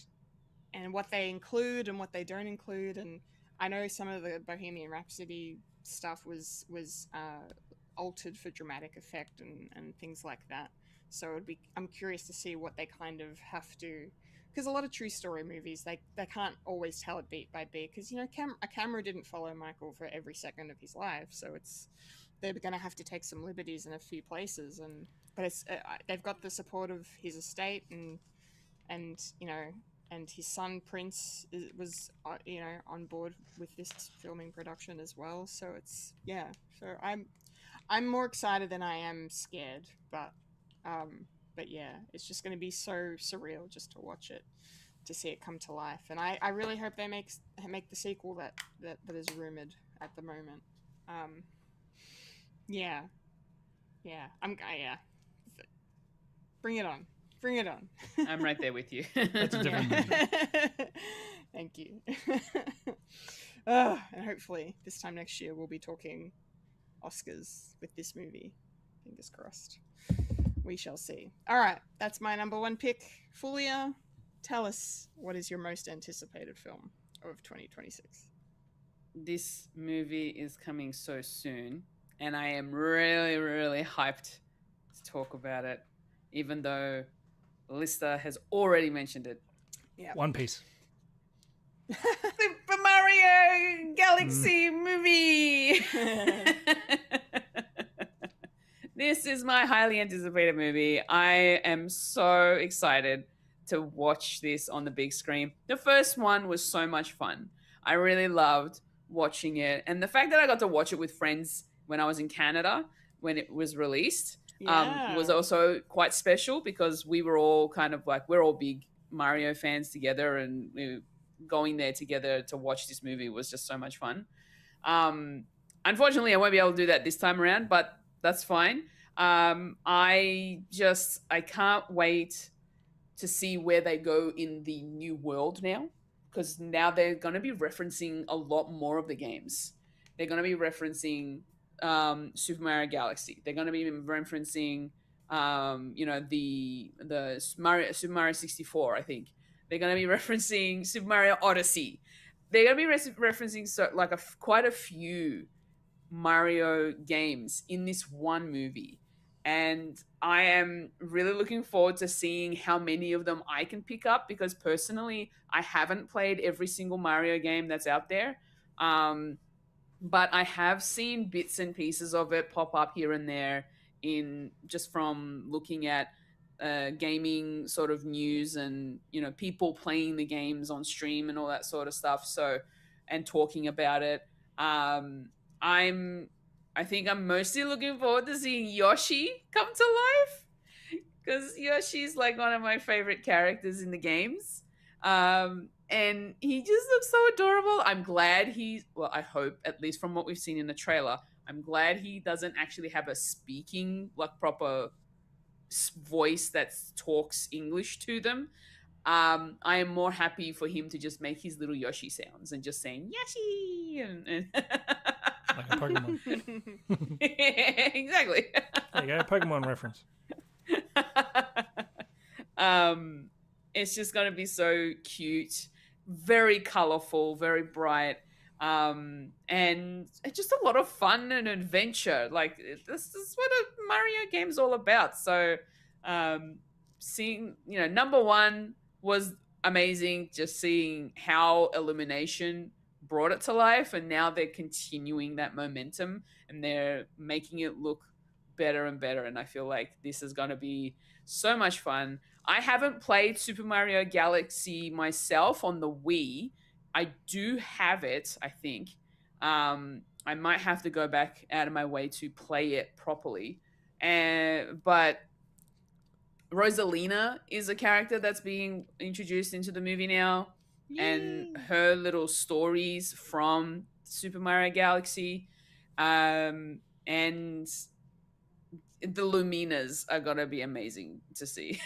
what they include and what they don't include. And I know some of the Bohemian Rhapsody stuff was altered for dramatic effect and things like that. So I'm curious to see what they kind of have to, because a lot of true story movies, they can't always tell it beat by beat, because a camera didn't follow Michael for every second of his life, so they're going to have to take some liberties in a few places, but it's they've got the support of his estate, and and his son Prince was on board with this filming production as well. So so I'm more excited than I am scared, but yeah, it's just going to be so surreal just to watch it, to see it come to life. And I really hope they make the sequel that is rumored at the moment. Yeah. Bring it on. I'm right there with you. That's a different movie. Thank you. And hopefully this time next year we'll be talking Oscars with this movie. Fingers crossed. We shall see. All right, that's my number one pick. Fulya, tell us, what is your most anticipated film of 2026? This movie is coming so soon, and I am really, really hyped to talk about it, even though Lister has already mentioned it. Yeah. One Piece. Super Mario Galaxy movie. This is my highly anticipated movie. I am so excited to watch this on the big screen. The first one was so much fun. I really loved watching it. And the fact that I got to watch it with friends when I was in Canada when it was released was also quite special, because we were all kind of like, we're all big Mario fans together, and going there together to watch this movie was just so much fun. Unfortunately, I won't be able to do that this time around, but that's fine. I can't wait to see where they go in the new world now, because now they're going to be referencing a lot more of the games. They're going to be referencing Super Mario Galaxy. They're going to be referencing the Super Mario 64, I think. They're going to be referencing Super Mario Odyssey. They're going to be referencing quite a few Mario games in this one movie. And I am really looking forward to seeing how many of them I can pick up, because personally, I haven't played every single Mario game that's out there. But I have seen bits and pieces of it pop up here and there just from looking at gaming sort of news and, people playing the games on stream and all that sort of stuff. So, and talking about it. I think I'm mostly looking forward to seeing Yoshi come to life, because Yoshi's like one of my favorite characters in the games. And he just looks so adorable. I'm glad I hope, at least from what we've seen in the trailer, I'm glad he doesn't actually have a speaking, like proper voice that talks English to them. I am more happy for him to just make his little Yoshi sounds and just saying Yoshi and Like a Pokemon. Exactly. There you go, Pokemon reference. It's just going to be so cute, very colorful, very bright, and it's just a lot of fun and adventure. Like, this is what a Mario game's all about. So, seeing, number one was amazing, just seeing how Illumination brought it to life, and now they're continuing that momentum and they're making it look better and better. And I feel like this is going to be so much fun. I haven't played Super Mario Galaxy myself on the Wii. I do have it, I think. I might have to go back out of my way to play it properly. But Rosalina is a character that's being introduced into the movie now. Yay. And her little stories from Super Mario Galaxy. And the Luminas are gonna be amazing to see.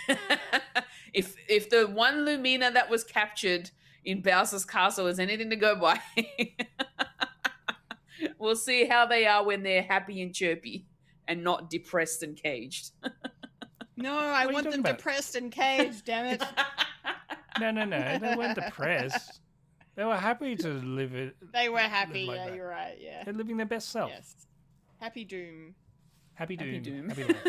If the one Lumina that was captured in Bowser's castle is anything to go by, we'll see how they are when they're happy and chirpy and not depressed and caged. No, I want them depressed and caged, damn it. No. They weren't depressed. They were happy to live it. They were happy. like Yeah, that. you're right. Yeah. They're living their best self. Yes. Happy Doom. Happy Happy doom. doom. Happy life.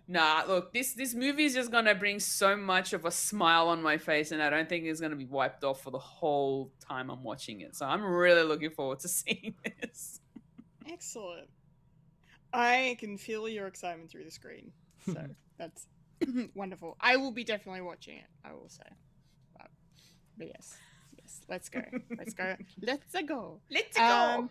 Nah, look, this movie is just gonna bring so much of a smile on my face, and I don't think it's gonna be wiped off for the whole time I'm watching it. So I'm really looking forward to seeing this. Excellent. I can feel your excitement through the screen. So that's wonderful. I will be definitely watching it, I will say. But yes. Yes. Let's go. Let's go. Let's go. Let's go.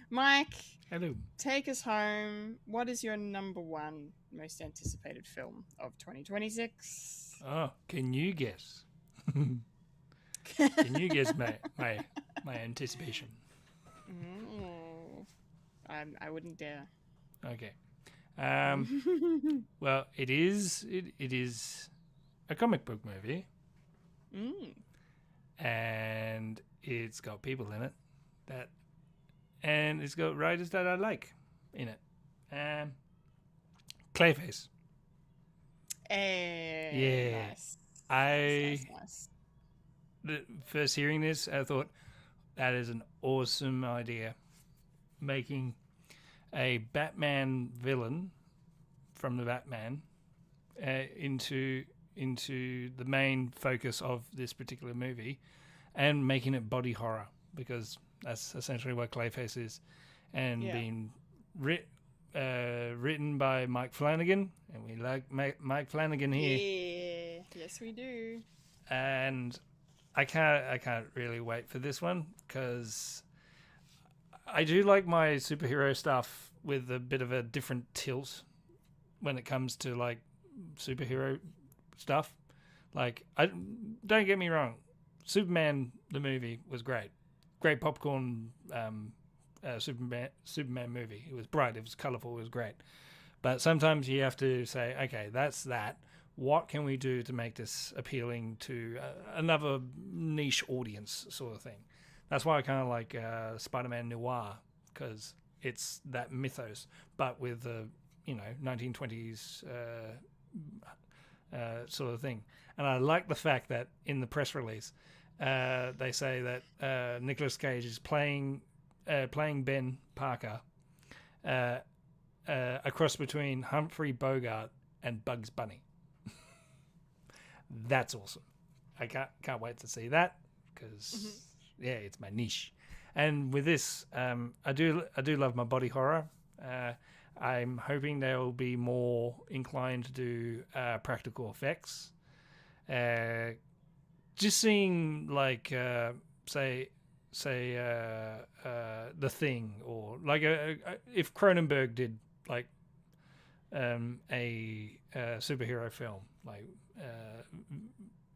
Mike, Hello. take us home. What is your number one most anticipated film of 2026? Oh, can you guess? Can you guess my anticipation? I wouldn't dare. Okay. Well, it is a comic book movie, and it's got people in it and it's got writers that I like in it. Clayface. Yeah. Nice. First hearing this, I thought that is an awesome idea. Making a Batman villain from the Batman into the main focus of this particular movie, and making it body horror, because that's essentially what Clayface is, and being written by Mike Flanagan, and we like Mike Flanagan here. Yeah, yes we do. And I can't really wait for this one, because I do like my superhero stuff with a bit of a different tilt when it comes to like superhero stuff. Like, don't get me wrong, Superman the movie was great popcorn Superman movie. It was bright, it was colorful, it was great. But sometimes you have to say, okay, that's that. What can we do to make this appealing to another niche audience, sort of thing? That's why I kind of like Spider-Man Noir, because it's that mythos, but with the 1920s sort of thing. And I like the fact that in the press release, they say that Nicolas Cage is playing Ben Parker, a cross between Humphrey Bogart and Bugs Bunny. That's awesome. I can't wait to see that, because it's my niche. And with this, I do love my body horror. I'm hoping they'll be more inclined to do practical effects. Just seeing like say The Thing, or like if Cronenberg did like a superhero film, like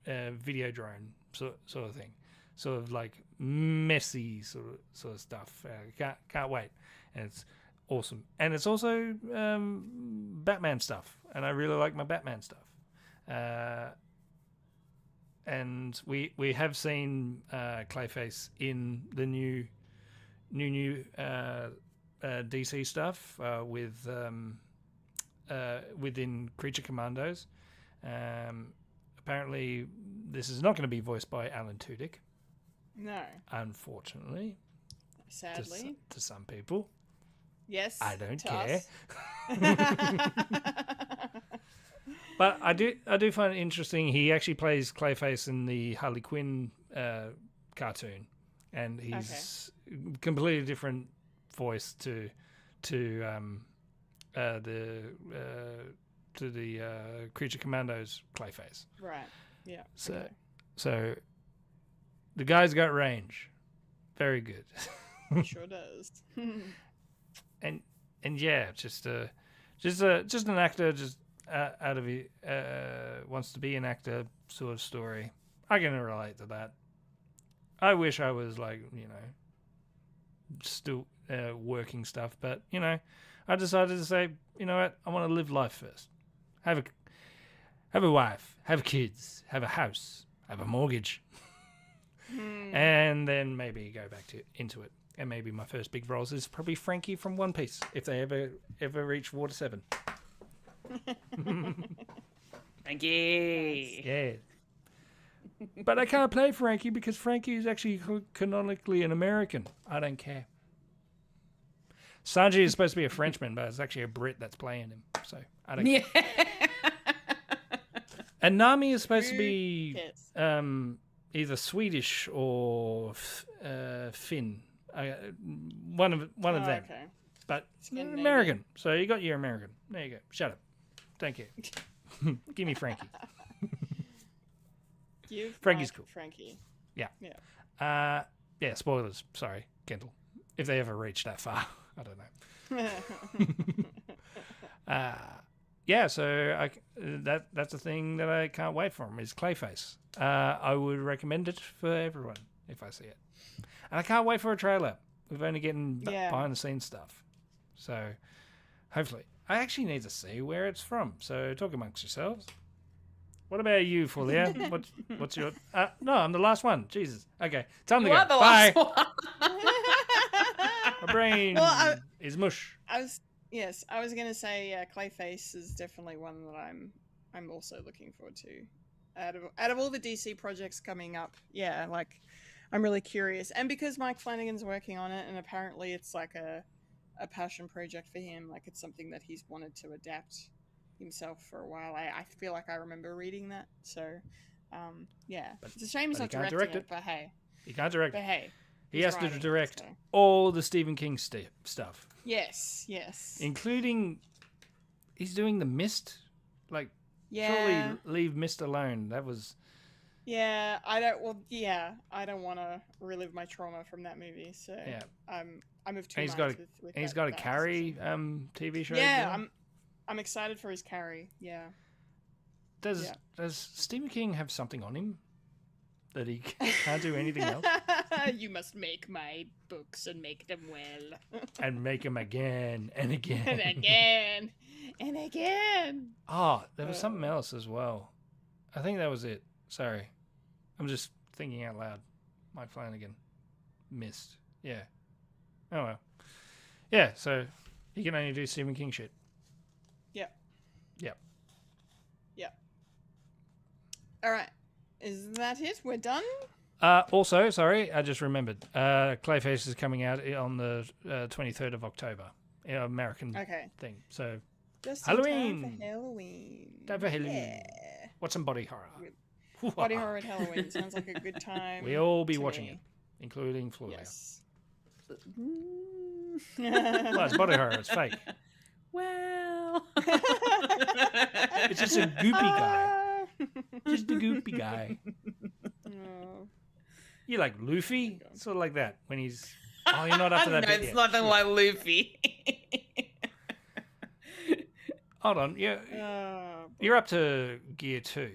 Videodrome sort of thing, sort of like messy sort of stuff. Can't wait, and it's awesome. And it's also Batman stuff, and I really like my Batman stuff. And we have seen Clayface in the new DC stuff with within Creature Commandos. Apparently, this is not going to be voiced by Alan Tudyk. No. Unfortunately. Sadly. To some people. Yes. I don't to care. us. But I do find it interesting. He actually plays Clayface in the Harley Quinn cartoon, and he's completely different voice to the Creature Commandos Clayface. Right. Yeah. So the guy's got range. Very good. He sure does. and yeah, just an actor, just out of it, wants to be an actor sort of story. I can relate to that. I wish I was like, still working stuff, but I decided to say, you know what, I want to live life first. Have a wife, have kids, have a house, have a mortgage, and then maybe go back into it. And maybe my first big roles is probably Frankie from One Piece, if they ever reach Water 7. Frankie. Yeah. But I can't play Frankie because Frankie is actually canonically an American. I don't care. Sanji is supposed to be a Frenchman, but it's actually a Brit that's playing him. So I don't care. And Nami is supposed to be either Swedish or Finn. One of them. Okay. But Scandinavian. American. So you got your American. There you go. Shut up. Thank you. Give me Frankie. Give Frankie's Mike cool. Frankie. Yeah. Yeah. Yeah, spoilers. Sorry, Kendall. If they ever reach that far. I don't know. Yeah, so that's the thing that I can't wait for is Clayface. I would recommend it for everyone if I see it. And I can't wait for a trailer. We've only getting behind the scenes stuff. So hopefully. I actually need to see where it's from. So talk amongst yourselves. What about you, Fulya? What's your... no, I'm the last one. Jesus. Okay, time to go. The Bye. last one. My brain is mush. I was going to say Clayface is definitely one that I'm also looking forward to. Out of all the DC projects coming up, I'm really curious. And because Mike Flanagan's working on it, and apparently it's like a passion project for him, like it's something that he's wanted to adapt himself for a while. I feel like I remember reading that. So, it's a shame he's not directing it, but hey. He can't direct it. But hey. He has to direct all the Stephen King stuff. Yes. Including, he's doing The Mist. Like, surely leave Mist alone. That was... Yeah, I don't want to relive my trauma from that movie. So I'm of two minds with he's got a Carrie TV show. Yeah, I'm excited for his Carrie. Yeah. Does Stephen King have something on him that he can't do anything else? You must make my books and make them well. And make them again and again. And again. And again. Oh, there was something else as well. I think that was it. Sorry. I'm just thinking out loud. Mike Flanagan. Missed. Yeah. Oh well. Yeah, so he can only do Stephen King shit. Yep. All right. Is that it? We're done? Also, sorry, I just remembered. Clayface is coming out on the 23rd of October. American thing. So, just Halloween. Time for Halloween. Time for Halloween. Yeah. What's some body horror? Body horror at Halloween. Sounds like a good time. We'll all be watching it, including Fulya. Yes. Well, it's body horror. It's fake. Well. It's just a goopy guy. Just a goopy guy. Oh. You like Luffy? Sort of like that. When he's... Oh, you're not up to that bit it's yet. nothing like Luffy. Hold on. You're up to Gear 2.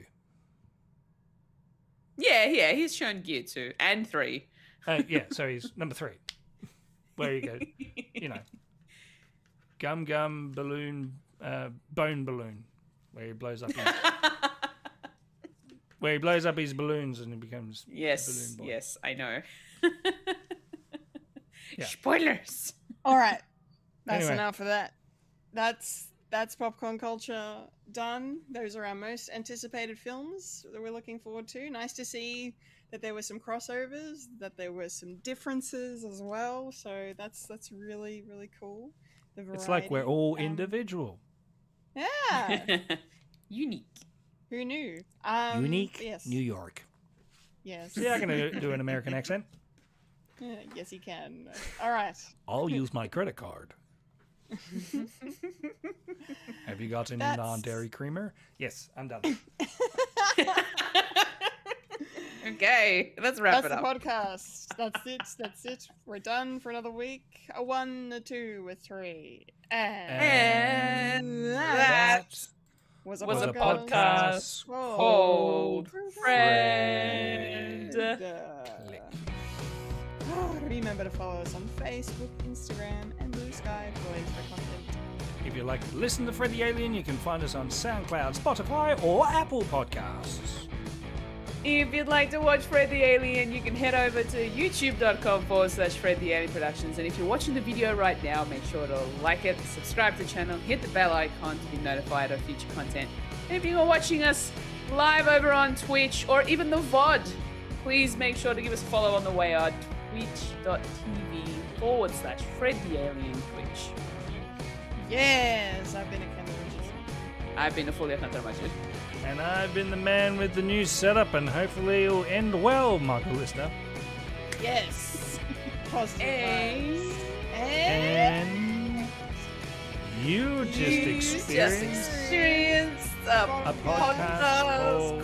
Yeah, he's shown Gear 2 and 3. Yeah, so he's number 3. Where you go, gum balloon, bone balloon, where he blows up his balloons and he becomes balloon boy. Yes, I know. Yeah. Spoilers. All right. That's Anyway. enough of that. That's popcorn culture done. Those are our most anticipated films that we're looking forward to. Nice to see that there were some crossovers, that there were some differences as well. So that's really, really cool. The variety. It's like we're all individual. Yeah. Unique. Who knew? Unique Yes. New York. Yes. See, I can do an American accent. Yes, you can. All right. I'll use my credit card. Have you got any non-dairy creamer? Yes, I'm done. Okay, let's wrap it up. That's the podcast. That's it. We're done for another week. A 1, a 2, a 3. And that was a podcast called Friend. Click. Remember to follow us on Facebook, Instagram, and Blue Sky for content. If you like to listen to Fred the Alien, you can find us on SoundCloud, Spotify, or Apple Podcasts. If you'd like to watch Fred the Alien, you can head over to youtube.com/Fred the Alien Productions. And if you're watching the video right now, make sure to like it, subscribe to the channel, hit the bell icon to be notified of future content. And if you're watching us live over on Twitch or even the VOD, please make sure to give us a follow on the way on twitch.tv/Fred the Alien Twitch. Yes, I've been a Kendall Richardson. I've been a Fulya and Michael. And I've been the man with the new setup, and hopefully it'll end well, Michael Lister. Yes. Positive And- vibes. And you just experienced experienced a a podcast called